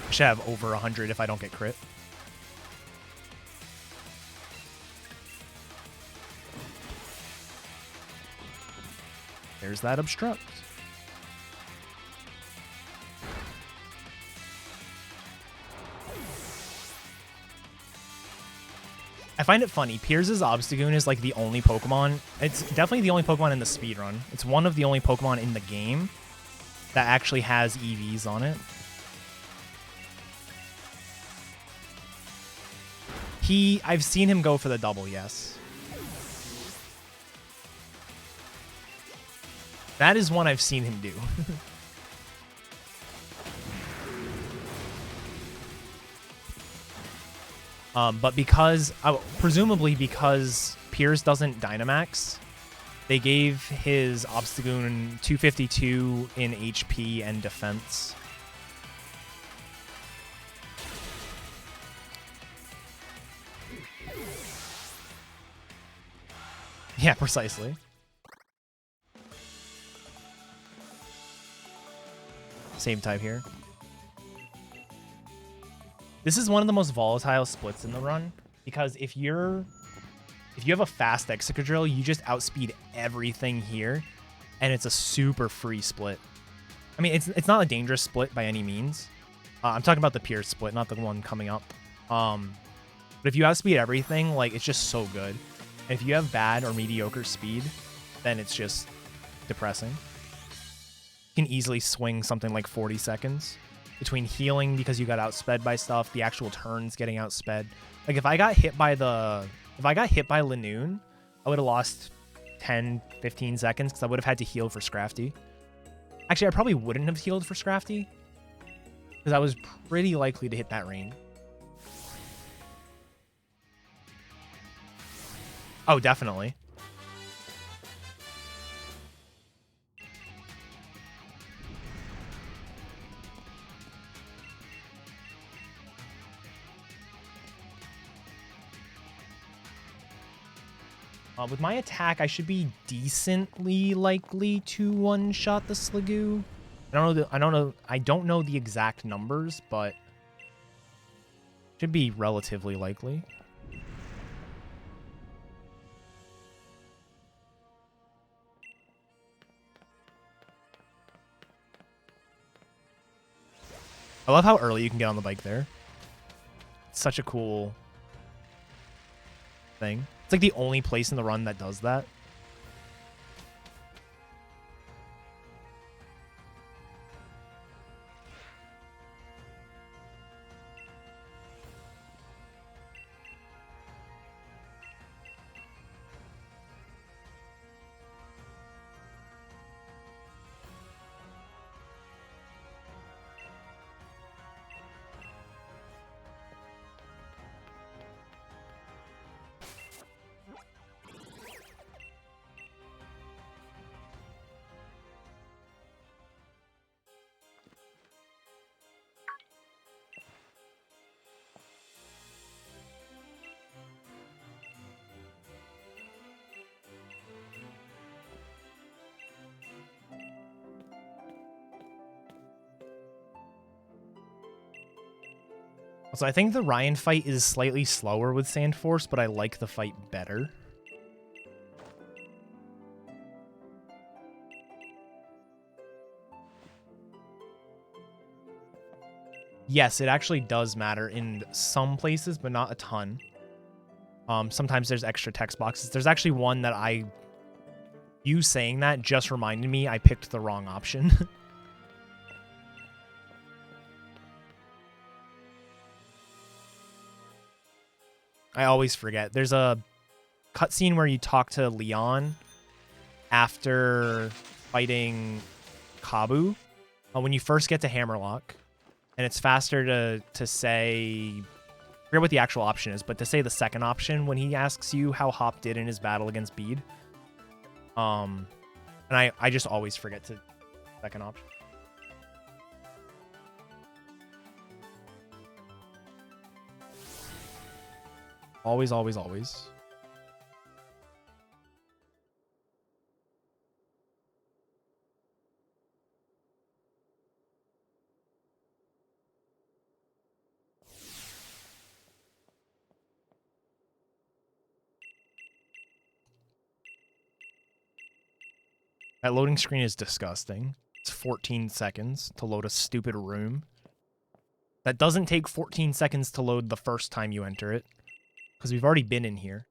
I should have over 100 if I don't get crit. There's that obstruct. I find it funny. Piers' Obstagoon is like the only Pokemon. It's definitely the only Pokemon in the speedrun. It's one of the only Pokemon in the game that actually has EVs on it. I've seen him go for the double, yes. That is one I've seen him do. But because, presumably because Piers doesn't Dynamax, they gave his Obstagoon 252 in HP and defense. Yeah, precisely. Same type here. This is one of the most volatile splits in the run, because if you have a fast Excadrill, you just outspeed everything here, and it's a super free split. I mean, it's not a dangerous split by any means. I'm talking about the Pierce split, not the one coming up. But if you outspeed everything, like, it's just so good. And if you have bad or mediocre speed, then it's just depressing. You can easily swing something like 40 seconds between healing because you got outsped by stuff, the actual turns getting outsped. Like, if I got hit by Lanoon, I would have lost 10, 15 seconds because I would have had to heal for Scrafty. Actually, I probably wouldn't have healed for Scrafty because I was pretty likely to hit that rain. Oh, definitely. With my attack, I should be decently likely to one-shot the Sliggoo. I don't know the exact numbers, but should be relatively likely. I love how early you can get on the bike there. It's such a cool thing. It's like the only place in the run that does that. So I think the Ryan fight is slightly slower with Sandforce, but I like the fight better. Yes, it actually does matter in some places, but not a ton. Sometimes there's extra text boxes. There's actually one that you saying that just reminded me I picked the wrong option. I always forget. There's a cutscene where you talk to Leon after fighting Kabu when you first get to Hammerlock, and it's faster to say, I forget what the actual option is, but to say the second option when he asks you how Hop did in his battle against Bede. And I just always forget to second option. Always, always, always. That loading screen is disgusting. It's 14 seconds to load a stupid room. That doesn't take 14 seconds to load the first time you enter it, because we've already been in here.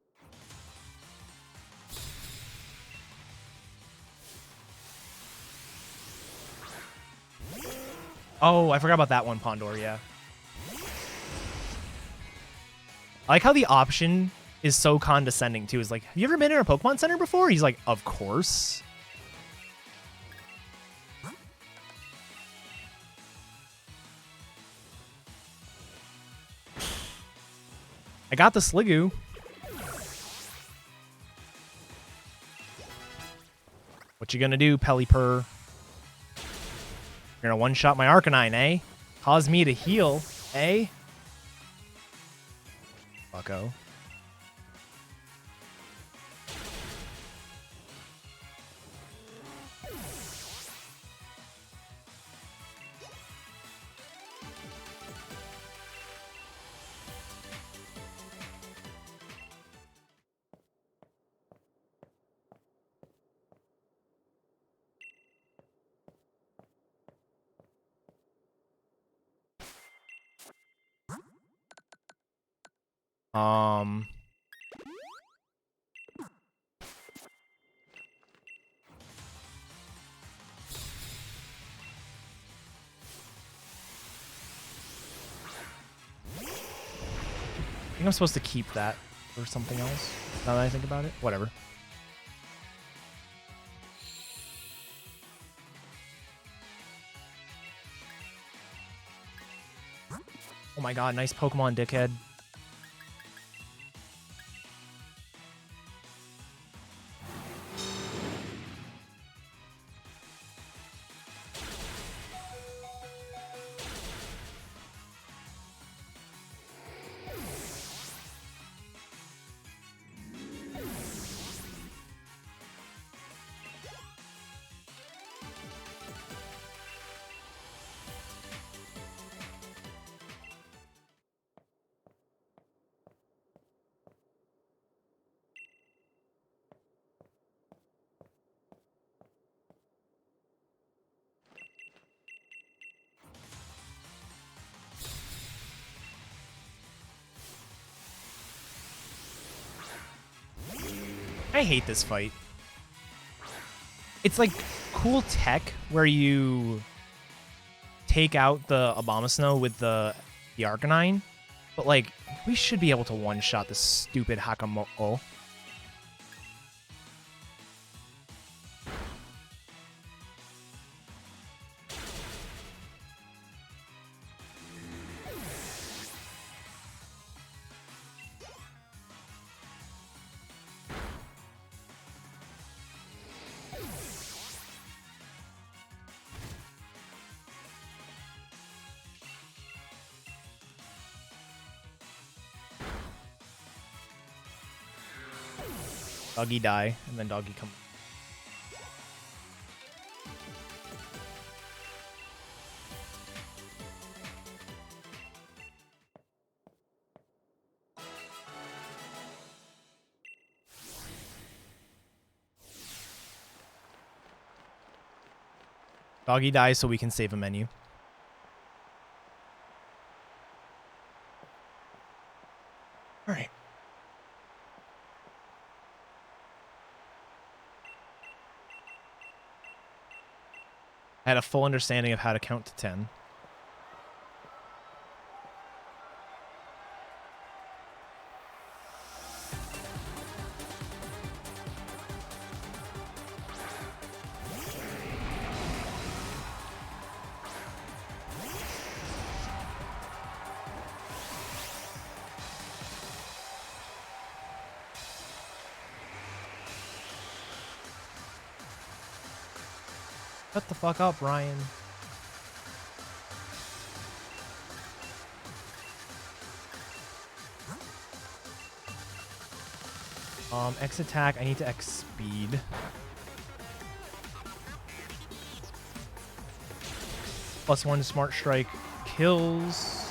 Oh, I forgot about that one, Pondor, yeah. I like how the option is so condescending, too. It's like, have you ever been in a Pokemon Center before? He's like, of course. I got the Sliggoo. What you gonna do, Pelipper? You're gonna one-shot my Arcanine, eh? Cause me to heal, eh? Bucko. I think I'm supposed to keep that or something else, now that I think about it. Whatever. Oh my god, nice Pokemon, dickhead. I hate this fight. It's like cool tech where you take out the Abomasnow with the Arcanine, but like we should be able to one-shot this stupid Hakamoto. Doggy die, and then Doggy come. Doggy dies so we can save a menu. All right. I had a full understanding of how to count to 10. Shut the fuck up, Ryan. X attack. I need to X speed. +1 smart strike kills.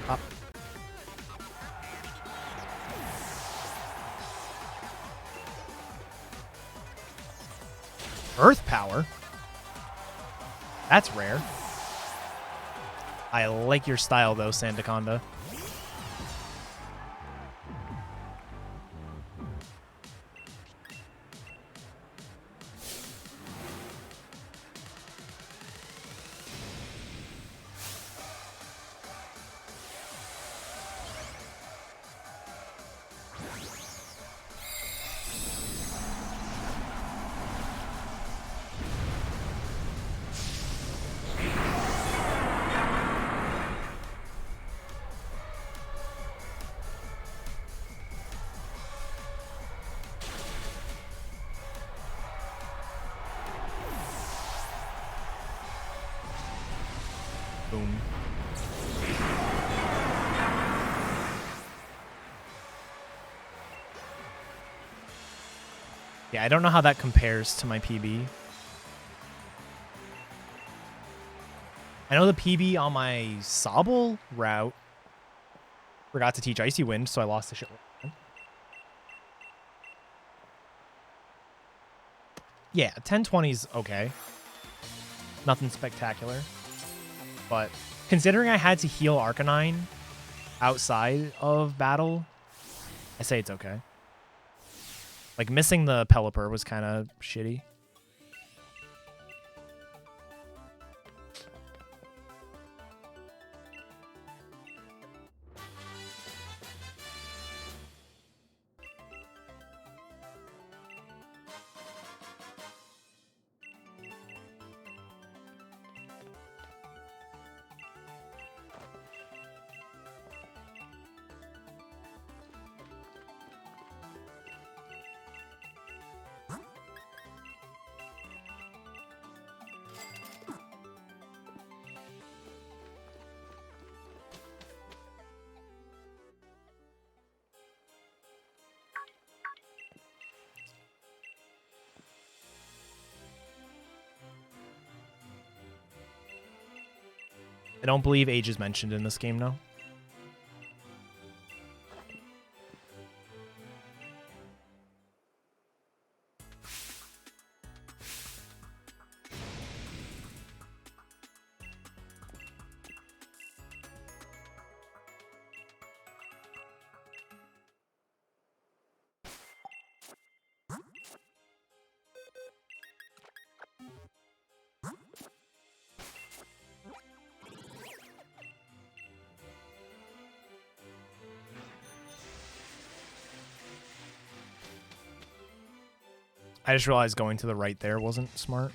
Up. Earth power? That's rare. I like your style, though, Sandaconda. Boom. Yeah, I don't know how that compares to my PB. I know the PB on my Sobble route forgot to teach Icy Wind, so I lost the shit. Yeah, 1020's okay. Nothing spectacular. But considering I had to heal Arcanine outside of battle, I say it's okay. Like, missing the Pelipper was kind of shitty. I don't believe age is mentioned in this game, no. I just realized going to the right there wasn't smart.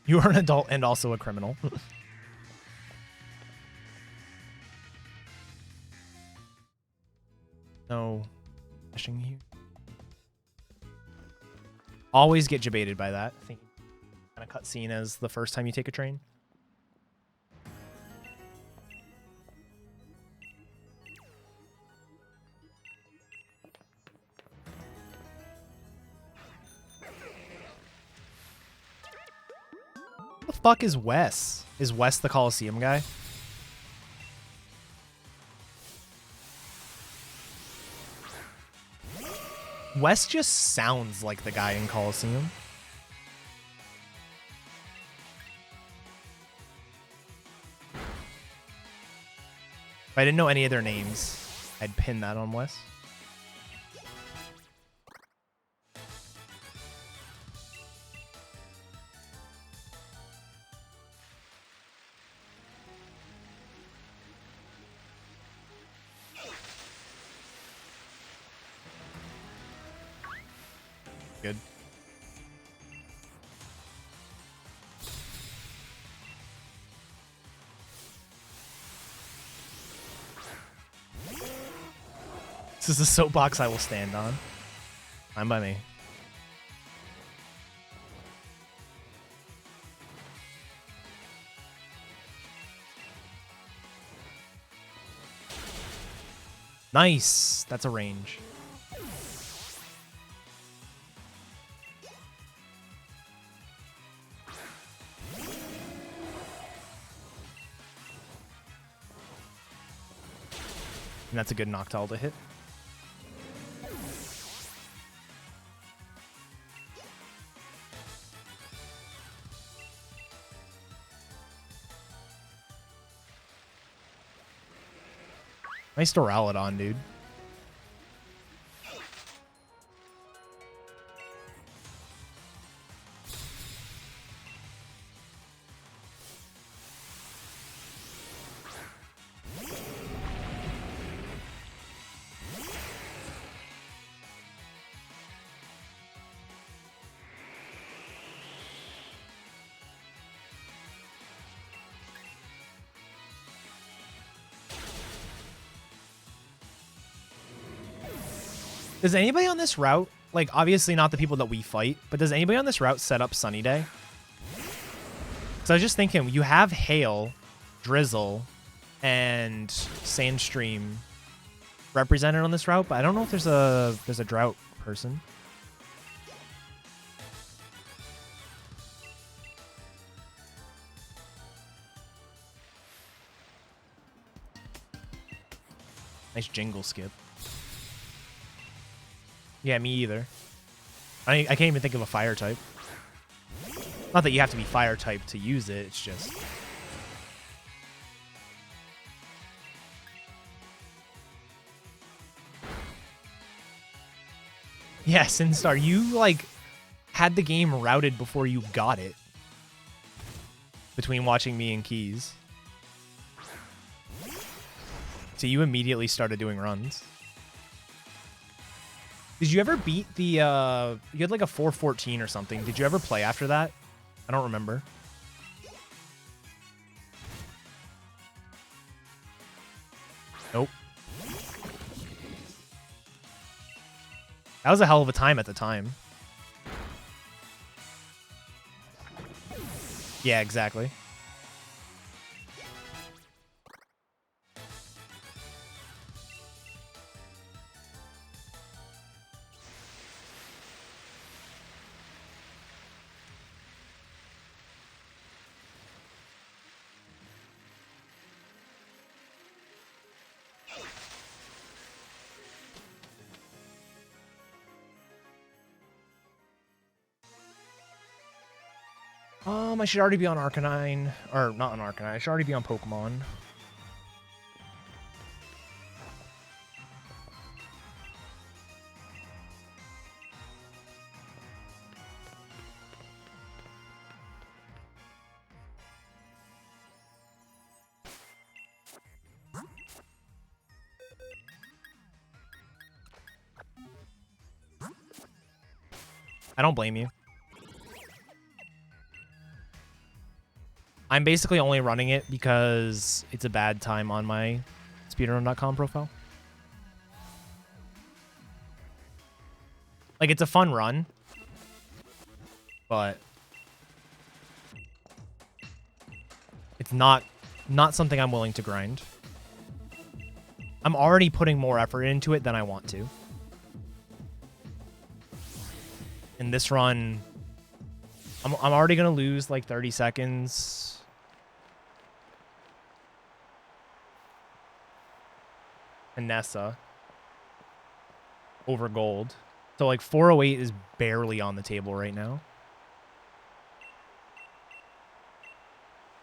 You are an adult and also a criminal. No fishing here. Always get debated by that. I think kind of cutscene as the first time you take a train. What the fuck is Wes? Is Wes the Coliseum guy? Wes just sounds like the guy in Coliseum. If I didn't know any of their names, I'd pin that on Wes. Good. This is the soapbox I will stand on. Fine by me. Nice. That's a range. And that's a good Noctowl to hit. Nice Duraludon, dude. Does anybody on this route, like obviously not the people that we fight, but does anybody on this route set up Sunny Day? So I was just thinking, you have Hail, Drizzle, and Sandstream represented on this route, but I don't know if there's a Drought person. Nice jingle skip. Yeah, me either. I can't even think of a fire type. Not that you have to be fire type to use it, it's just... Yeah, Sinstar, you, like, had the game routed before you got it. Between watching me and Keys. So you immediately started doing runs. Did you ever beat the, you had like a 414 or something. Did you ever play after that? I don't remember. Nope. That was a hell of a time at the time. Yeah, exactly. I should already be on Arcanine. Or, not on Arcanine. I should already be on Pokemon. I don't blame you. I'm basically only running it because it's a bad time on my speedrun.com profile. Like, it's a fun run, but it's not something I'm willing to grind. I'm already putting more effort into it than I want to. In this run, I'm already going to lose like 30 seconds. And Nessa over gold. So like 408 is barely on the table right now.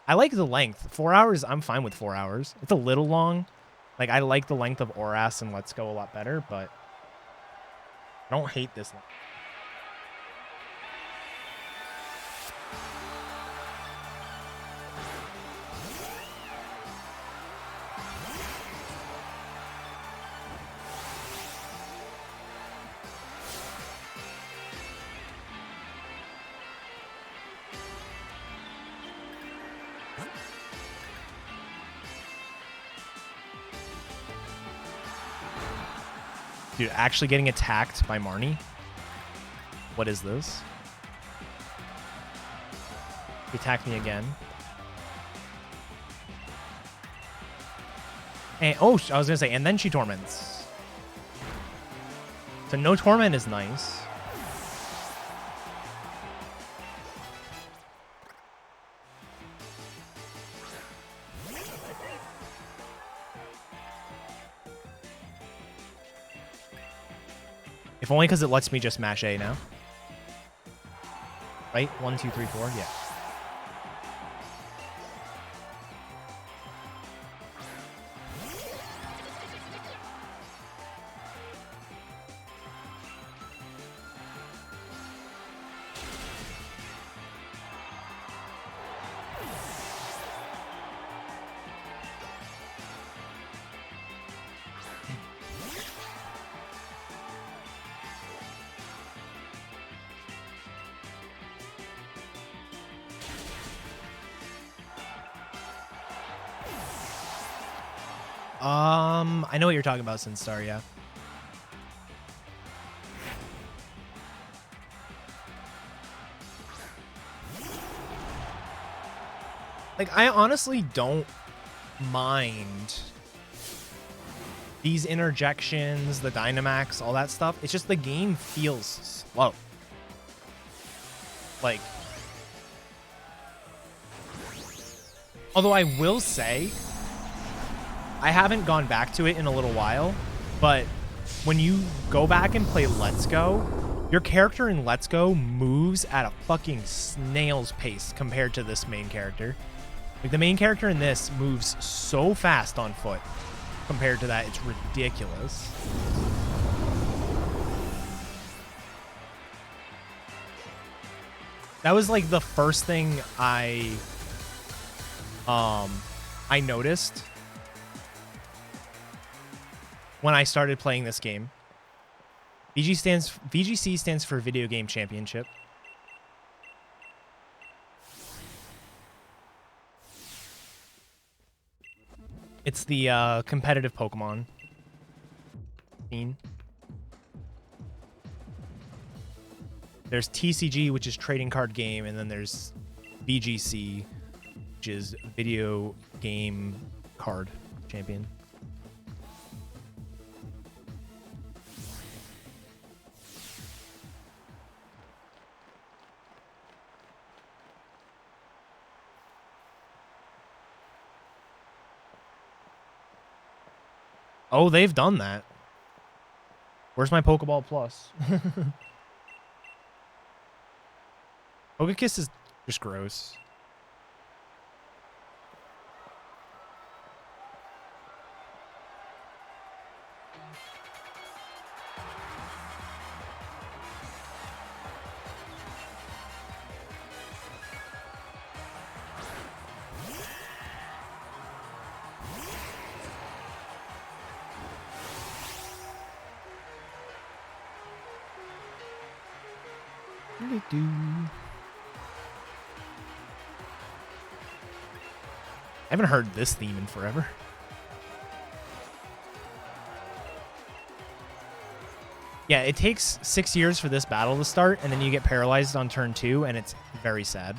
I like the length. 4 hours, I'm fine with 4 hours. It's a little long. Like, I like the length of Oras and Let's Go a lot better, but I don't hate this one. Dude, actually getting attacked by Marnie? What is this? He attacked me again. And, oh, I was going to say, and then she torments. So no torment is nice. If only because it lets me just mash A now. Right? 1, 2, 3, 4. Yeah. I know what you're talking about, Sinstar, yeah. Like, I honestly don't mind these interjections, the Dynamax, all that stuff. It's just the game feels slow. Like, although I will say, I haven't gone back to it in a little while, but when you go back and play Let's Go, your character in Let's Go moves at a fucking snail's pace compared to this main character. Like, the main character in this moves so fast on foot compared to that. It's ridiculous. That was like the first thing I noticed when I started playing this game. VGC stands for Video Game Championship. It's the competitive Pokemon scene. There's TCG, which is trading card game, and then there's VGC, which is video game card champion. Oh, they've done that. Where's my Pokeball Plus? Pokekiss is just gross. I haven't heard this theme in forever. Yeah, it takes 6 years for this battle to start, and then you get paralyzed on turn 2, and it's very sad.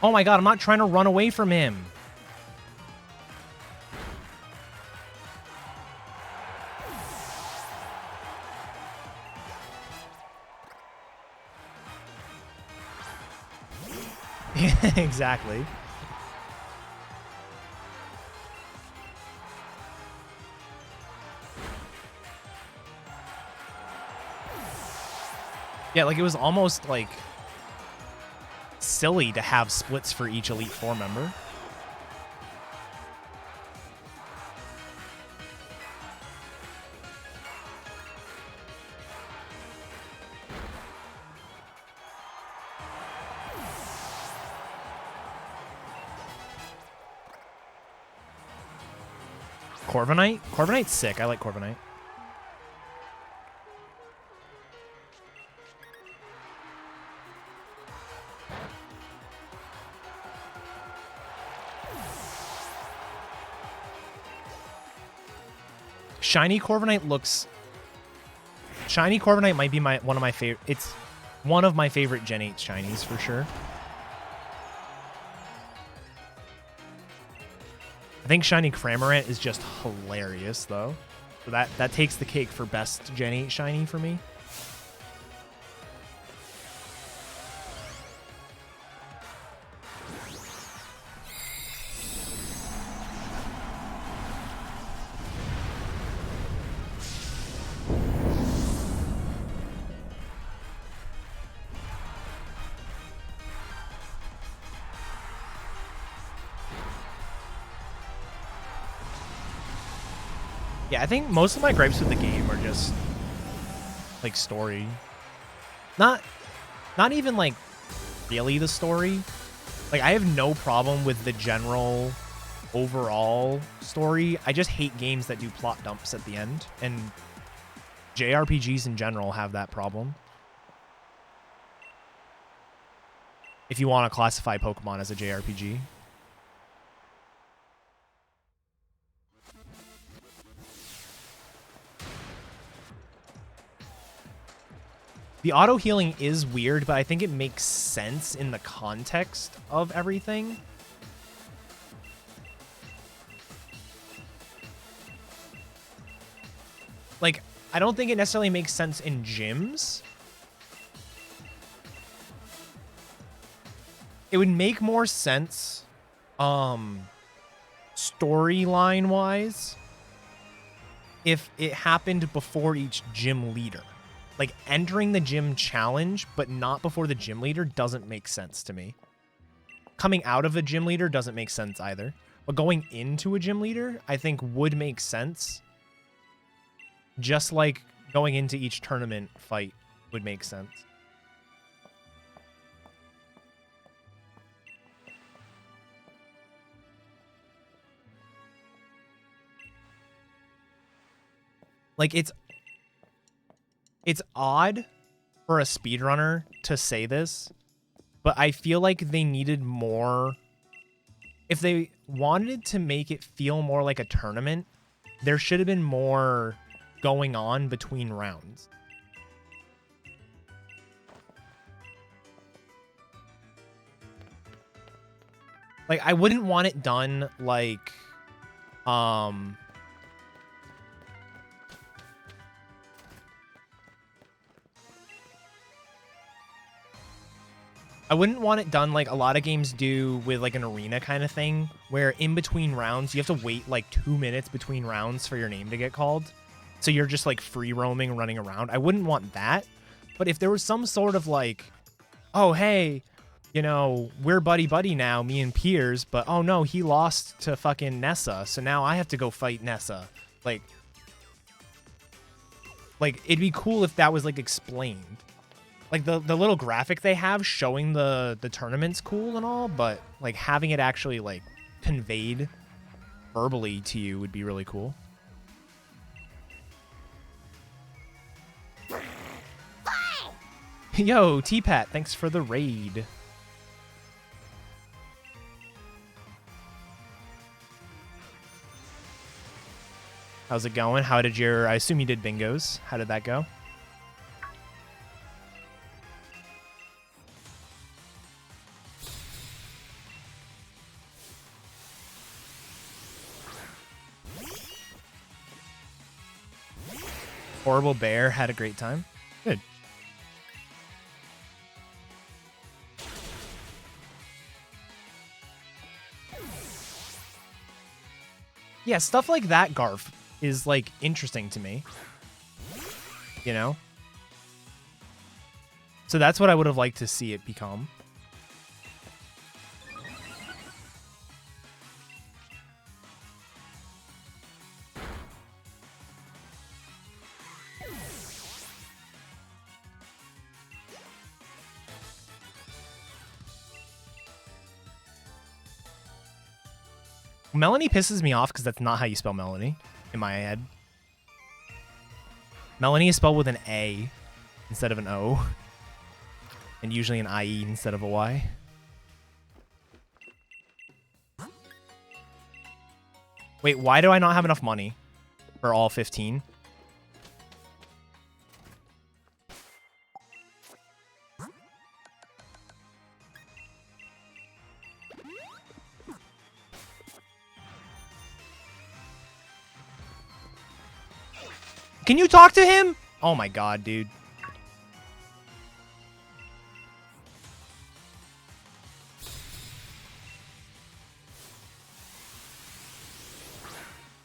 Oh my god, I'm not trying to run away from him. Exactly. Yeah, like it was almost like silly to have splits for each Elite Four member. Corviknight? Corviknight's sick. I like Corviknight. Shiny Corviknight looks... Shiny Corviknight might be one of my favorite... It's one of my favorite Gen 8 shinies for sure. I think Shiny Cramorant is just hilarious, though. So that takes the cake for best Gen 8 shiny for me. Yeah, I think most of my gripes with the game are just like story. Not even like really the story. Like I have no problem with the general overall story. I just hate games that do plot dumps at the end, and JRPGs in general have that problem. If you want to classify Pokemon as a JRPG. The auto-healing is weird, but I think it makes sense in the context of everything. Like, I don't think it necessarily makes sense in gyms. It would make more sense, storyline-wise, if it happened before each gym leader. Like, entering the gym challenge, but not before the gym leader, doesn't make sense to me. Coming out of a gym leader doesn't make sense either. But going into a gym leader, I think would make sense. Just like going into each tournament fight would make sense. Like, it's odd for a speedrunner to say this, but I feel like they needed more. If they wanted to make it feel more like a tournament, there should have been more going on between rounds. Like, I wouldn't want it done like, I wouldn't want it done like a lot of games do with like an arena kind of thing, where in between rounds, you have to wait like 2 minutes between rounds for your name to get called. So you're just like free roaming, running around. I wouldn't want that. But if there was some sort of like, oh, hey, you know, we're buddy-buddy now, me and Piers, but oh no, he lost to fucking Nessa, so now I have to go fight Nessa. Like it'd be cool if that was like explained. Like, the little graphic they have showing the tournament's cool and all, but, like, having it actually, like, conveyed verbally to you would be really cool. Yo, T-Pat, thanks for the raid. How's it going? How did your... I assume you did bingos. How did that go? Horrible Bear had a great time. Good. Yeah, stuff like that, Garf, is, like, interesting to me. You know? So that's what I would have liked to see it become. Melanie pisses me off because that's not how you spell Melanie in my head. Melanie is spelled with an A instead of an O. And usually an IE instead of a Y. Wait, why do I not have enough money for all 15? Can you talk to him? Oh my god, dude.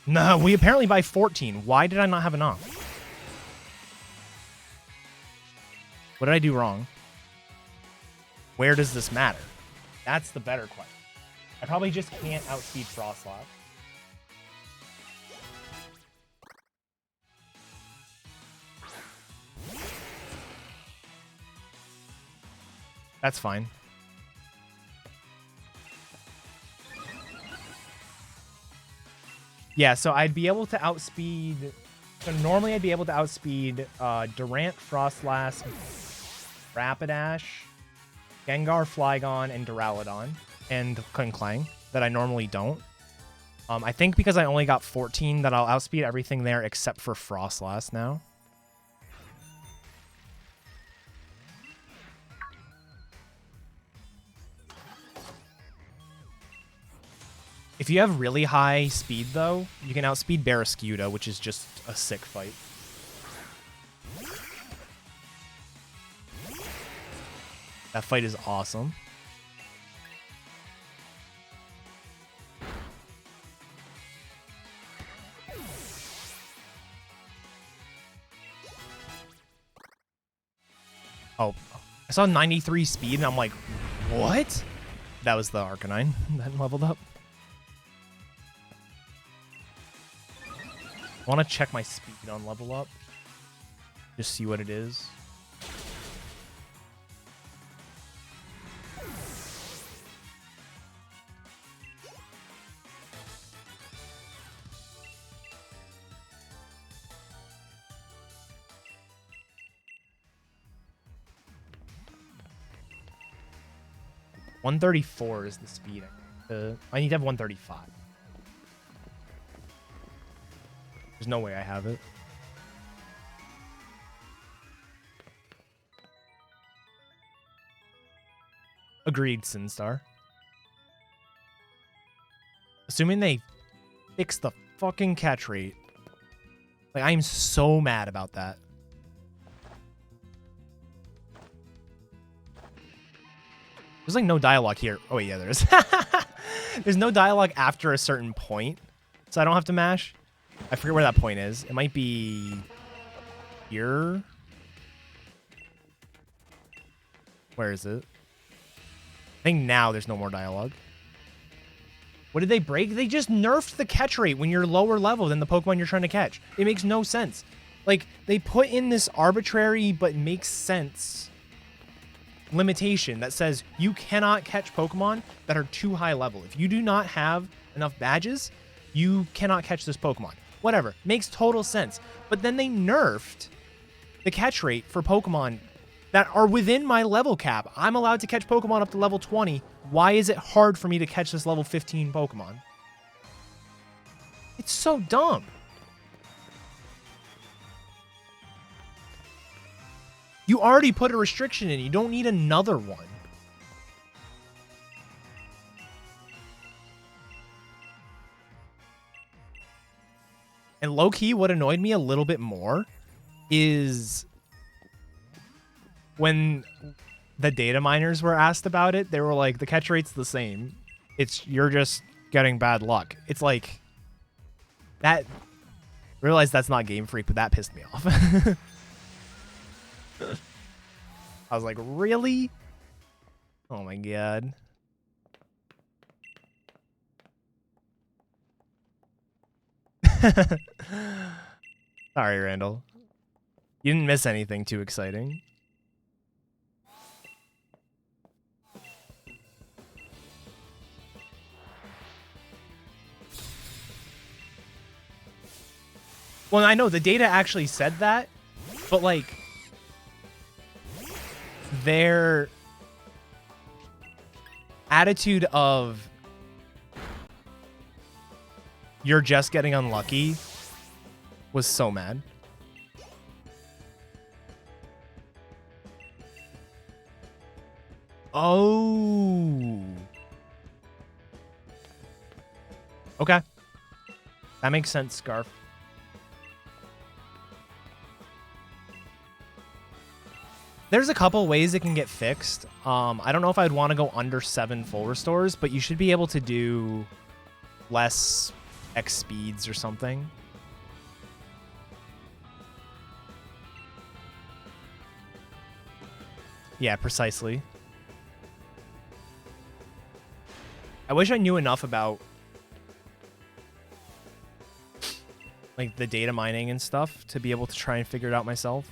No, we apparently buy 14. Why did I not have enough? What did I do wrong? Where does this matter? That's the better question. I probably just can't outspeed Frostlass. That's fine. Yeah, so I'd be able to outspeed... So normally I'd be able to outspeed Durant, Frostlass, Rapidash, Gengar, Flygon, and Duraludon, and Klinklang, that I normally don't. I think because I only got 14 that I'll outspeed everything there except for Frostlass now. If you have really high speed, though, you can outspeed Barraskewda, which is just a sick fight. That fight is awesome. Oh, I saw 93 speed, and I'm like, what? That was the Arcanine that leveled up. I want to check my speed on level up. Just see what it is. $134 is the speed. I need to have 135. There's no way I have it. Agreed, Sinstar. Assuming they fix the fucking catch rate. Like, I'm so mad about that. There's like no dialogue here. Oh, wait, yeah, there is. There's no dialogue after a certain point, so I don't have to mash. I forget where that point is. It might be here. Where is it? I think now there's no more dialogue. What did they break? They just nerfed the catch rate when you're lower level than the Pokemon you're trying to catch. It makes no sense. Like, they put in this arbitrary but makes sense limitation that says you cannot catch Pokemon that are too high level. If you do not have enough badges, you cannot catch this Pokemon. Whatever. Makes total sense. But then they nerfed the catch rate for Pokemon that are within my level cap. I'm allowed to catch Pokemon up to level 20. Why is it hard for me to catch this level 15 Pokemon? It's so dumb. You already put a restriction in. You don't need another one. And low-key, what annoyed me a little bit more is when the data miners were asked about it, they were like, the catch rate's the same. You're just getting bad luck. It's like, that, realize that's not Game Freak, but that pissed me off. I was like, really? Oh my god. Sorry, Randall. You didn't miss anything too exciting. Well, I know the data actually said that, but like their attitude of you're just getting unlucky was so mad. Oh. Okay. That makes sense, Scarf. There's a couple ways it can get fixed. I don't know if I'd want to go under 7 full restores, but you should be able to do less X speeds or something. Yeah, precisely. I wish I knew enough about like the data mining and stuff to be able to try and figure it out myself.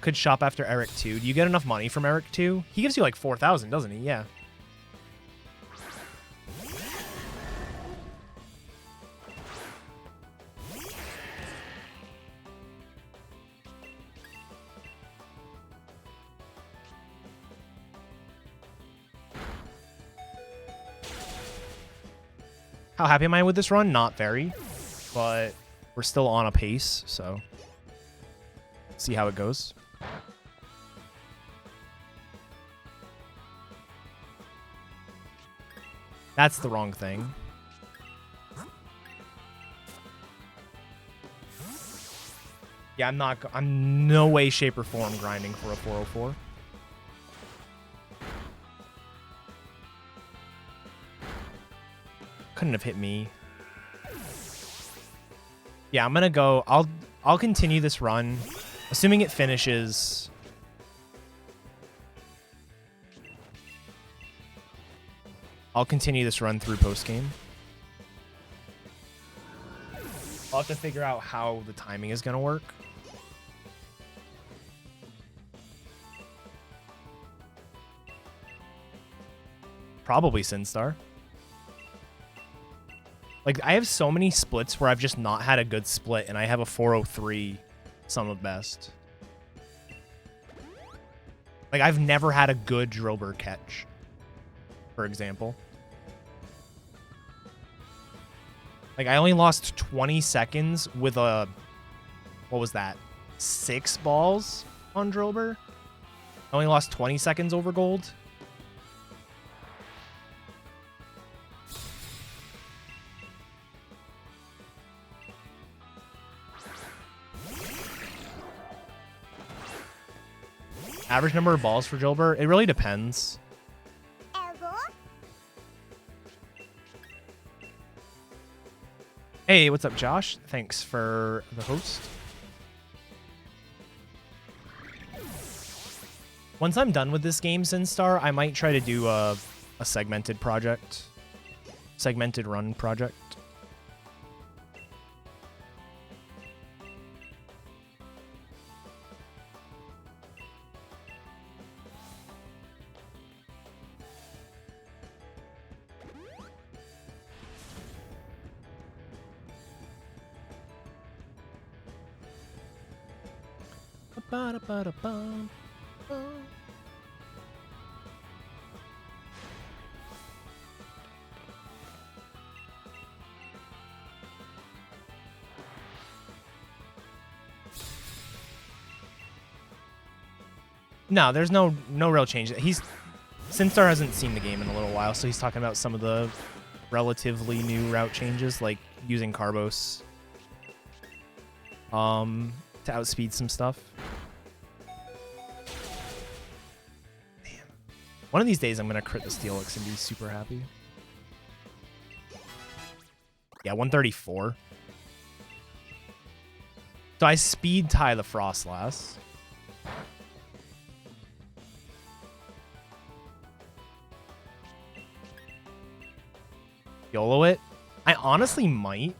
Could shop after Eric too. Do you get enough money from Eric too? He gives you like 4,000, doesn't he? Yeah. How happy am I with this run? Not very, but we're still on a pace, so see how it goes. That's the wrong thing. Yeah, I'm no way, shape, or form grinding for a 404. Couldn't have hit me. Yeah, I'm gonna go. I'll continue this run, assuming it finishes. I'll continue this run through post game. I'll have to figure out how the timing is gonna work. Probably Sinstar. Like, I have so many splits where I've just not had a good split, and I have a 403 sum of best. Like, I've never had a good Drilbur catch, for example. Like, I only lost 20 seconds with a... What was that? 6 balls on Drilbur? I only lost 20 seconds over gold. Average number of balls for Drilbur? It really depends. Hey, what's up, Josh? Thanks for the host. Once I'm done with this game, Sinstar, I might try to do a segmented project. Segmented run project. Ba-da-ba-da-bum. No, there's no real change. Sinstar hasn't seen the game in a little while, so he's talking about some of the relatively new route changes, like using Carbos to outspeed some stuff. Damn. One of these days I'm gonna crit the Steelix and be super happy. Yeah, 134. So I speed tie the Frostlass. YOLO it? I honestly might.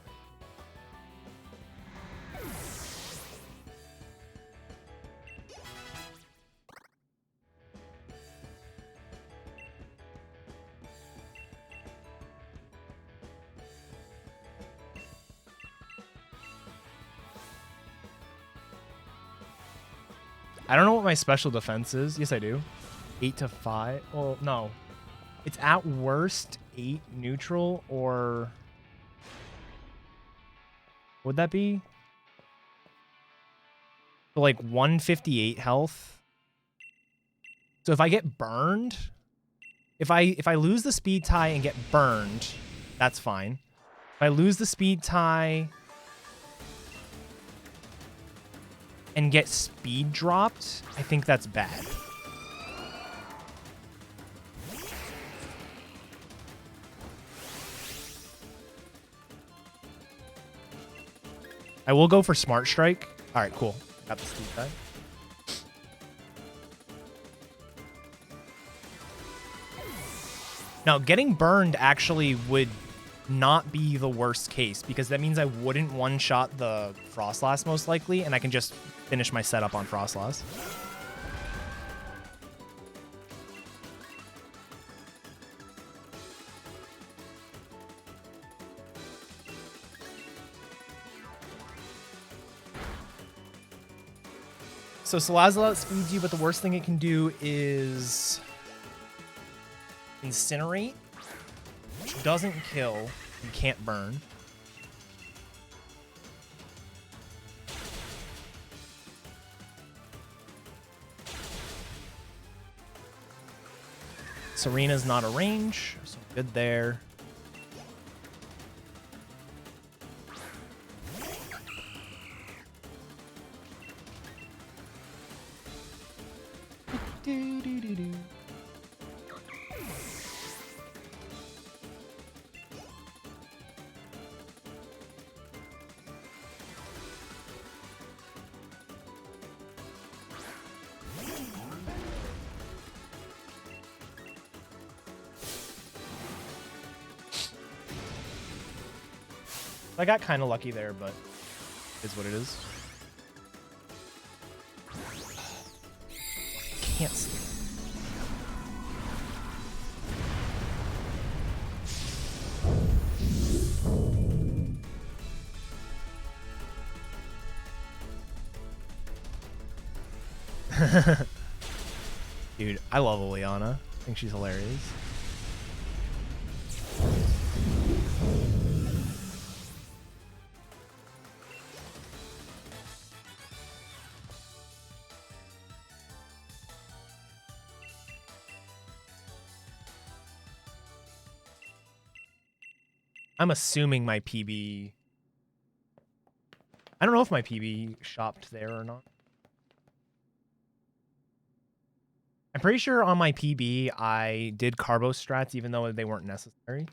I don't know what my special defense is. Yes, I do. 8 to 5. Well, no. It's at worst 8 neutral, or would that be? So like 158 health. So if I get burned, if I lose the speed tie and get burned, that's fine. If I lose the speed tie and get speed dropped, I think that's bad. I will go for Smart Strike. All right, cool. Got the speed tie. Now, getting burned actually would not be the worst case, because that means I wouldn't one-shot the Frostlass most likely, and I can just finish my setup on Frostlass. So Salazzle speeds you, but the worst thing it can do is Incinerate, which doesn't kill. You can't burn. Serena's not a range, so good there. I got kind of lucky there, but it's what it is. Can't sleep. Dude, I love Liliana. I think she's hilarious. I'm assuming my PB... I don't know if my PB shopped there or not. I'm pretty sure on my PB I did Carbo strats even though they weren't necessary.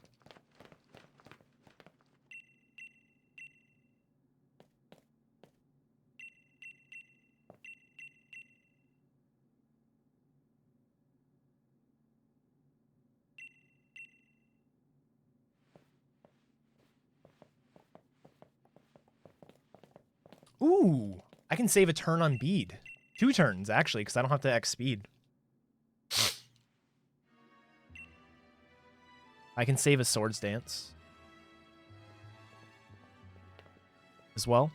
Ooh, I can save a turn on Bead. 2 turns, actually, because I don't have to X speed. I can save a Swords Dance as well.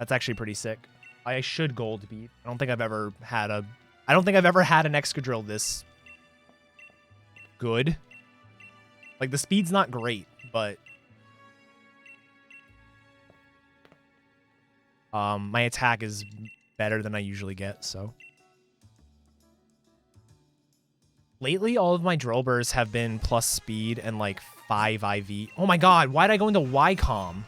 That's actually pretty sick. I should gold Bead. I don't think I've ever had an Excadrill this good. Like, the speed's not great, but my attack is better than I usually get, so. Lately, all of my Drilburs have been plus speed and like 5 IV. Oh my god, why did I go into YCOM?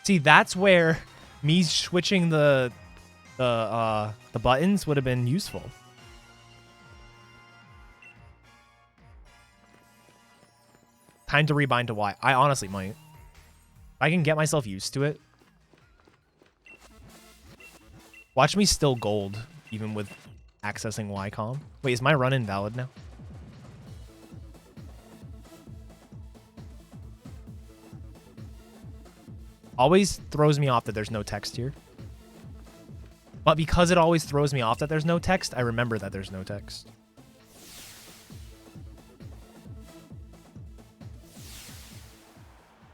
See, that's where me switching the buttons would have been useful. Time to rebind to Y. I honestly might. If I can get myself used to it. Watch me still gold, even with accessing YCOM. Wait, is my run invalid now? Always throws me off that there's no text here. But because it always throws me off that there's no text, I remember that there's no text.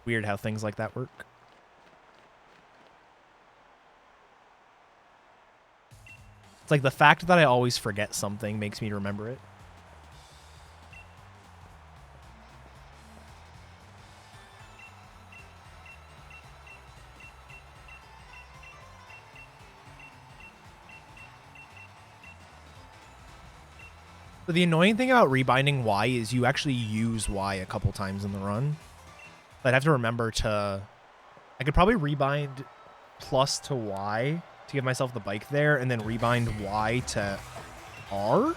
Weird how things like that work. It's like the fact that I always forget something makes me remember it. So the annoying thing about rebinding Y is you actually use Y a couple times in the run. I'd have to remember to... I could probably rebind plus to Y to give myself the bike there, and then rebind Y to R?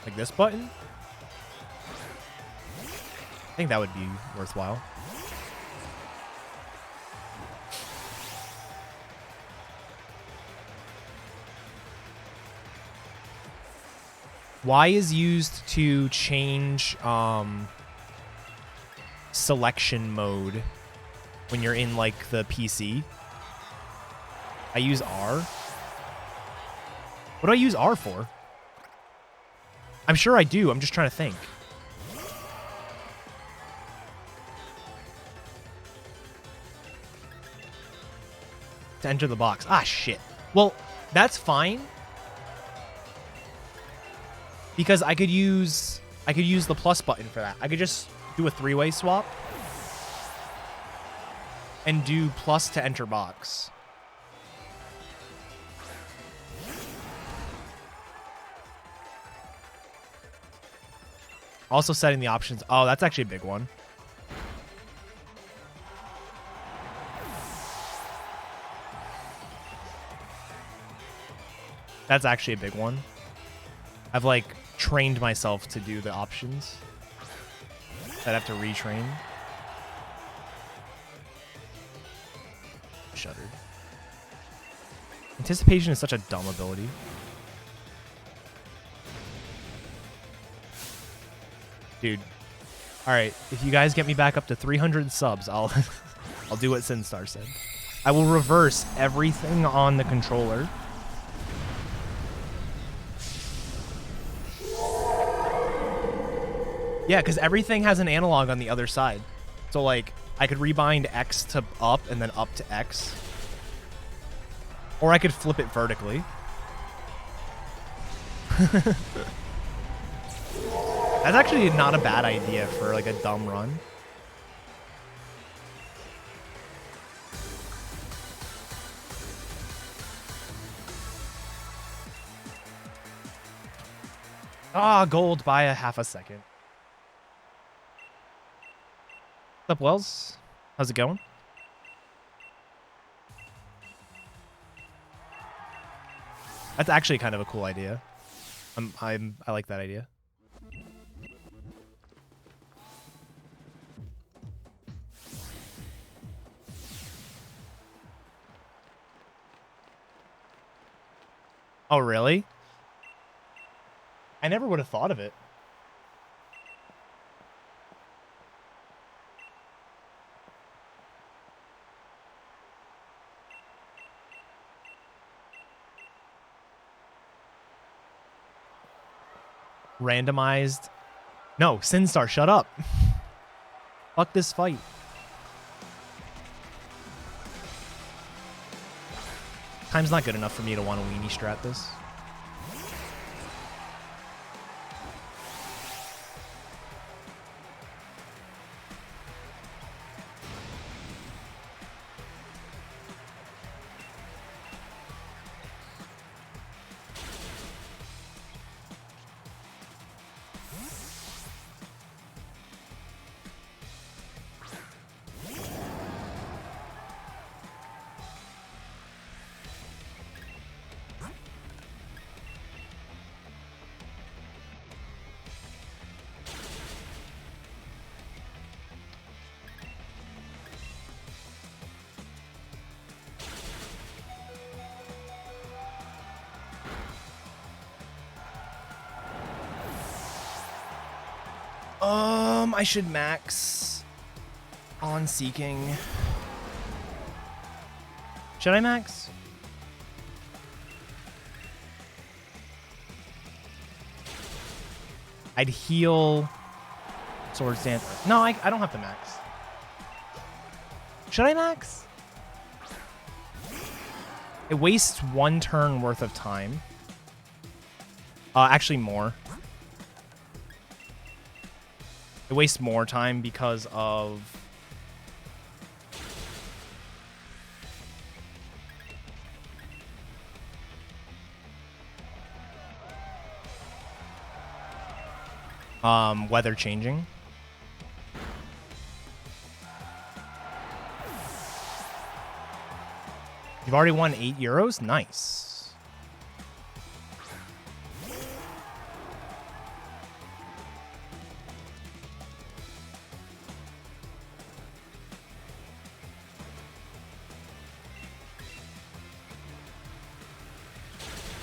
Like this button? I think that would be worthwhile. Y is used to change selection mode when you're in like the PC. I use R. What do I use R for? I'm sure I do. I'm just trying to think. To enter the box. Ah, shit. Well, that's fine. Because I could use the plus button for that. I could just do a three-way swap and do plus to enter box. Also setting the options. Oh, that's actually a big one. That's actually a big one. I've like trained myself to do the options. I'd have to retrain. Shuddered. Anticipation is such a dumb ability. Dude. Alright, if you guys get me back up to 300 subs, I'll I'll do what Sinstar said. I will reverse everything on the controller. Yeah, because everything has an analog on the other side. So, like, I could rebind X to up and then up to X. Or I could flip it vertically. That's actually not a bad idea for, like, a dumb run. Ah, gold by a half a second. What's up, Wells? How's it going? That's actually kind of a cool idea. I like that idea. Oh, really? I never would have thought of it. Randomized. No, Sinstar, shut up. Fuck this fight. Time's not good enough for me to want to weenie strat this. I should max on seeking. Should I max? I'd heal Sword Stance. No, I don't have to max. Should I max? It wastes 1 turn worth of time. Actually more. It wastes more time because of... weather changing. You've already won €8? Nice.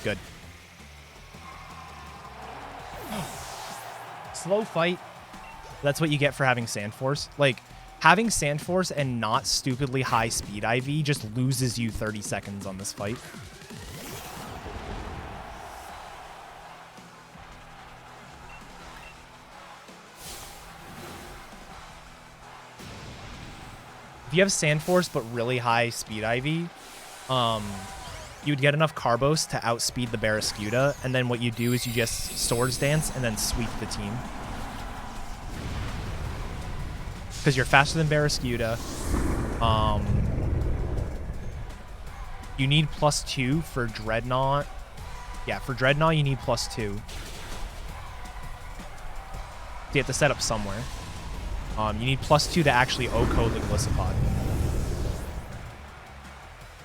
Good. Slow fight. That's what you get for having Sand Force. Like, having Sand Force and not stupidly high speed IV just loses you 30 seconds on this fight. If you have Sand Force but really high speed IV, you'd get enough Carbos to outspeed the Barraskewda, and then what you do is you just Swords Dance and then sweep the team. Because you're faster than Barraskewda. You need +2 for Dreadnought. Yeah, for Dreadnought you need +2. So you have to set up somewhere. You need +2 to actually OHKO the Gliscopod.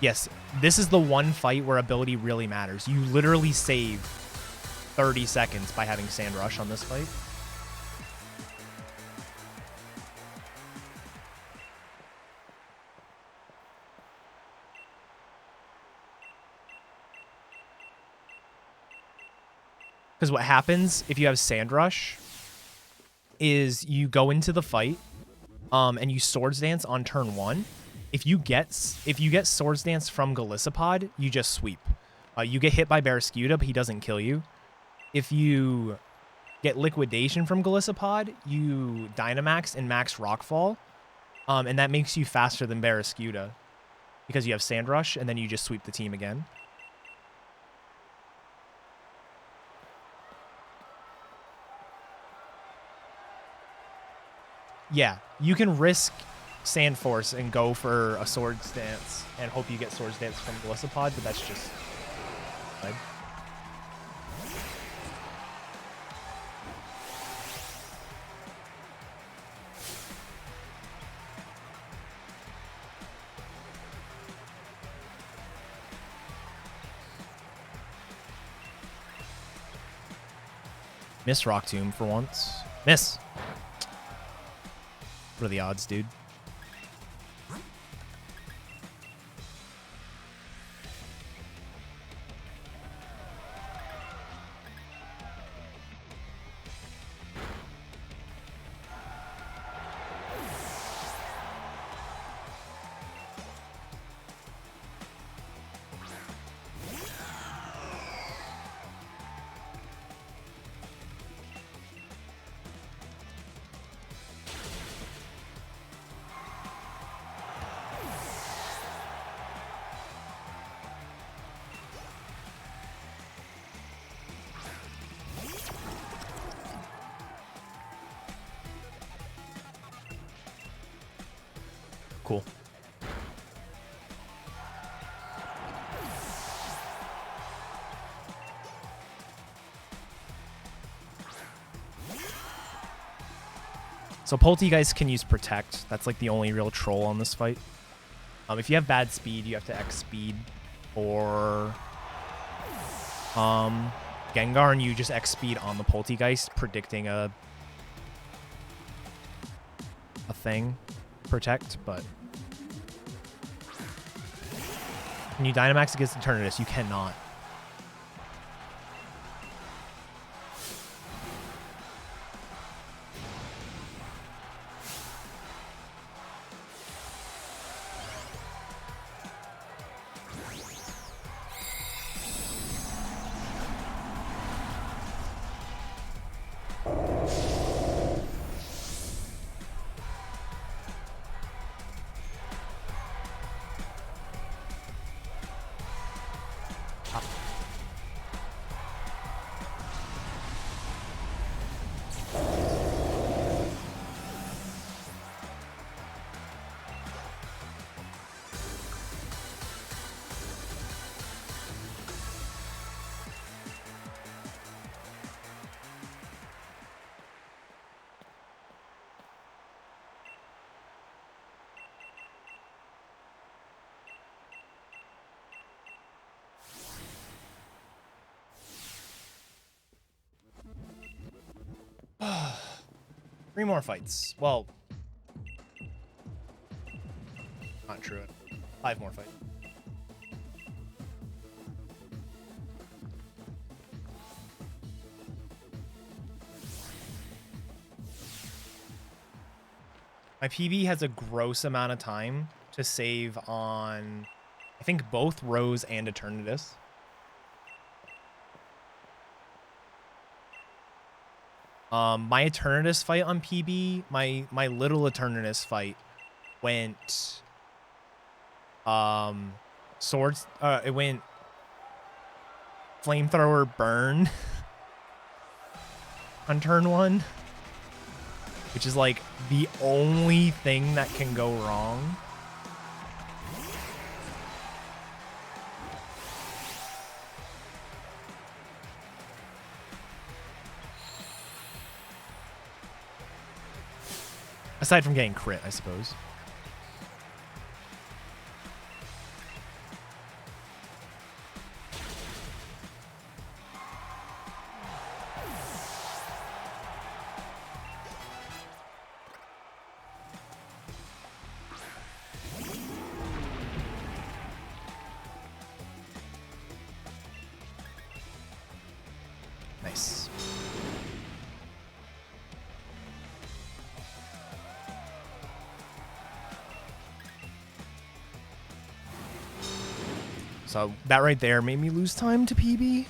Yes, this is the one fight where ability really matters. You literally save 30 seconds by having Sand Rush on this fight. Because what happens if you have Sand Rush is you go into the fight and you Swords Dance on turn 1. If you get Swords Dance from Gliscopod, you just sweep. You get hit by Barraskewda, but he doesn't kill you. If you get Liquidation from Gliscopod, you Dynamax and max Rockfall, and that makes you faster than Barraskewda because you have Sand Rush, and then you just sweep the team again. Yeah, you can risk Sand Force and go for a Swords Dance and hope you get Swords Dance from Gliscopod, but that's just... Right. Miss Rock Tomb for once. Miss! What are the odds, dude? Cool. So Poltegeist can use Protect. That's like the only real troll on this fight. If you have bad speed, you have to X speed or Gengar, and you just X speed on the Poltegeist, predicting a thing. Protect, but can you Dynamax against Eternatus? You cannot. 3 more fights. Well, not true. 5 more fights. My PB has a gross amount of time to save on, I think, both Rose and Eternatus. My Eternatus fight on PB, my little Eternatus fight went swords, it went flamethrower burn on turn 1, which is like the only thing that can go wrong. Aside from getting crit, I suppose. Nice. So that right there made me lose time to PB.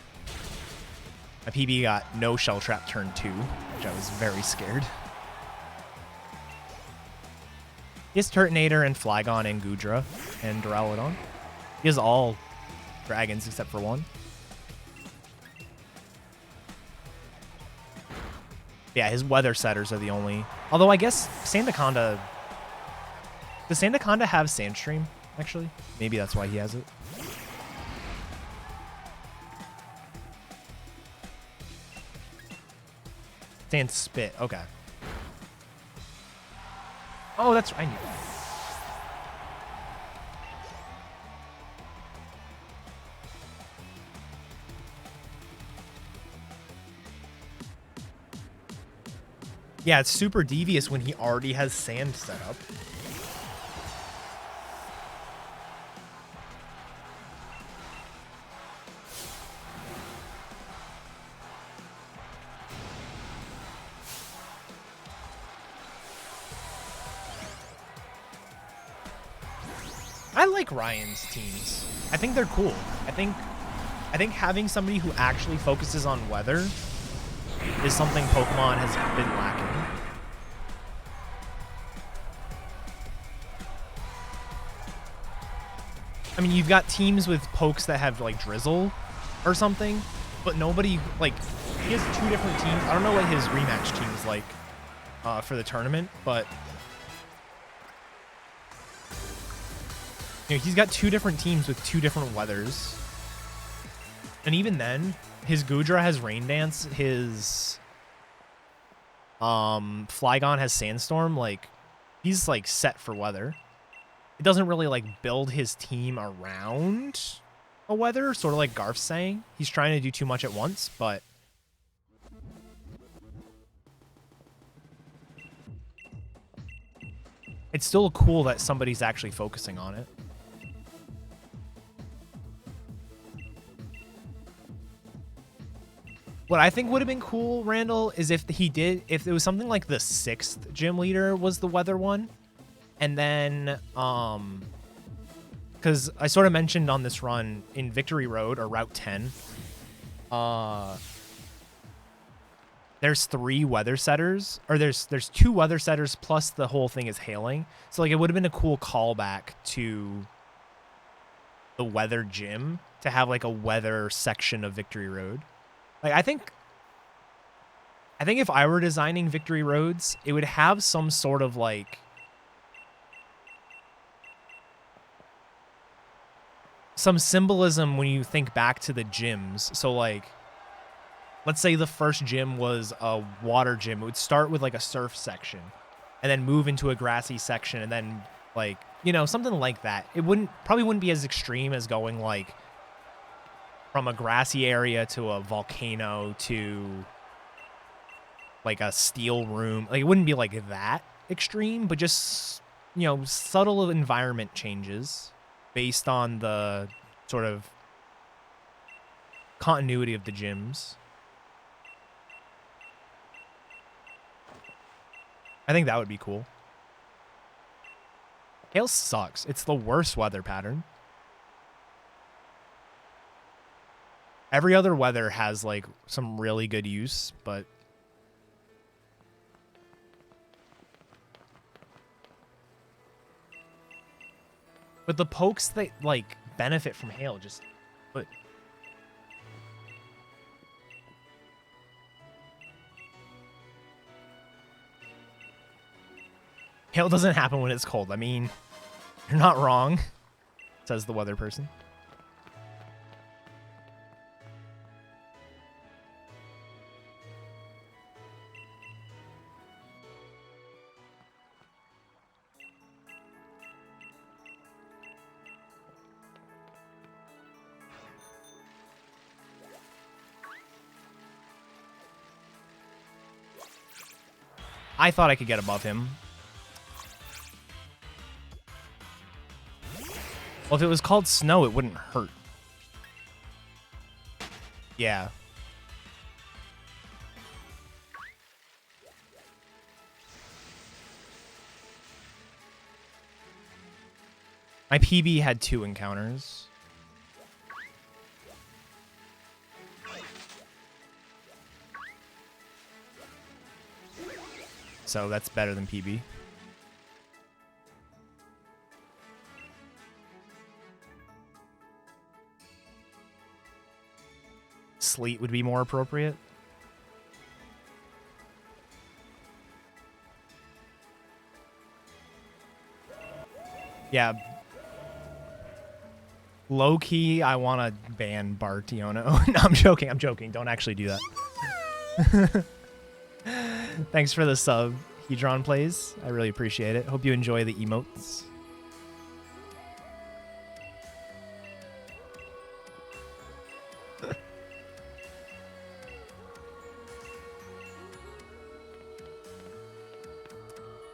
My PB got no shell trap turn 2, which I was very scared. He has Turtonator and Flygon and Goodra and Duraludon. He has all dragons except for one. Yeah, his weather setters are the only. Although I guess Sandaconda. Does Sandaconda have Sandstream, actually? Maybe that's why he has it. Sand Spit, okay. Oh, that's right. I knew that. Yeah, it's super devious when he already has sand set up. I like Ryan's teams. I think they're cool. I think having somebody who actually focuses on weather is something Pokemon has been lacking. I mean, you've got teams with pokes that have like Drizzle or something, but nobody, like, he has 2 different teams. I don't know what his rematch team is like for the tournament, but you know, he's got 2 different teams with 2 different weathers. And even then, his Goodra has Rain Dance, his Flygon has Sandstorm. Like, he's like set for weather. It doesn't really like build his team around a weather, sort of like Garf's saying. He's trying to do too much at once, but it's still cool that somebody's actually focusing on it. What I think would have been cool, Randall, is if it was something like the 6th gym leader was the weather one. And then, because I sort of mentioned on this run in Victory Road or Route 10, there's 3 weather setters, or there's 2 weather setters plus the whole thing is hailing. So like it would have been a cool callback to the weather gym to have like a weather section of Victory Road. Like I think if I were designing Victory Roads, it would have some sort of like some symbolism when you think back to the gyms. So like, let's say the first gym was a water gym. It would start with like a surf section and then move into a grassy section and then like, you know, something like that. It probably wouldn't be as extreme as going like from a grassy area to a volcano to like a steel room. Like, it wouldn't be like that extreme, but just, you know, subtle environment changes based on the sort of continuity of the gyms. I think that would be cool. Hail sucks. It's the worst weather pattern. Every other weather has, like, some really good use, but... But the pokes that, like, benefit from hail just... But... Hail doesn't happen when it's cold. I mean, you're not wrong, says the weather person. I thought I could get above him. Well, if it was called snow, it wouldn't hurt. Yeah. My PB had 2 encounters. So that's better than PB. Sleet would be more appropriate. Yeah. Low key, I want to ban Bartiono. No, I'm joking. I'm joking. Don't actually do that. Thanks for the sub, Hedron Plays. I really appreciate it. Hope you enjoy the emotes.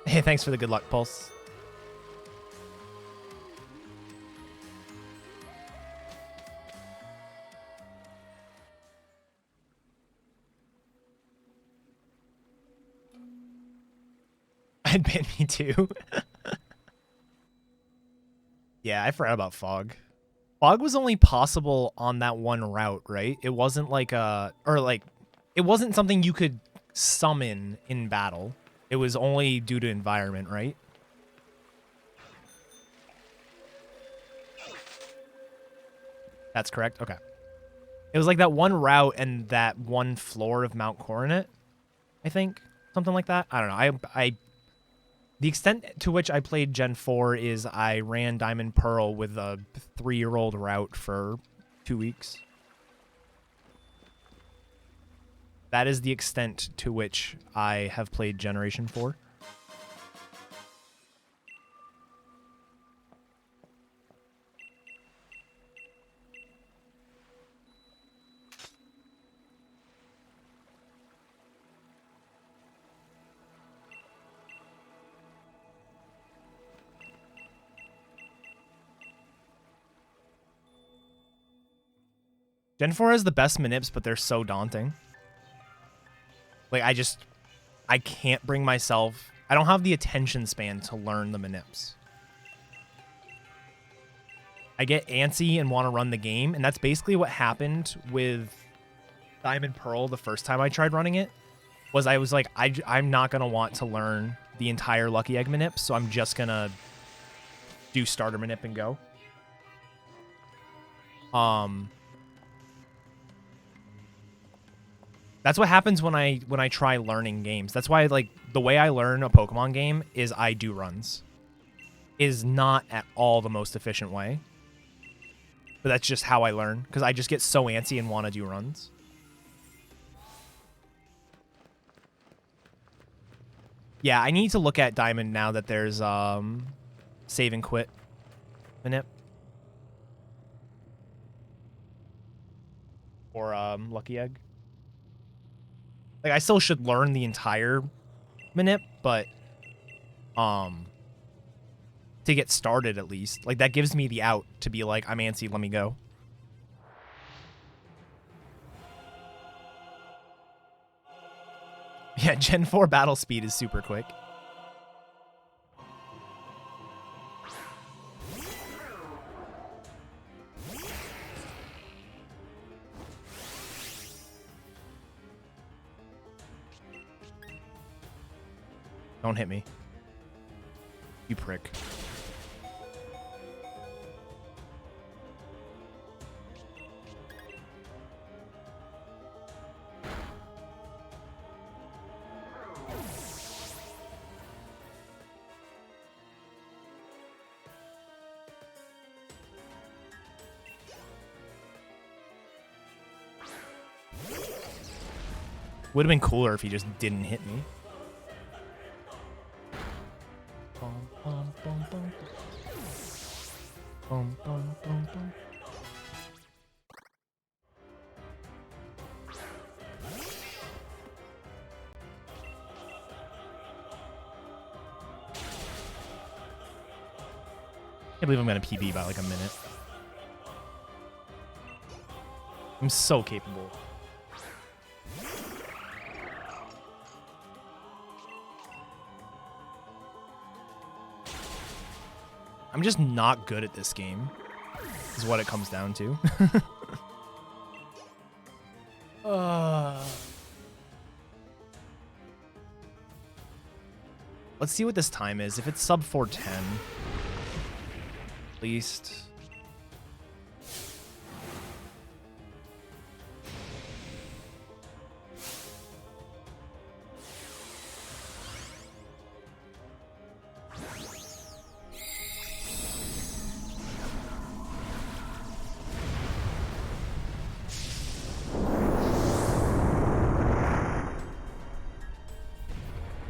Hey, thanks for the good luck, Pulse. I'd ban me too. Yeah, I forgot about Fog. Fog was only possible on that one route, right? It wasn't like it wasn't something you could summon in battle. It was only due to environment, right? That's correct? Okay. It was like that one route and that one floor of Mount Coronet, I think. Something like that. I don't know. The extent to which I played Gen 4 is I ran Diamond Pearl with a 3-year-old route for 2 weeks. That is the extent to which I have played Generation 4. Gen 4 has the best manips, but they're so daunting. Like, I can't bring myself... I don't have the attention span to learn the manips. I get antsy and want to run the game, and that's basically what happened with Diamond Pearl the first time I tried running it. Was I was like, I'm not going to want to learn the entire Lucky Egg manip, so I'm just going to do starter manip and go. That's what happens when I try learning games. That's why, like, the way I learn a Pokemon game is I do runs. Is not at all the most efficient way. But that's just how I learn, because I just get so antsy and want to do runs. Yeah, I need to look at Diamond now that there's save and quit manip. Or Lucky Egg. Like, I still should learn the entire manip, but to get started at least. Like, that gives me the out to be like, I'm antsy, let me go. Yeah, Gen 4 battle speed is super quick. Don't hit me. You prick. Would have been cooler if he just didn't hit me. I can't believe I'm gonna PB by like a minute. I'm so capable. I'm just not good at this game, is what it comes down to. Let's see what this time is. If it's sub 410, at least.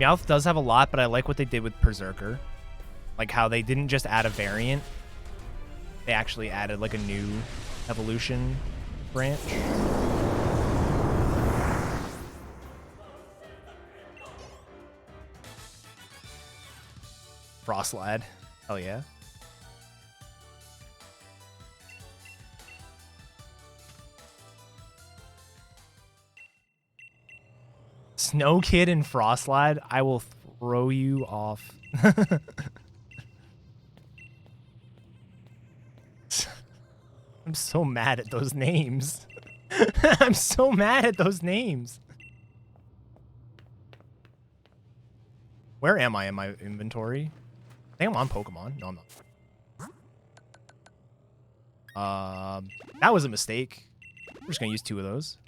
Meowth does have a lot, but I like what they did with Berserker. Like how they didn't just add a variant. They actually added like a new evolution branch. Frost Lad. Hell yeah. Snow Kid and Frost Lad, I will throw you off. I'm so mad at those names. I'm so mad at those names. Where am I in my inventory? I think I'm on Pokemon. No, I'm not. That was a mistake. We're just gonna use 2 of those.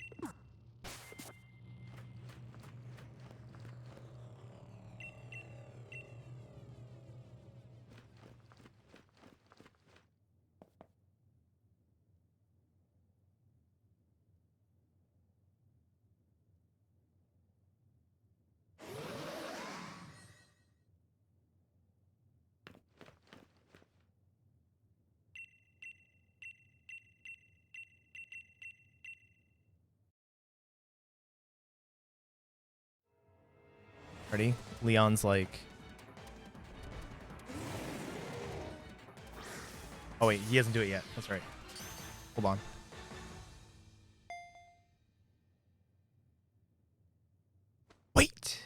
Ready? Leon's like... Oh wait, he hasn't do it yet. That's right. Hold on. Wait!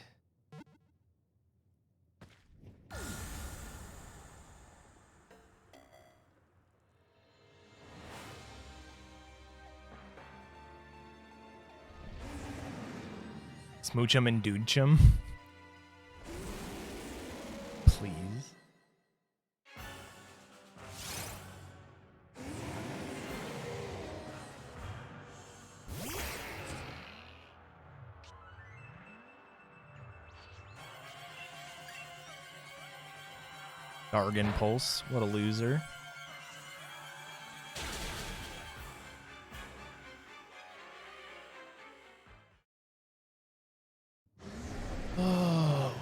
Smooch him and dude him. Please. Gargan Pulse. What a loser. Oh.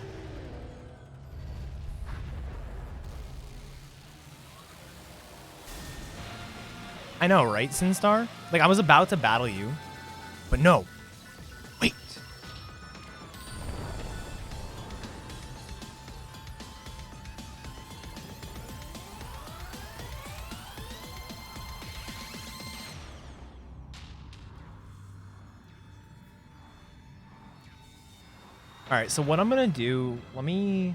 I know, right, Sinstar? Like, I was about to battle you, but no. Wait. All right, so what I'm gonna do, let me.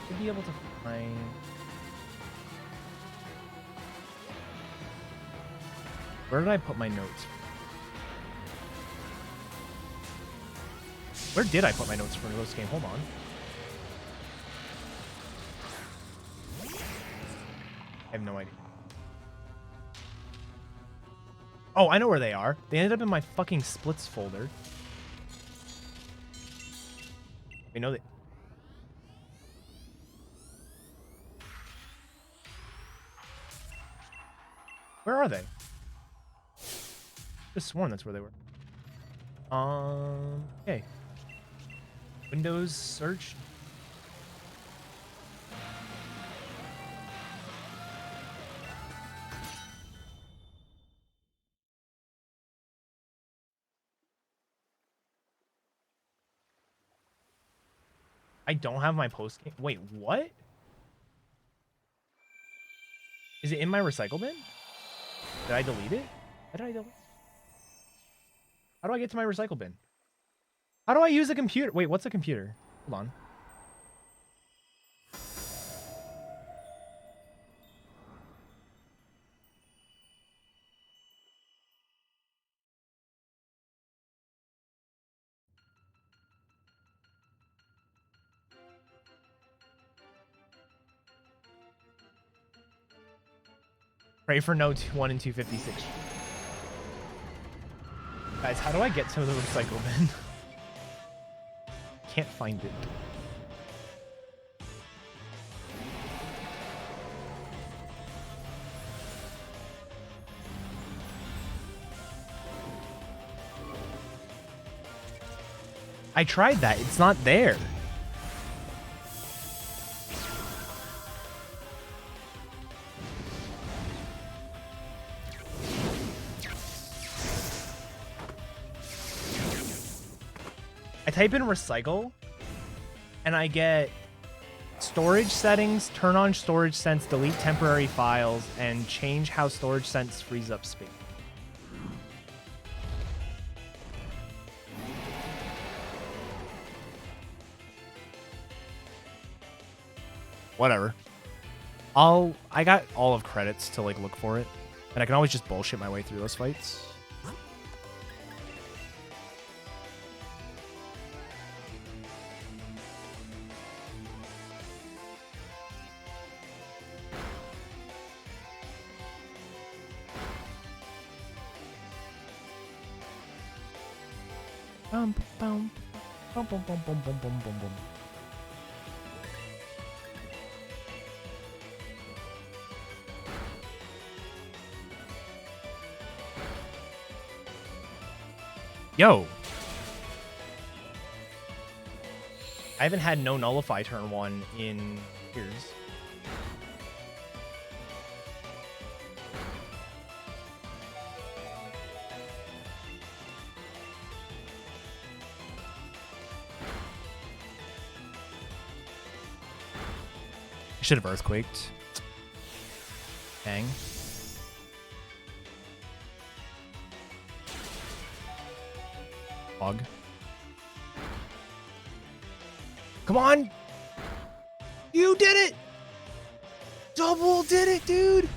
Should be able to find. Where did I put my notes? Where did I put my notes for this game? Hold on. I have no idea. Oh, I know where they are. They ended up in my fucking splits folder. We know that. Where are they? Just sworn that's where they were. Okay. Windows search. I don't have my post game. Wait, what? Is it in my recycle bin? Did I delete it? How did I delete? How do I get to my recycle bin? How do I use a computer? Wait, what's a computer? Hold on. Pray for no 1 in 256. Guys, how do I get to the recycle bin? Can't find it. I tried that. It's not there. I type in recycle and I get storage settings, turn on storage sense, delete temporary files, and change how storage sense frees up space. Whatever. I got all of credits to like look for it, and I can always just bullshit my way through those fights. Bum bum bum bum bum bum bum bum bum bum. Yo. I haven't had no nullify turn 1 in years. I should have earthquaked. Dang. Bug. Come on! You did it! Double did it, dude!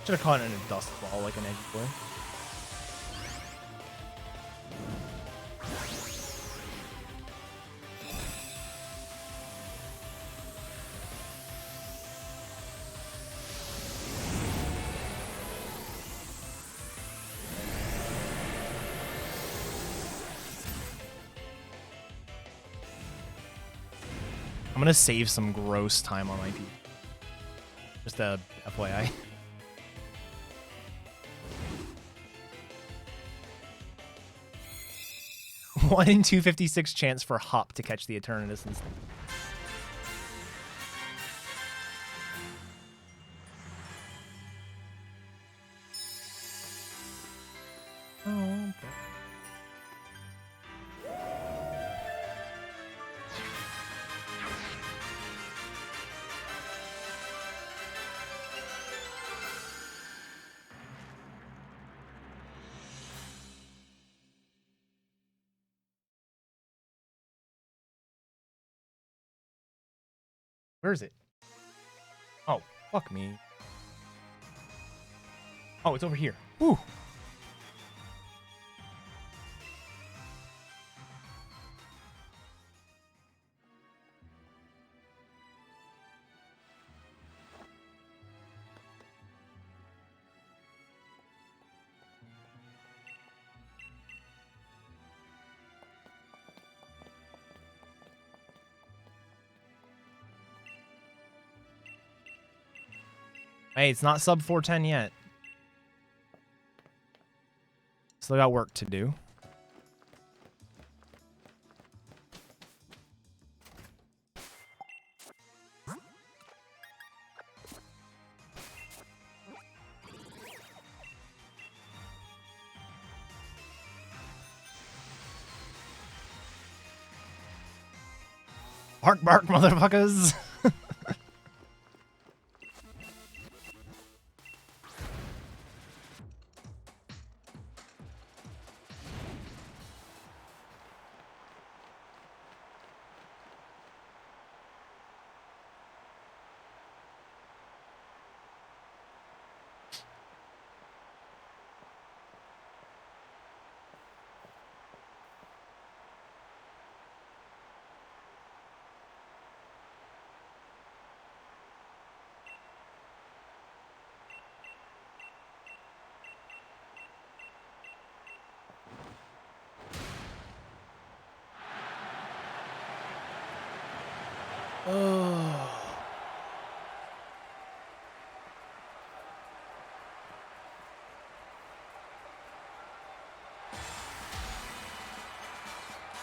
Should have caught it in a dust ball like an edgy boy. I'm gonna save some gross time on my P. Just a FYI. One in 256 chance for Hop to catch the Eternatus instant. Oh, okay. Where is it? Oh, fuck me. Oh, it's over here. Woo. Hey, it's not sub 410 yet. Still got work to do. Bark, bark, motherfuckers. Oh.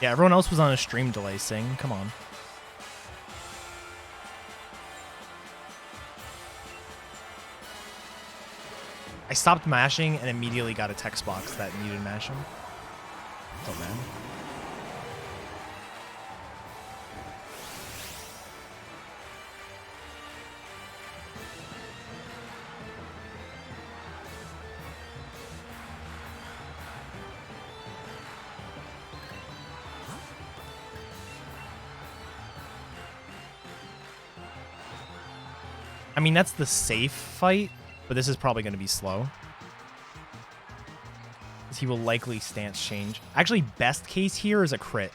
Yeah, everyone else was on a stream delay sing. Come on. I stopped mashing and immediately got a text box that needed mashing. Oh, man. I mean, that's the safe fight, but this is probably going to be slow. Because he will likely stance change. Actually, best case here is a crit.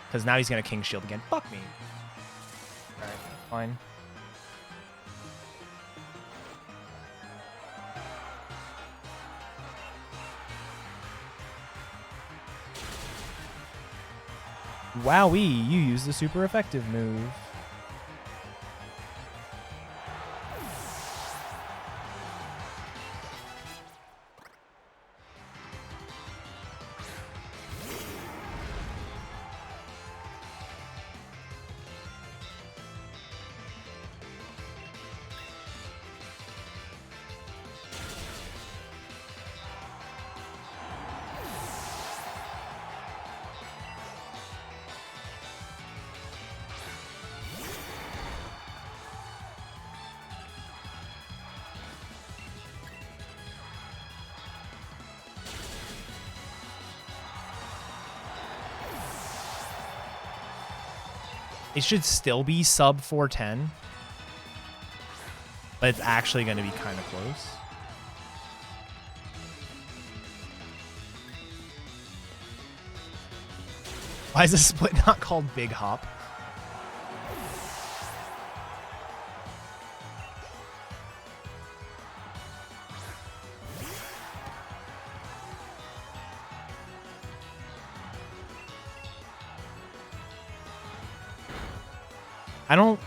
Because now he's going to King Shield again. Fuck me. Alright, fine. Wowee, you used the super effective move. It should still be sub 410, but it's actually going to be kind of close. Why is this split not called Big Hop?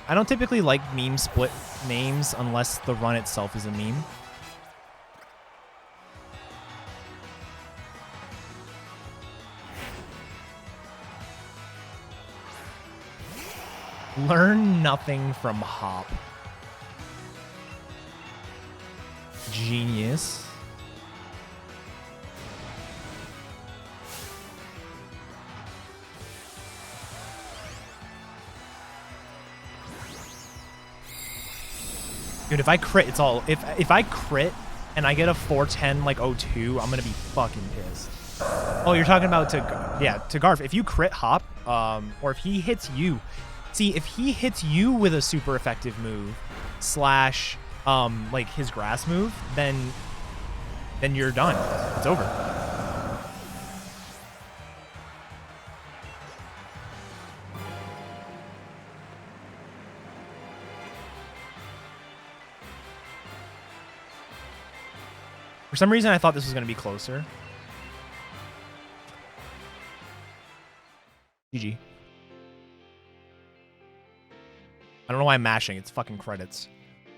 I don't typically like meme split names unless the run itself is a meme. Learn nothing from Hop. Genius. Dude, if I crit, it's all... If I crit and I get a 410 like 02, I'm gonna be fucking pissed. Oh, you're talking about to Garf. If you crit hop, or if he hits you, see if he hits you with a super effective move, slash, like his grass move, then you're done. It's over. For some reason, I thought this was going to be closer. GG. I don't know why I'm mashing. It's fucking credits.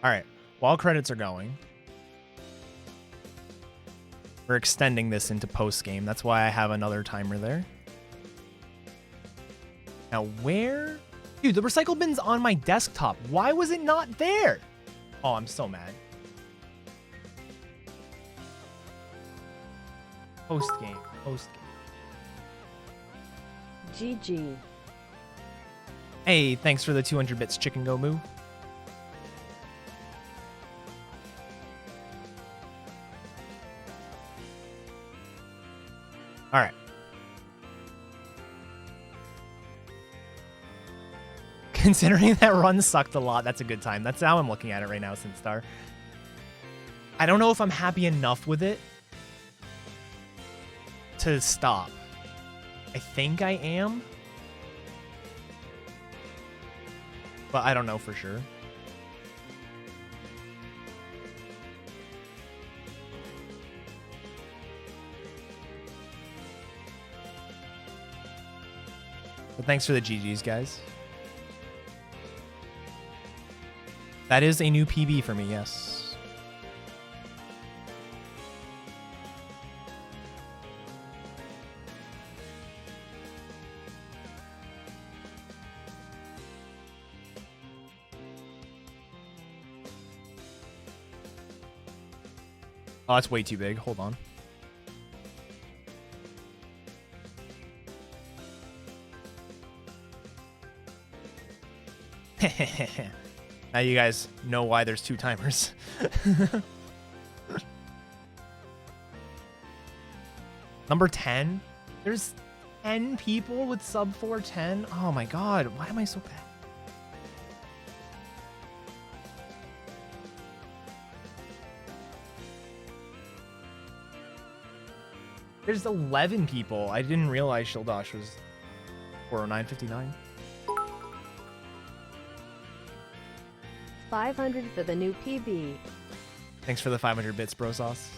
All right. While credits are going, we're extending this into post-game. That's why I have another timer there. Now, where... Dude, the recycle bin's on my desktop. Why was it not there? Oh, I'm so mad. Post-game. Post-game. GG. Hey, thanks for the 200 bits, Chicken Go Moo. All right. Considering that run sucked a lot, that's a good time. That's how I'm looking at it right now, Sinstar. I don't know if I'm happy enough with it to stop. I think I am. But I don't know for sure. But thanks for the GGs, guys. That is a new PB for me, yes. Oh, that's way too big. Hold on. Now you guys know why there's 2 timers. Number 10? There's 10 people with sub 410? Oh my god, why am I so bad? There's 11 people. I didn't realize Shildosh was 409.59. 500 for the new PB. Thanks for the 500 bits, bro sauce.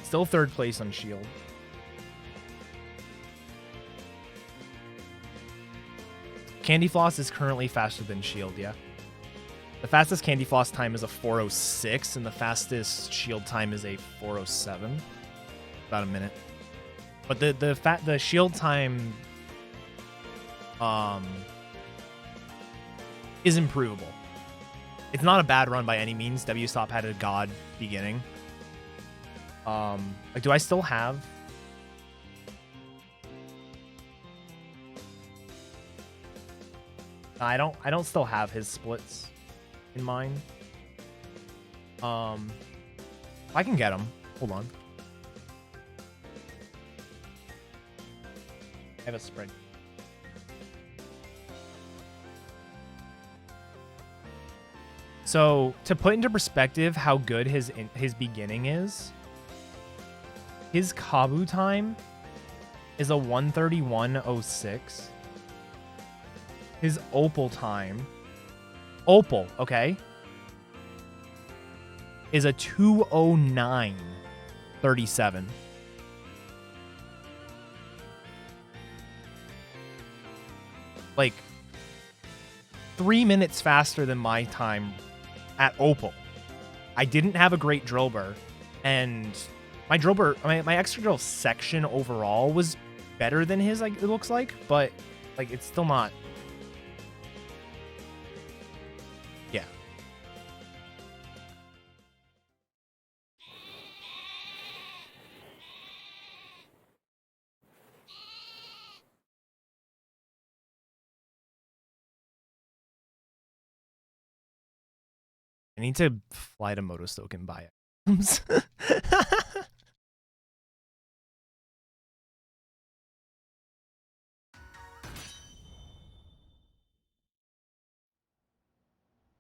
Still 3rd place on Shield. Candy Floss is currently faster than Shield, yeah. The fastest Candy Floss time is a 406, and the fastest Shield time is a 407. About a minute. But the Shield time is improvable. It's not a bad run by any means. WStop had a god beginning. Like, do I still have? I don't still have his splits in mind. I can get him. Hold on. I have a spread. So, to put into perspective how good his beginning is, his Kabu time is a 131.06. His Opal time, Opal, okay, is a 209.37. Like 3 minutes faster than my time at Opal. I didn't have a great Drilbur, and my Drilbur, my extra drill section overall was better than his, like, it looks like, but like it's still not. Yeah. I need to fly to Motostoke and buy it.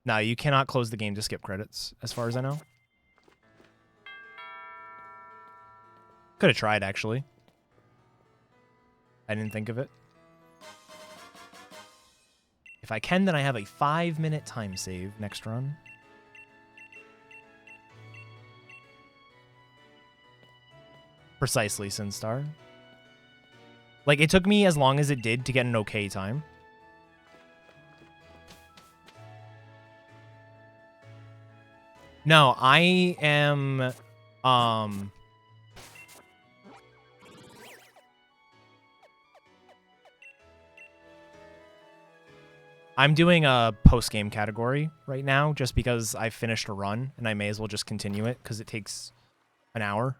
No, you cannot close the game to skip credits, as far as I know. Could have tried, actually. I didn't think of it. If I can, then I have a 5-minute time save next run. Precisely, Sinstar. Like, it took me as long as it did to get an okay time. No, I am... I'm doing a post-game category right now just because I finished a run, and I may as well just continue it because it takes an hour.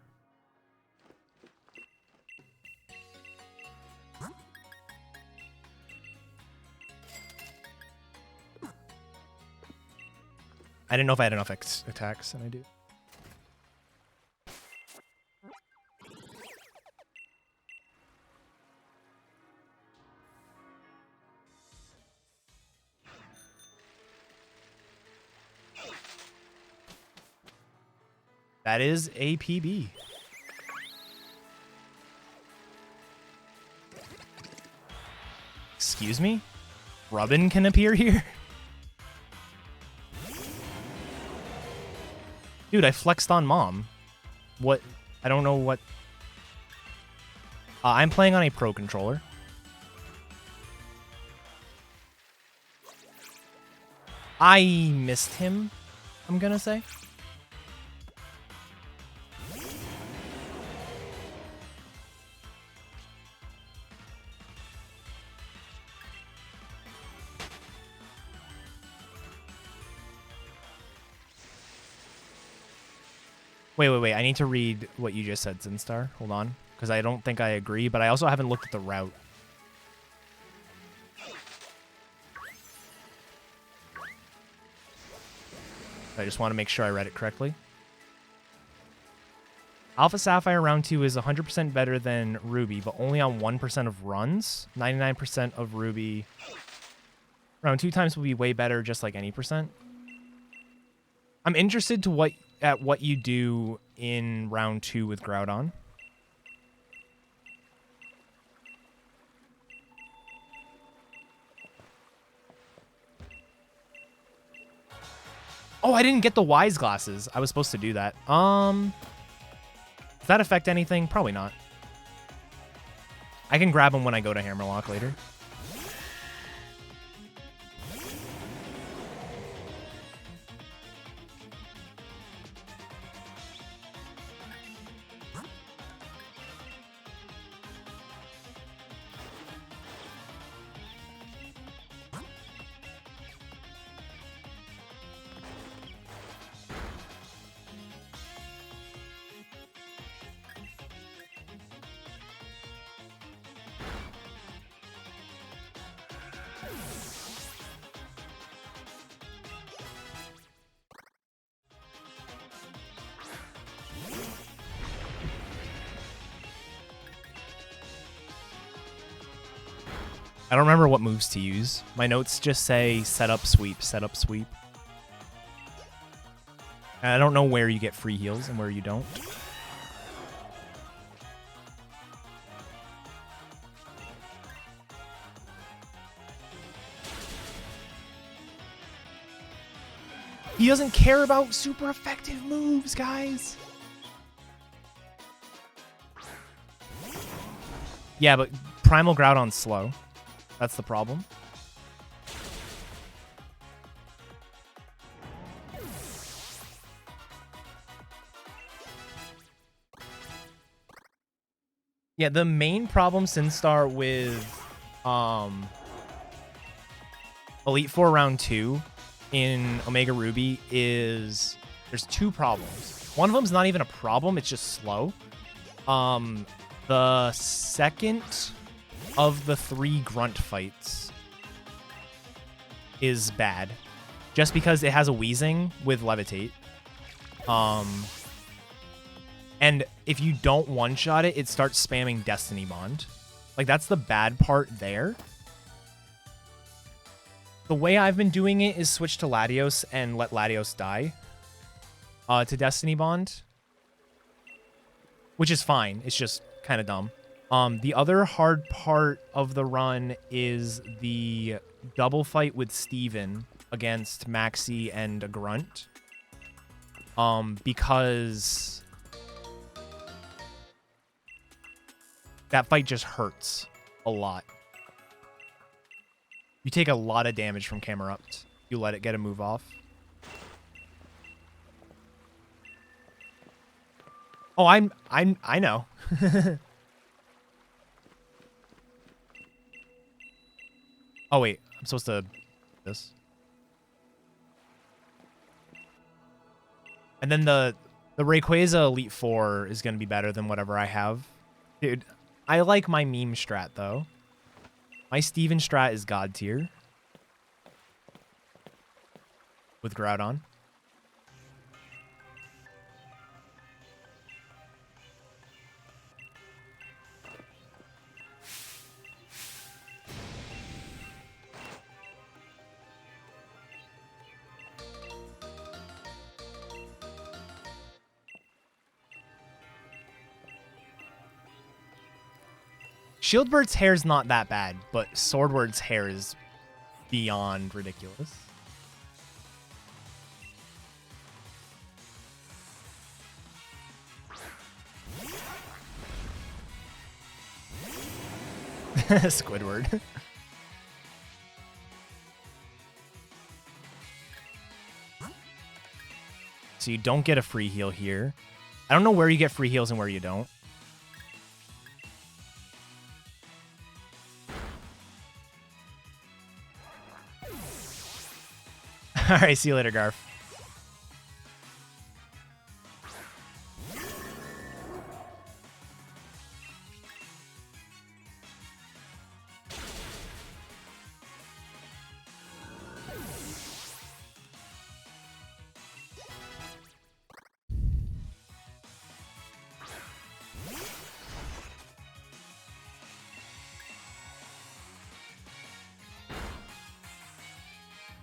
I didn't know if I had enough attacks, and I do. That is a PB. Excuse me? Rubbin can appear here? Dude, I flexed on mom. What? I don't know what... I'm playing on a Pro controller. I missed him, I'm gonna say. Wait. I need to read what you just said, Zinstar. Hold on. Because I don't think I agree, but I also haven't looked at the route. I just want to make sure I read it correctly. Alpha Sapphire round 2 is 100% better than Ruby, but only on 1% of runs. 99% of Ruby. Round 2 times will be way better, just like any percent. I'm interested to what you do in round 2 with Groudon. Oh, I didn't get the Wise Glasses. I was supposed to do that. Does that affect anything? Probably not. I can grab them when I go to Hammerlock later. I don't remember what moves to use. My notes just say set up, sweep, set up, sweep. And I don't know where you get free heals and where you don't. He doesn't care about super effective moves, guys. Yeah, but Primal Groudon's slow. That's the problem. Yeah, the main problem, Sinstar, with Elite Four Round 2 in Omega Ruby is there's two problems. One of them's not even a problem, it's just slow. The second of the 3 grunt fights is bad. Just because it has a Weezing with Levitate. And if you don't one-shot it, it starts spamming Destiny Bond. Like, that's the bad part there. The way I've been doing it is switch to Latios and let Latios die to Destiny Bond, which is fine. It's just kind of dumb. The other hard part of the run is the double fight with Steven against Maxi and a Grunt. Because that fight just hurts a lot. You take a lot of damage from Camerupt. You let it get a move off. Oh, I know. Oh wait, I'm supposed to this. And then the Rayquaza Elite 4 is going to be better than whatever I have. Dude, I like my meme strat though. My Steven strat is god tier. With Groudon. Shieldbird's hair's not that bad, but Swordward's hair is beyond ridiculous. Squidward. So you don't get a free heal here. I don't know where you get free heals and where you don't. All right, see you later, Garf.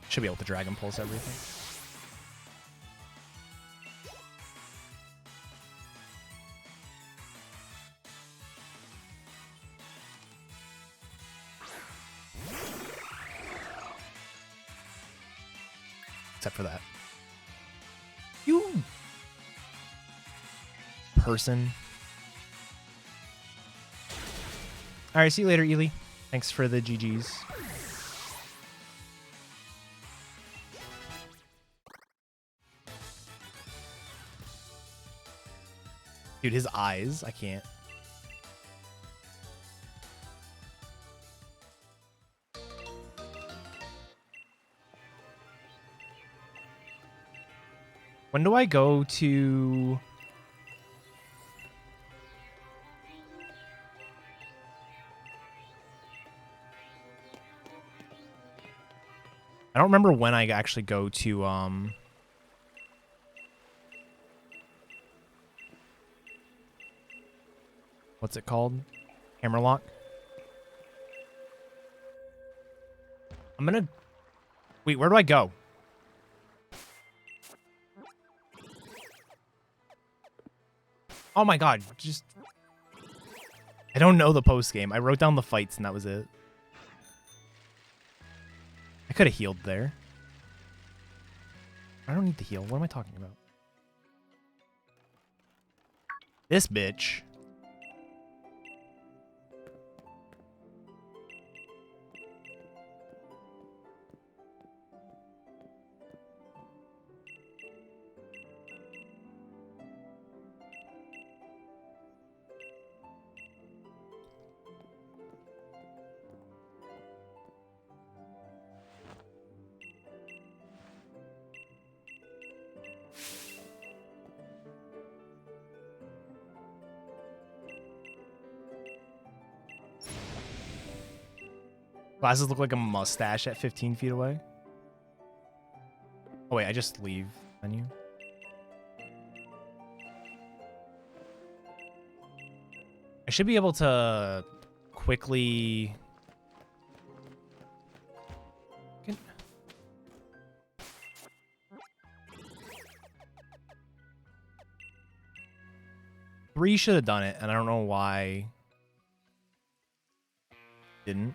Should be able to Dragon Pulse everything. Except for that. You person. All right, see you later, Ely. Thanks for the GGs. Dude, his eyes, I can't. When do I go to... I don't remember when I actually go to, what's it called? Hammerlock? I'm gonna... Wait, where do I go? Oh my god, just... I don't know the post game. I wrote down the fights and that was it. I could have healed there. I don't need to heal. What am I talking about? This bitch. Glasses look like a mustache at 15 feet away. Oh wait, I just leave menu. I should be able to quickly... Three should have done it, and I don't know why didn't.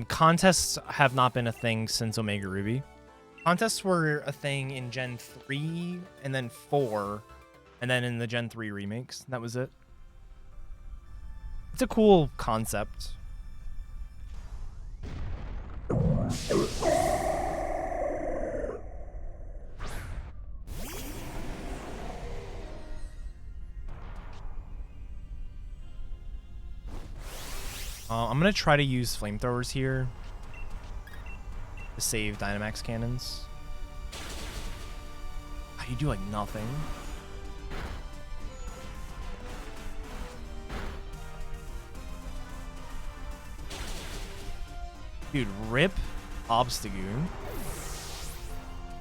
Contests have not been a thing since Omega Ruby. Contests were a thing in Gen 3 and then 4, and then in the Gen 3 remakes. That was it. It's a cool concept. I'm going to try to use flamethrowers here to save Dynamax cannons. God, you do like nothing. Dude, rip Obstagoon.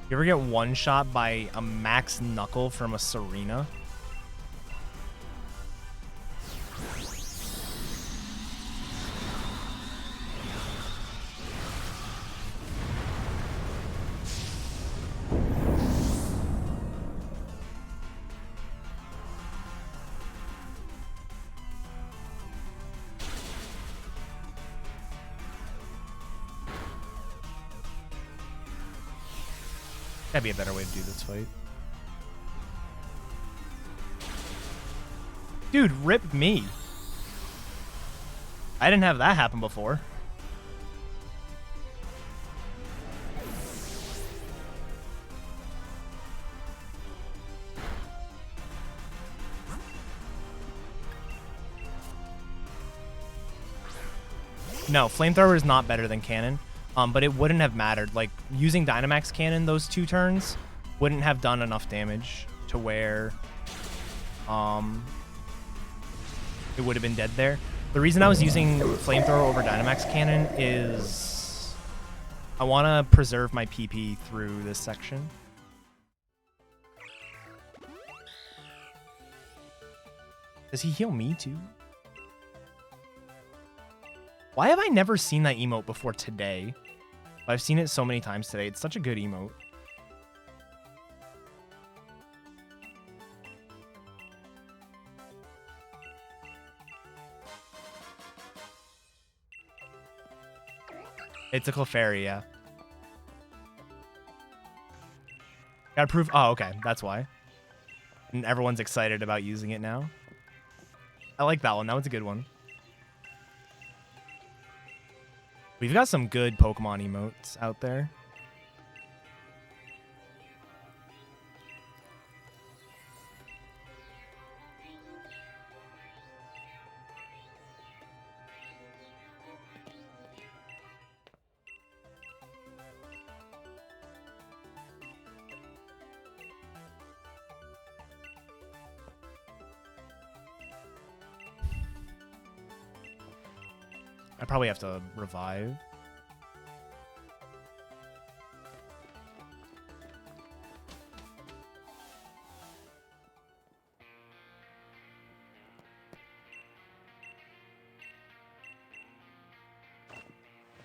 You ever get one shot by a max knuckle from a Serena? That'd be a better way to do this fight. Dude, rip me. I didn't have that happen before. No, flamethrower is not better than cannon. But it wouldn't have mattered. Like, using Dynamax Cannon those 2 turns wouldn't have done enough damage to where it would have been dead there. The reason I was using Flamethrower over Dynamax Cannon is I want to preserve my PP through this section. Does he heal me too? Why have I never seen that emote before today? I've seen it so many times today. It's such a good emote. It's a Clefairy, yeah. Gotta prove... Oh, okay. That's why. And everyone's excited about using it now. I like that one. That one's a good one. We've got some good Pokemon emotes out there. I probably have to revive.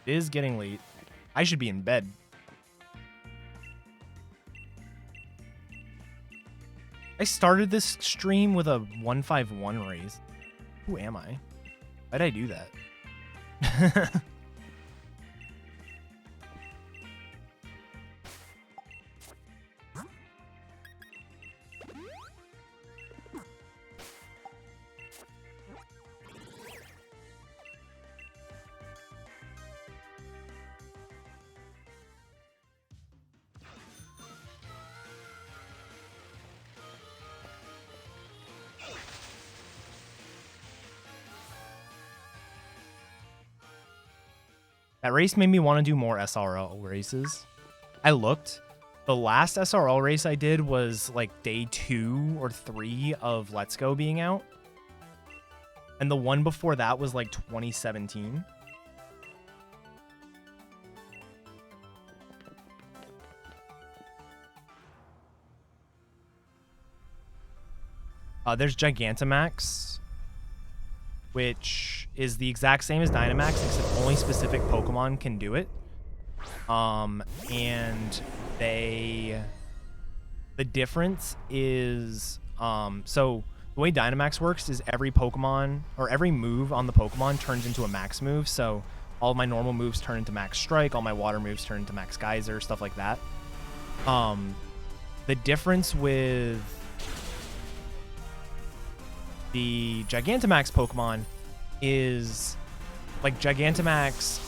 It is getting late. I should be in bed. I started this stream with a 151 raise. Who am I? Why did I do that? That race made me want to do more SRL races. I looked. The last SRL race I did was like day 2 or 3 of Let's Go being out. And the one before that was like 2017. There's Gigantamax, which is the exact same as Dynamax, except only specific Pokemon can do it. And the difference is, so the way Dynamax works is every Pokemon, or every move on the Pokemon turns into a max move. So all of my normal moves turn into Max Strike, all my water moves turn into Max Geyser, stuff like that. The difference with the Gigantamax Pokemon is like Gigantamax,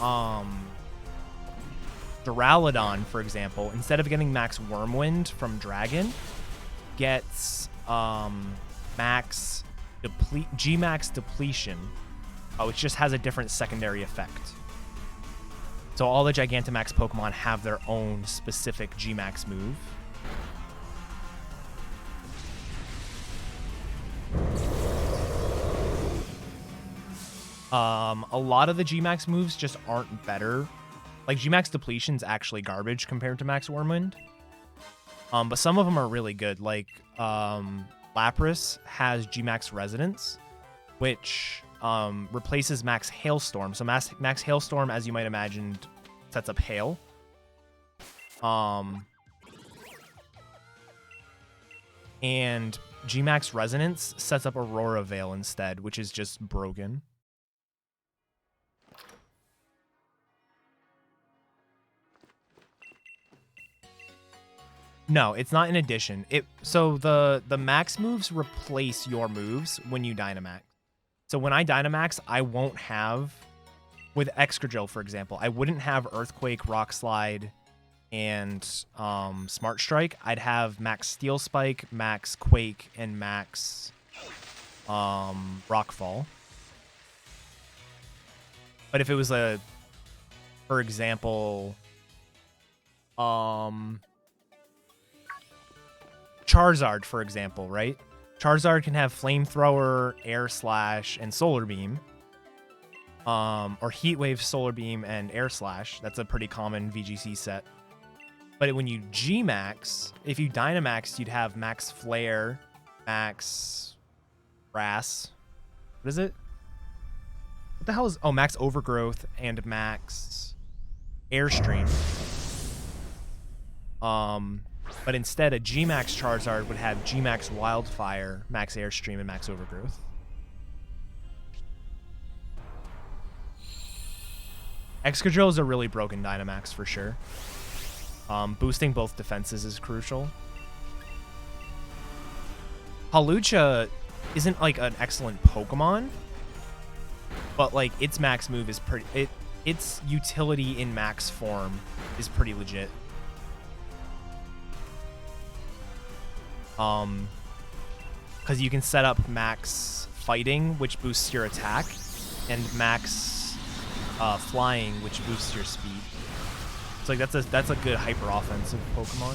Duraludon, for example, instead of getting Max Wormwind from Dragon, gets Gmax Depletion, which just has a different secondary effect. So all the Gigantamax Pokemon have their own specific Gmax move. A lot of the Gmax moves just aren't better. Like, Gmax Depletion's actually garbage compared to Max Wormwind. But some of them are really good. Like, Lapras has Gmax Resonance, which replaces Max Hailstorm. So Max Hailstorm, as you might imagine, sets up hail. And Gmax Resonance sets up Aurora Veil instead, which is just broken. No, it's not in addition. So the max moves replace your moves when you Dynamax. So when I Dynamax, I won't have, with Excadrill, for example, I wouldn't have Earthquake, Rock Slide, and Smart Strike. I'd have Max Steel Spike, Max Quake, and Max Rockfall. But if it was for example, Charizard, for example, right? Charizard can have Flamethrower, Air Slash, and Solar Beam. Or Heat Wave, Solar Beam, and Air Slash. That's a pretty common VGC set. But when you Gmax, if you Dynamax, you'd have Max Flare, Max Grass. What is it? What the hell is... Oh, Max Overgrowth and Max Airstream. But instead, a Gmax Charizard would have Gmax Wildfire, Max Airstream, and Max Overgrowth. Excadrill is a really broken Dynamax for sure. Boosting both defenses is crucial. Hawlucha isn't like an excellent Pokemon, but like its max move is pretty... Its utility in max form is pretty legit. Because you can set up max fighting, which boosts your attack, and max flying, which boosts your speed. So like that's a good hyper offensive Pokemon.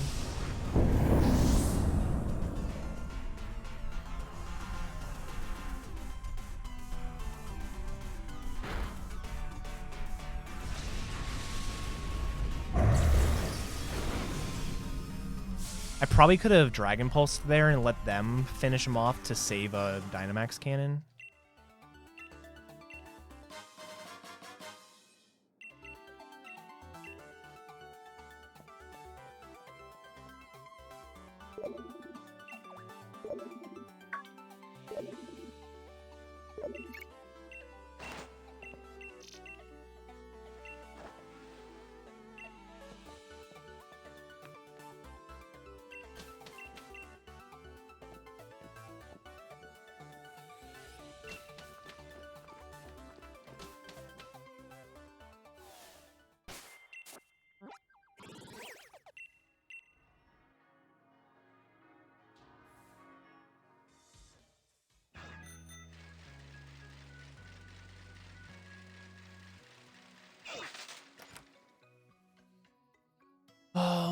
I probably could have Dragon Pulsed there and let them finish him off to save a Dynamax cannon.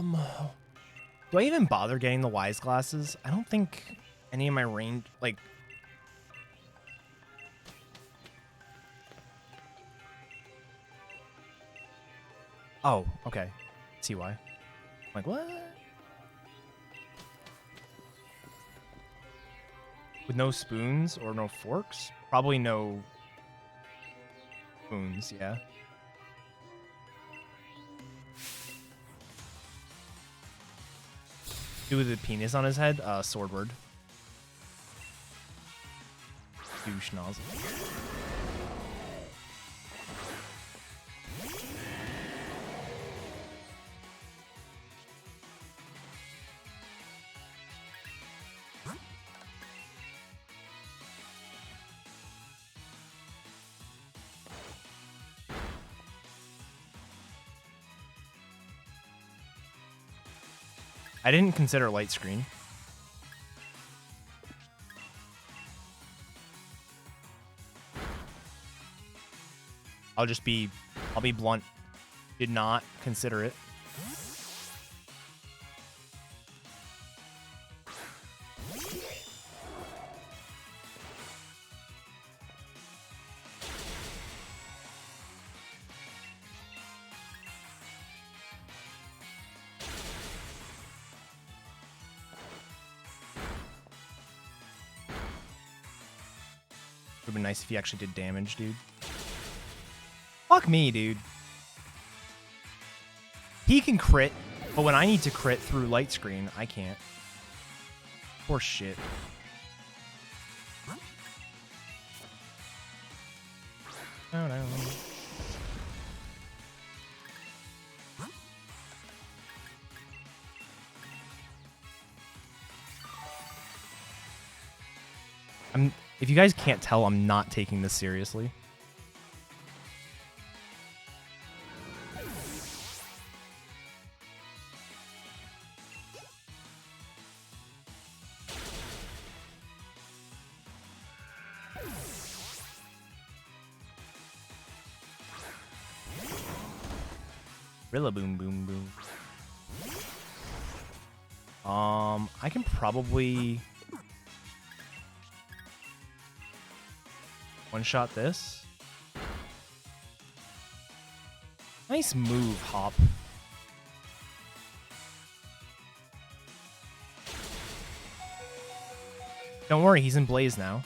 Do I even bother getting the wise glasses? I don't think any of my range, like... Oh, okay. See why. I'm like, what? With no spoons or no forks? Probably no spoons, yeah. Dude with a penis on his head? Swordward. Douche nozzle. I didn't consider light screen. I'll be blunt. Did not consider it. Would've been nice if he actually did damage, dude. Fuck me, dude. He can crit, but when I need to crit through light screen, I can't. Poor shit. Oh no. If you guys can't tell, I'm not taking this seriously. Rilla boom boom boom. I can probably one-shot this. Nice move, Hop. Don't worry, he's in Blaze now.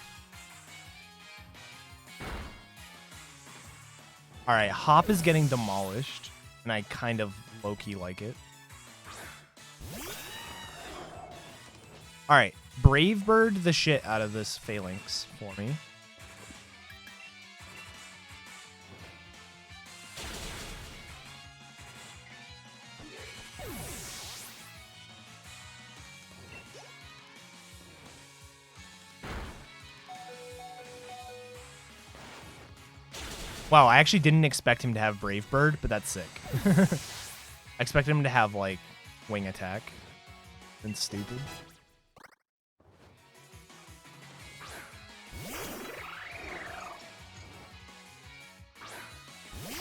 Alright, Hop is getting demolished, and I kind of low-key like it. Alright, Brave Bird the shit out of this Phalanx for me. Wow, I actually didn't expect him to have Brave Bird, but that's sick. I expected him to have, like, Wing Attack. That's stupid.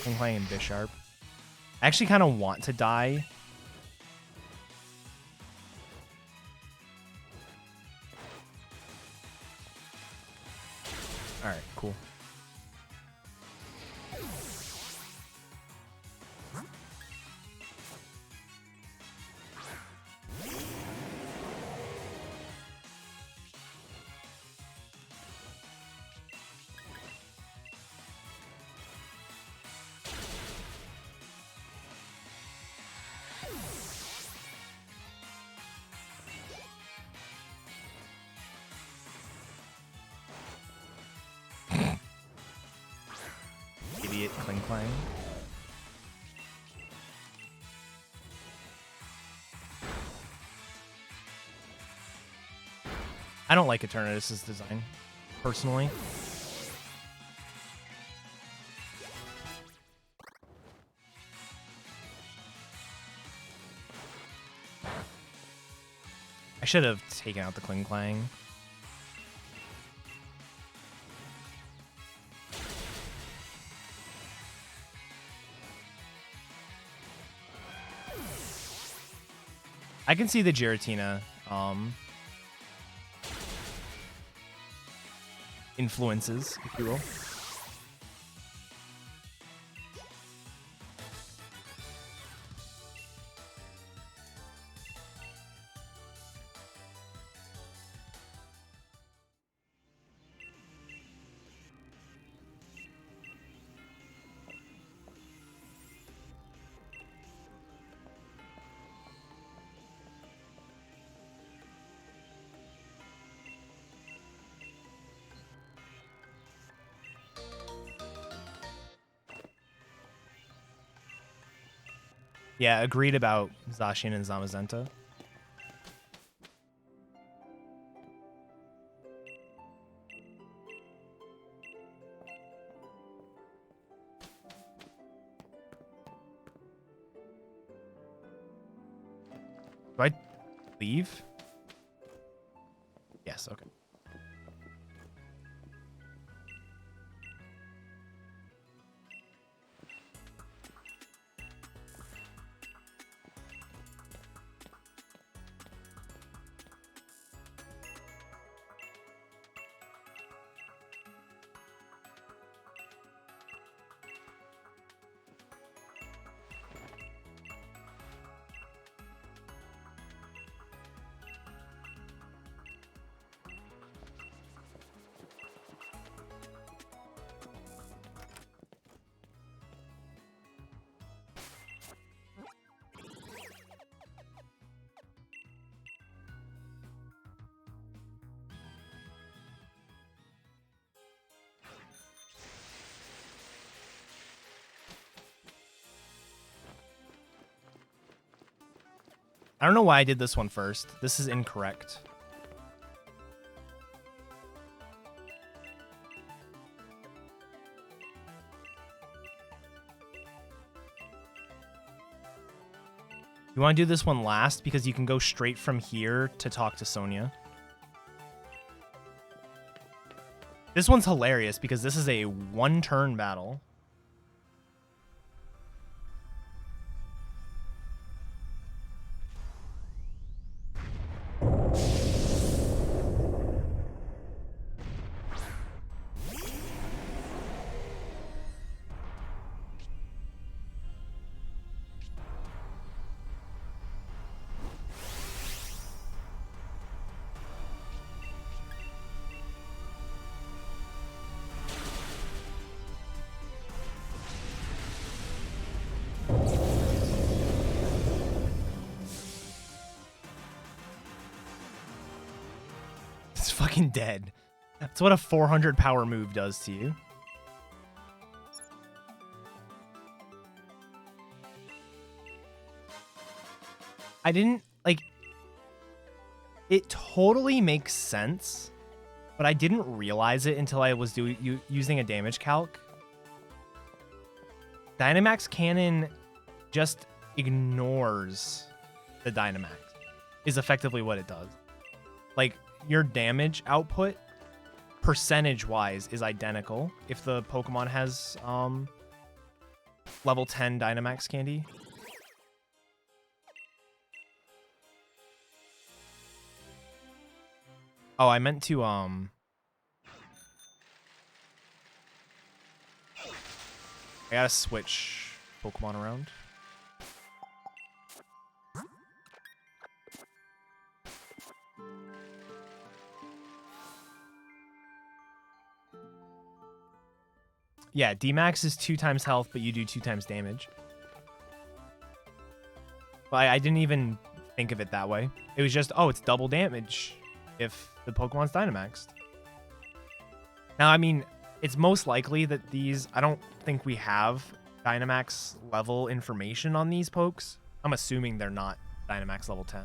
I'm playing Bisharp. I actually kind of want to die. Alright, cool. Idiot Kling Klang. I don't like Eternatus's design, personally. I should have taken out the Kling Klang. I can see the Giratina influences, if you will. Yeah, agreed about Zacian and Zamazenta. Do I leave? Yes, okay. I don't know why I did this one first. This is incorrect. You want to do this one last because you can go straight from here to talk to Sonia. This one's hilarious because this is a one-turn battle. It's fucking dead. That's what a 400 power move does to you. I didn't, like, it totally makes sense, but I didn't realize it until I was using a damage calc. Dynamax Cannon just ignores the Dynamax, is effectively what it does. Like, your damage output, percentage-wise, is identical if the Pokemon has level 10 Dynamax Candy. Oh, I meant to, I gotta switch Pokemon around. Yeah, D-Max is 2 times health, but you do 2 times damage. But I didn't even think of it that way. It was just, oh, it's double damage if the Pokemon's Dynamaxed. Now, I mean, it's most likely that these, I don't think we have Dynamax level information on these pokes. I'm assuming they're not Dynamax level 10.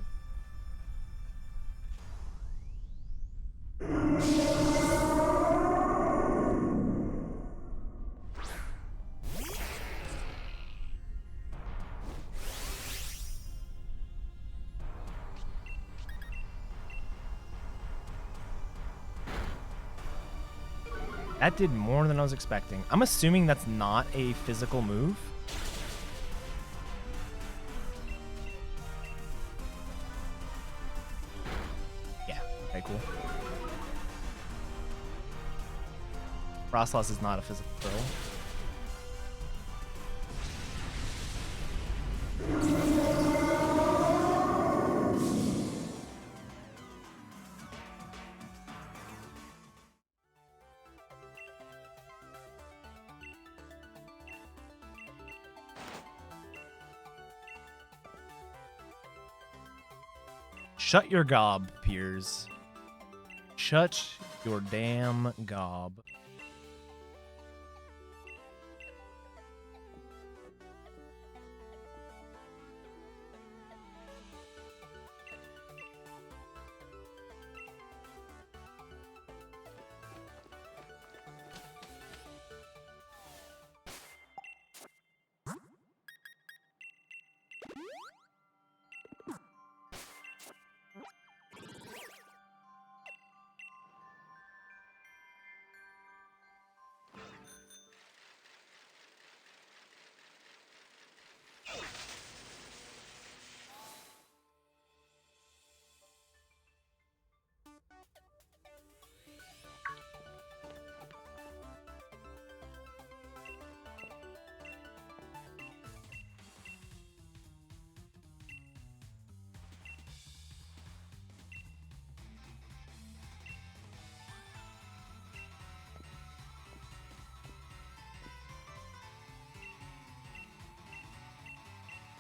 That did more than I was expecting. I'm assuming that's not a physical move. Frostlass is not a physical throw. Shut your gob, Piers. Shut your damn gob.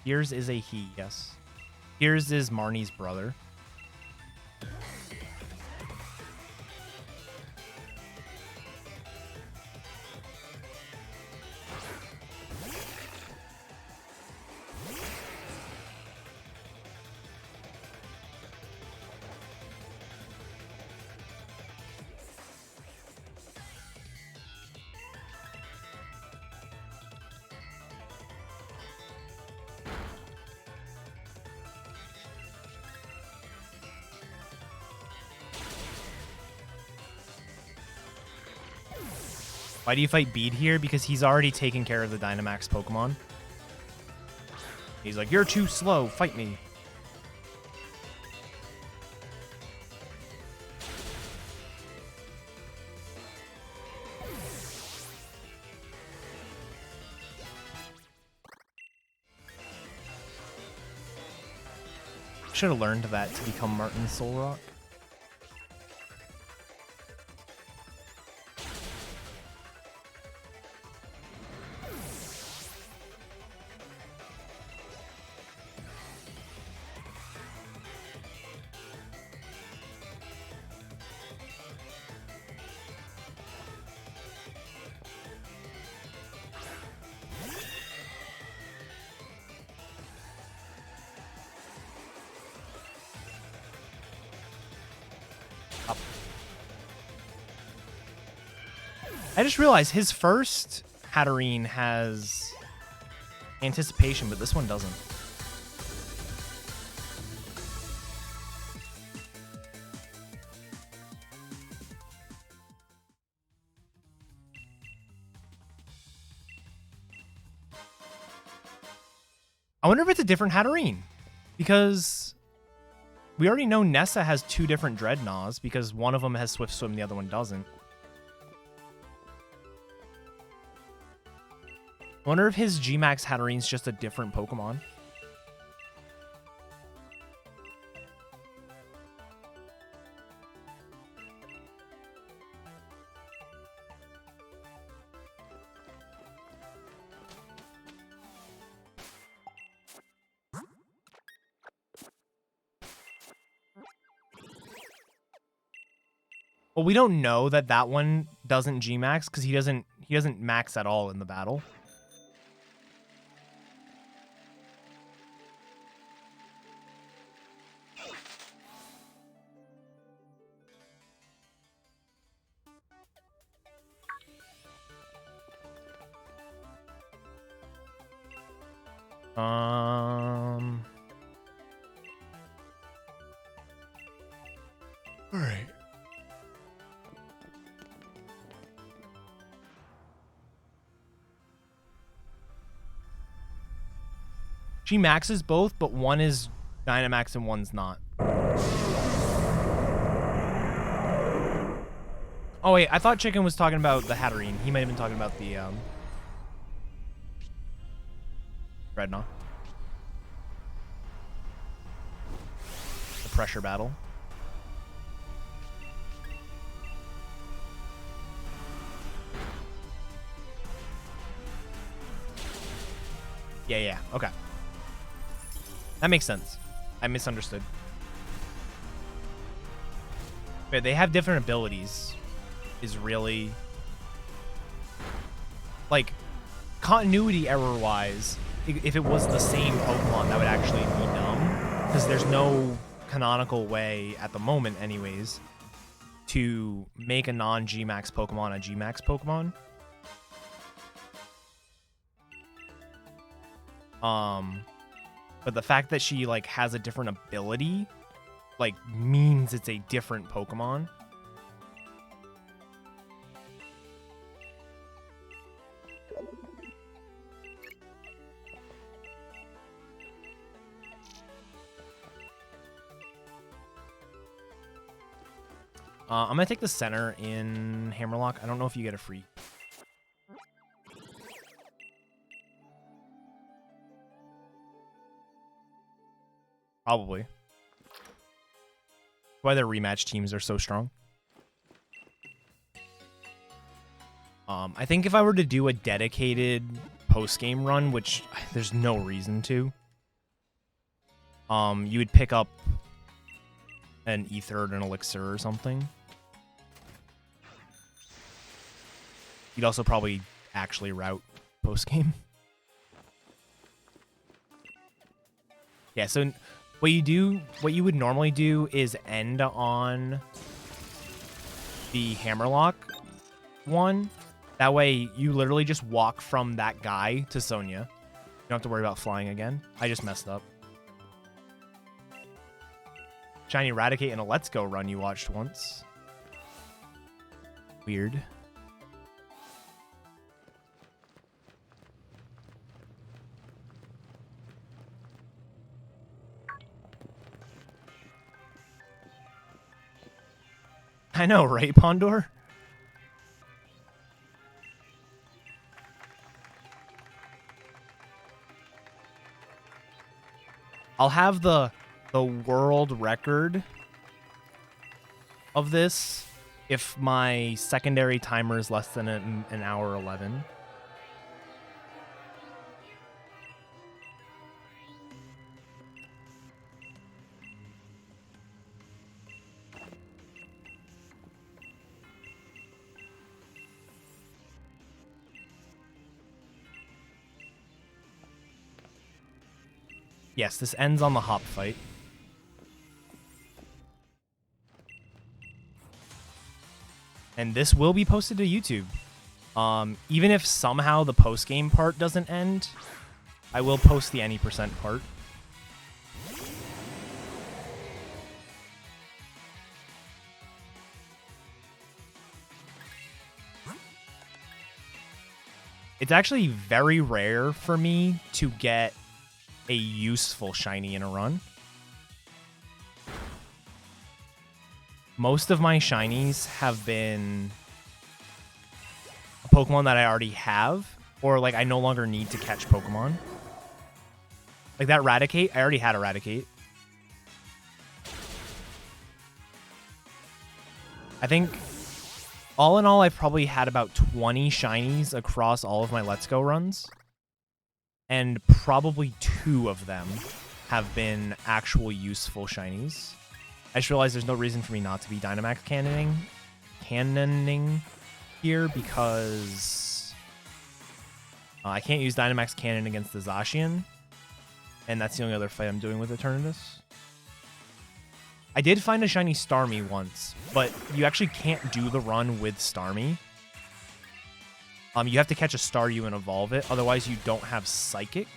Piers is a he, yes. Piers is Marnie's brother. Why do you fight Bede here? Because he's already taken care of the Dynamax Pokemon. He's like, you're too slow, fight me. Should have learned that to become Martin Solrock. I just realized his first Hatterene has anticipation, but this one doesn't. I wonder if it's a different Hatterene, because we already know Nessa has two different Dreadnoughs because one of them has Swift Swim, the other one doesn't. I wonder if his Gmax Hatterene's just a different Pokemon. Well, we don't know that that one doesn't Gmax because he doesn't max at all in the battle. All right. She maxes both, but one is Dynamax and one's not. Oh, Oh wait, I thought Chicken was talking about the Hatterene. He might have been talking about the Dreadnought. The pressure battle. Yeah, okay. That makes sense. I misunderstood. But they have different abilities. Is really... Like, continuity error-wise, if it was the same Pokemon, that would actually be dumb. Because there's no canonical way, at the moment anyways, to make a non-G-Max Pokemon a G-Max Pokemon. But the fact that she, like, has a different ability, like, means it's a different Pokemon. I'm gonna take the center in Hammerlock. I don't know if you get a free. Probably. Why their rematch teams are so strong. I think if I were to do a dedicated post-game run, which there's no reason to, you would pick up an Ether and an Elixir or something. You'd also probably actually route post-game. Yeah, so what you would normally do is end on the Hammerlock one. That way, you literally just walk from that guy to Sonia. You don't have to worry about flying again. I just messed up. Shiny Eradicate in a Let's Go run you watched once. Weird. I know, right, Pondor? I'll have the world record of this if my secondary timer is less than an hour 11. Yes, this ends on the hop fight. And this will be posted to YouTube. Even if somehow the post-game part doesn't end, I will post the any percent part. It's actually very rare for me to get a useful shiny in a run. Most of my shinies have been a Pokemon that I already have, or like I no longer need to catch Pokemon. Like that Raticate, I already had Eradicate. I think all in all, I've probably had about 20 shinies across all of my Let's Go runs. And probably 2 of them have been actual useful shinies. I just realized there's no reason for me not to be Dynamax cannoning here because I can't use Dynamax Cannon against the Zacian. And that's the only other fight I'm doing with Eternatus. I did find a shiny Starmie once, but you actually can't do the run with Starmie. You have to catch a Staryu and evolve it, otherwise you don't have Psychic.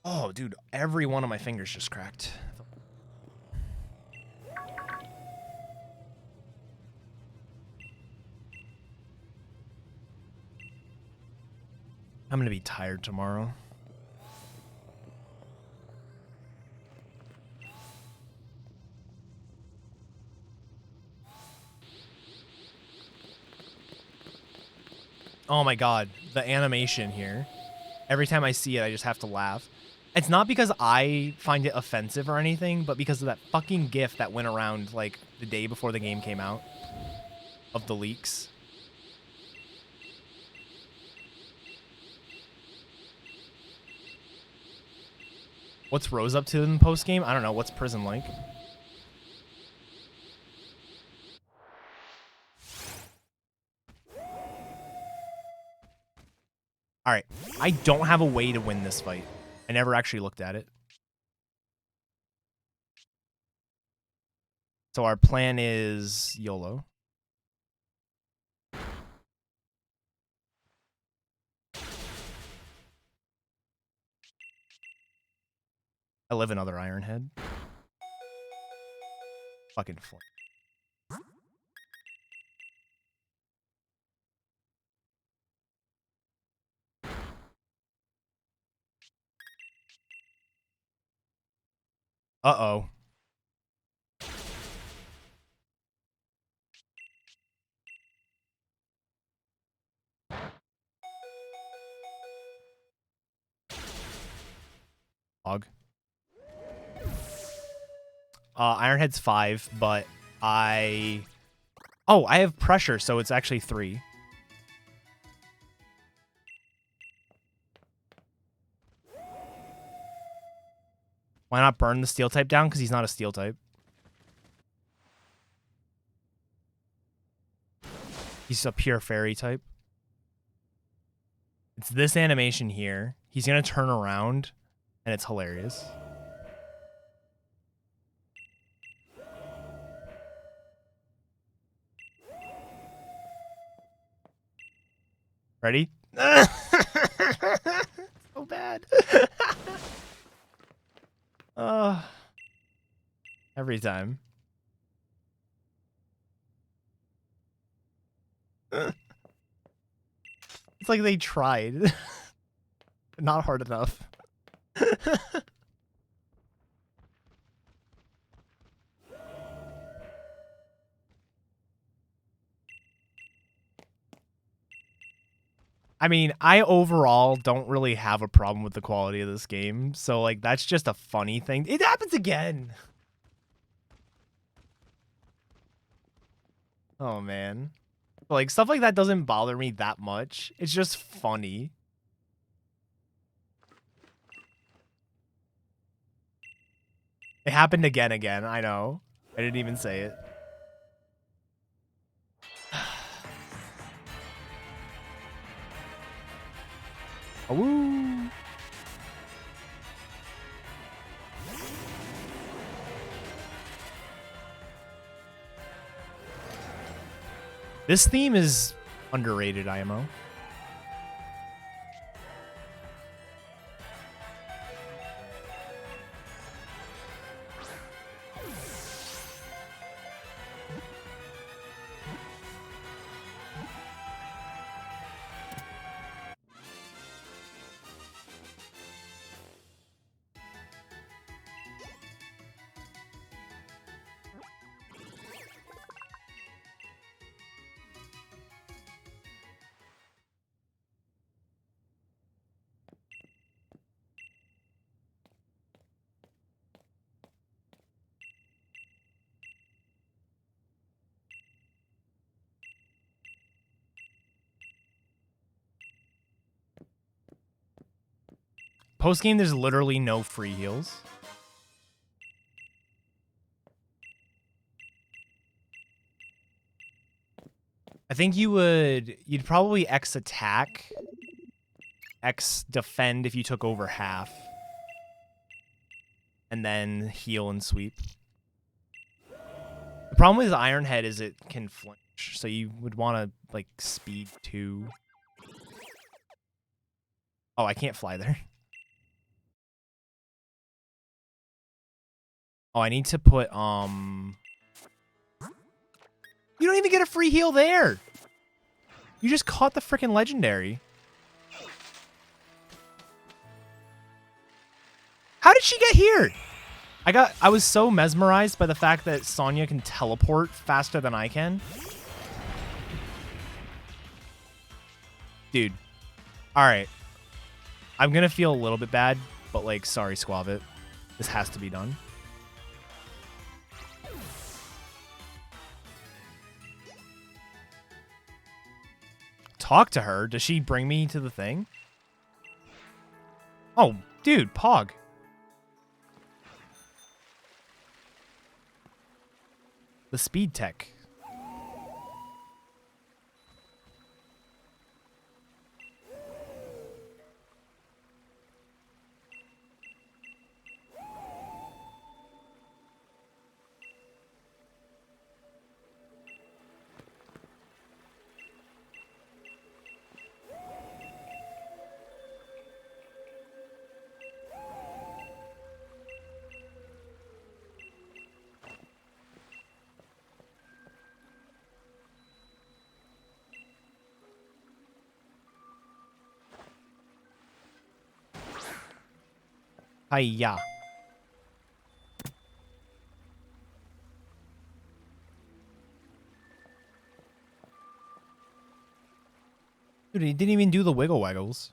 Oh, dude, every one of my fingers just cracked. I'm gonna be tired tomorrow. Oh my god, the animation here. Every time I see it, I just have to laugh. It's not because I find it offensive or anything, but because of that fucking GIF that went around, like, the day before the game came out. Of the leaks. What's Rose up to in post-game? I don't know. What's prison like? Alright. I don't have a way to win this fight. I never actually looked at it. So our plan is YOLO. I live another Iron Head. Fucking flame. Uh-oh. Hog. Ironhead's 5, but I... Oh, I have pressure, so it's actually 3. Why not burn the steel type down? Because he's not a steel type. He's a pure fairy type. It's this animation here. He's going to turn around, and it's hilarious. Ready? So bad. Every time. It's like they tried. Not hard enough. I mean, I overall don't really have a problem with the quality of this game. So, like, that's just a funny thing. It happens again. Oh, man. Like, stuff like that doesn't bother me that much. It's just funny. It happened again. I know. I didn't even say it. Oh, woo. This theme is underrated, IMO. Post game, there's literally no free heals. I think you'd probably X attack, X defend if you took over half, and then heal and sweep. The problem with Iron Head is it can flinch, so you would want to, like, speed 2. Oh, I can't fly there. Oh, I need to put, You don't even get a free heal there! You just caught the frickin' legendary. How did she get here? I was so mesmerized by the fact that Sonya can teleport faster than I can. Dude. All right. I'm going to feel a little bit bad, but like, sorry, Squavit. This has to be done. Talk to her? Does she bring me to the thing? Oh, dude, Pog. The speed tech. Hiya. Dude, he didn't even do the wiggle waggles.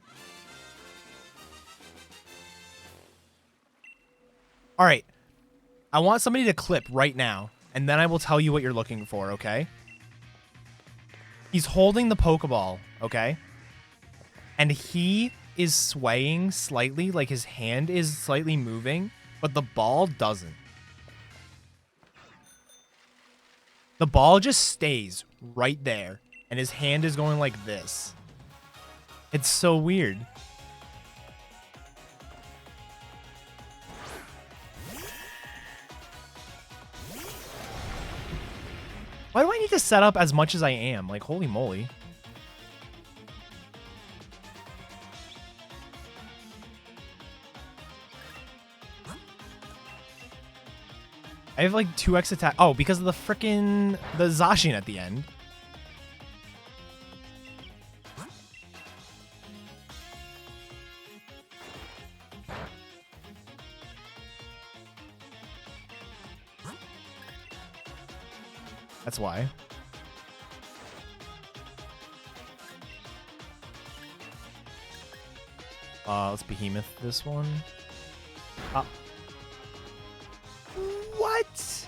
All right. I want somebody to clip right now, and then I will tell you what you're looking for, okay? He's holding the Pokeball, okay? And he is swaying slightly, like his hand is slightly moving, but the ball doesn't. The ball just stays right there, and his hand is going like this. It's so weird. Why do I need to set up as much as I am? Like, holy moly. I have like 2x attack. Oh, because of the frickin' the Zacian at the end. That's why. Let's behemoth this one. What?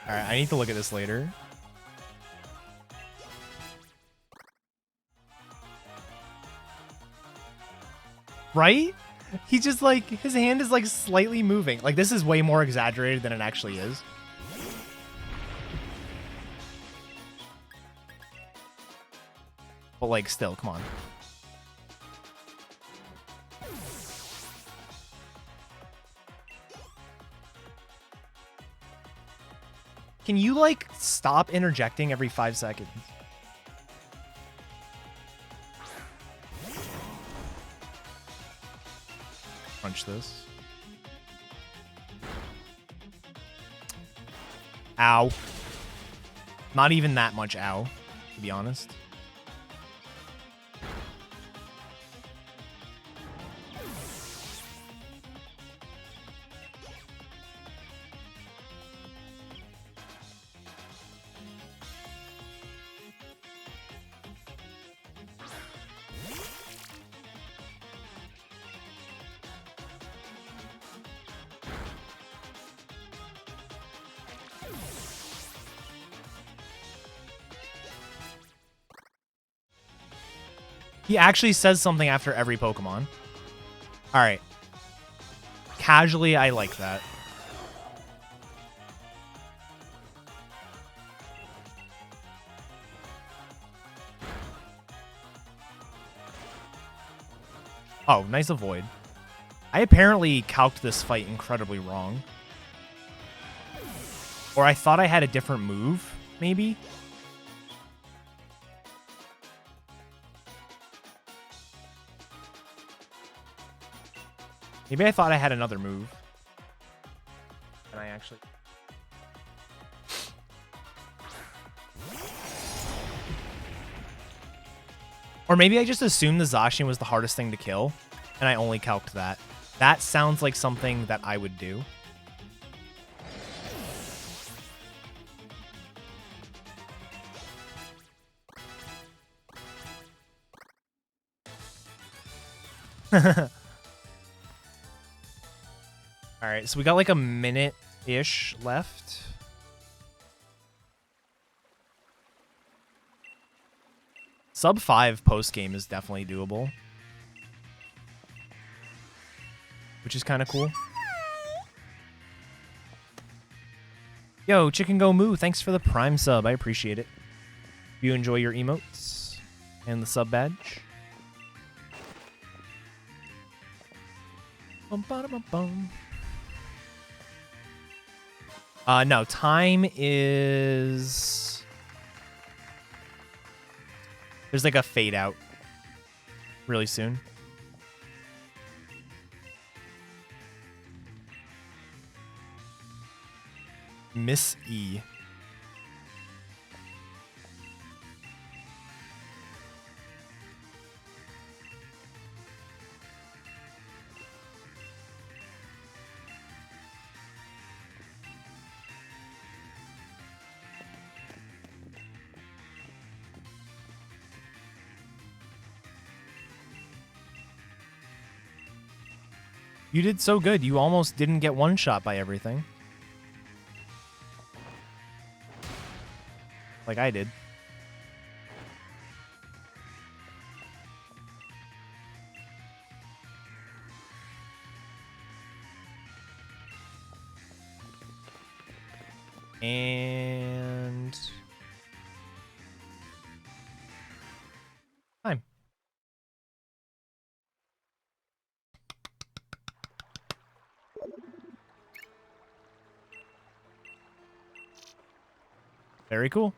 All right, I need to look at this later. Right? He just like, his hand is like slightly moving. Like this is way more exaggerated than it actually is. But like still, come on. Can you like stop interjecting every 5 seconds? Punch this. Ow. Not even that much ow, to be honest. He actually says something after every Pokemon. All right. Casually, I like that. Oh, nice avoid. I apparently calced this fight incredibly wrong. Or I thought I had a different move, maybe? Maybe I thought I had another move. And I actually... Or maybe I just assumed the Zacian was the hardest thing to kill, and I only calced that. That sounds like something that I would do. Alright, so we got like a minute-ish left. Sub 5 post-game is definitely doable. Which is kind of cool. Yo, Chicken Go Moo, thanks for the Prime sub. I appreciate it. You enjoy your emotes and the sub badge. Bum, ba, da, bum, bum. No, time is... There's like a fade out really soon. Miss E. You did so good. You almost didn't get one shot by everything. Like I did. And... time. Very cool.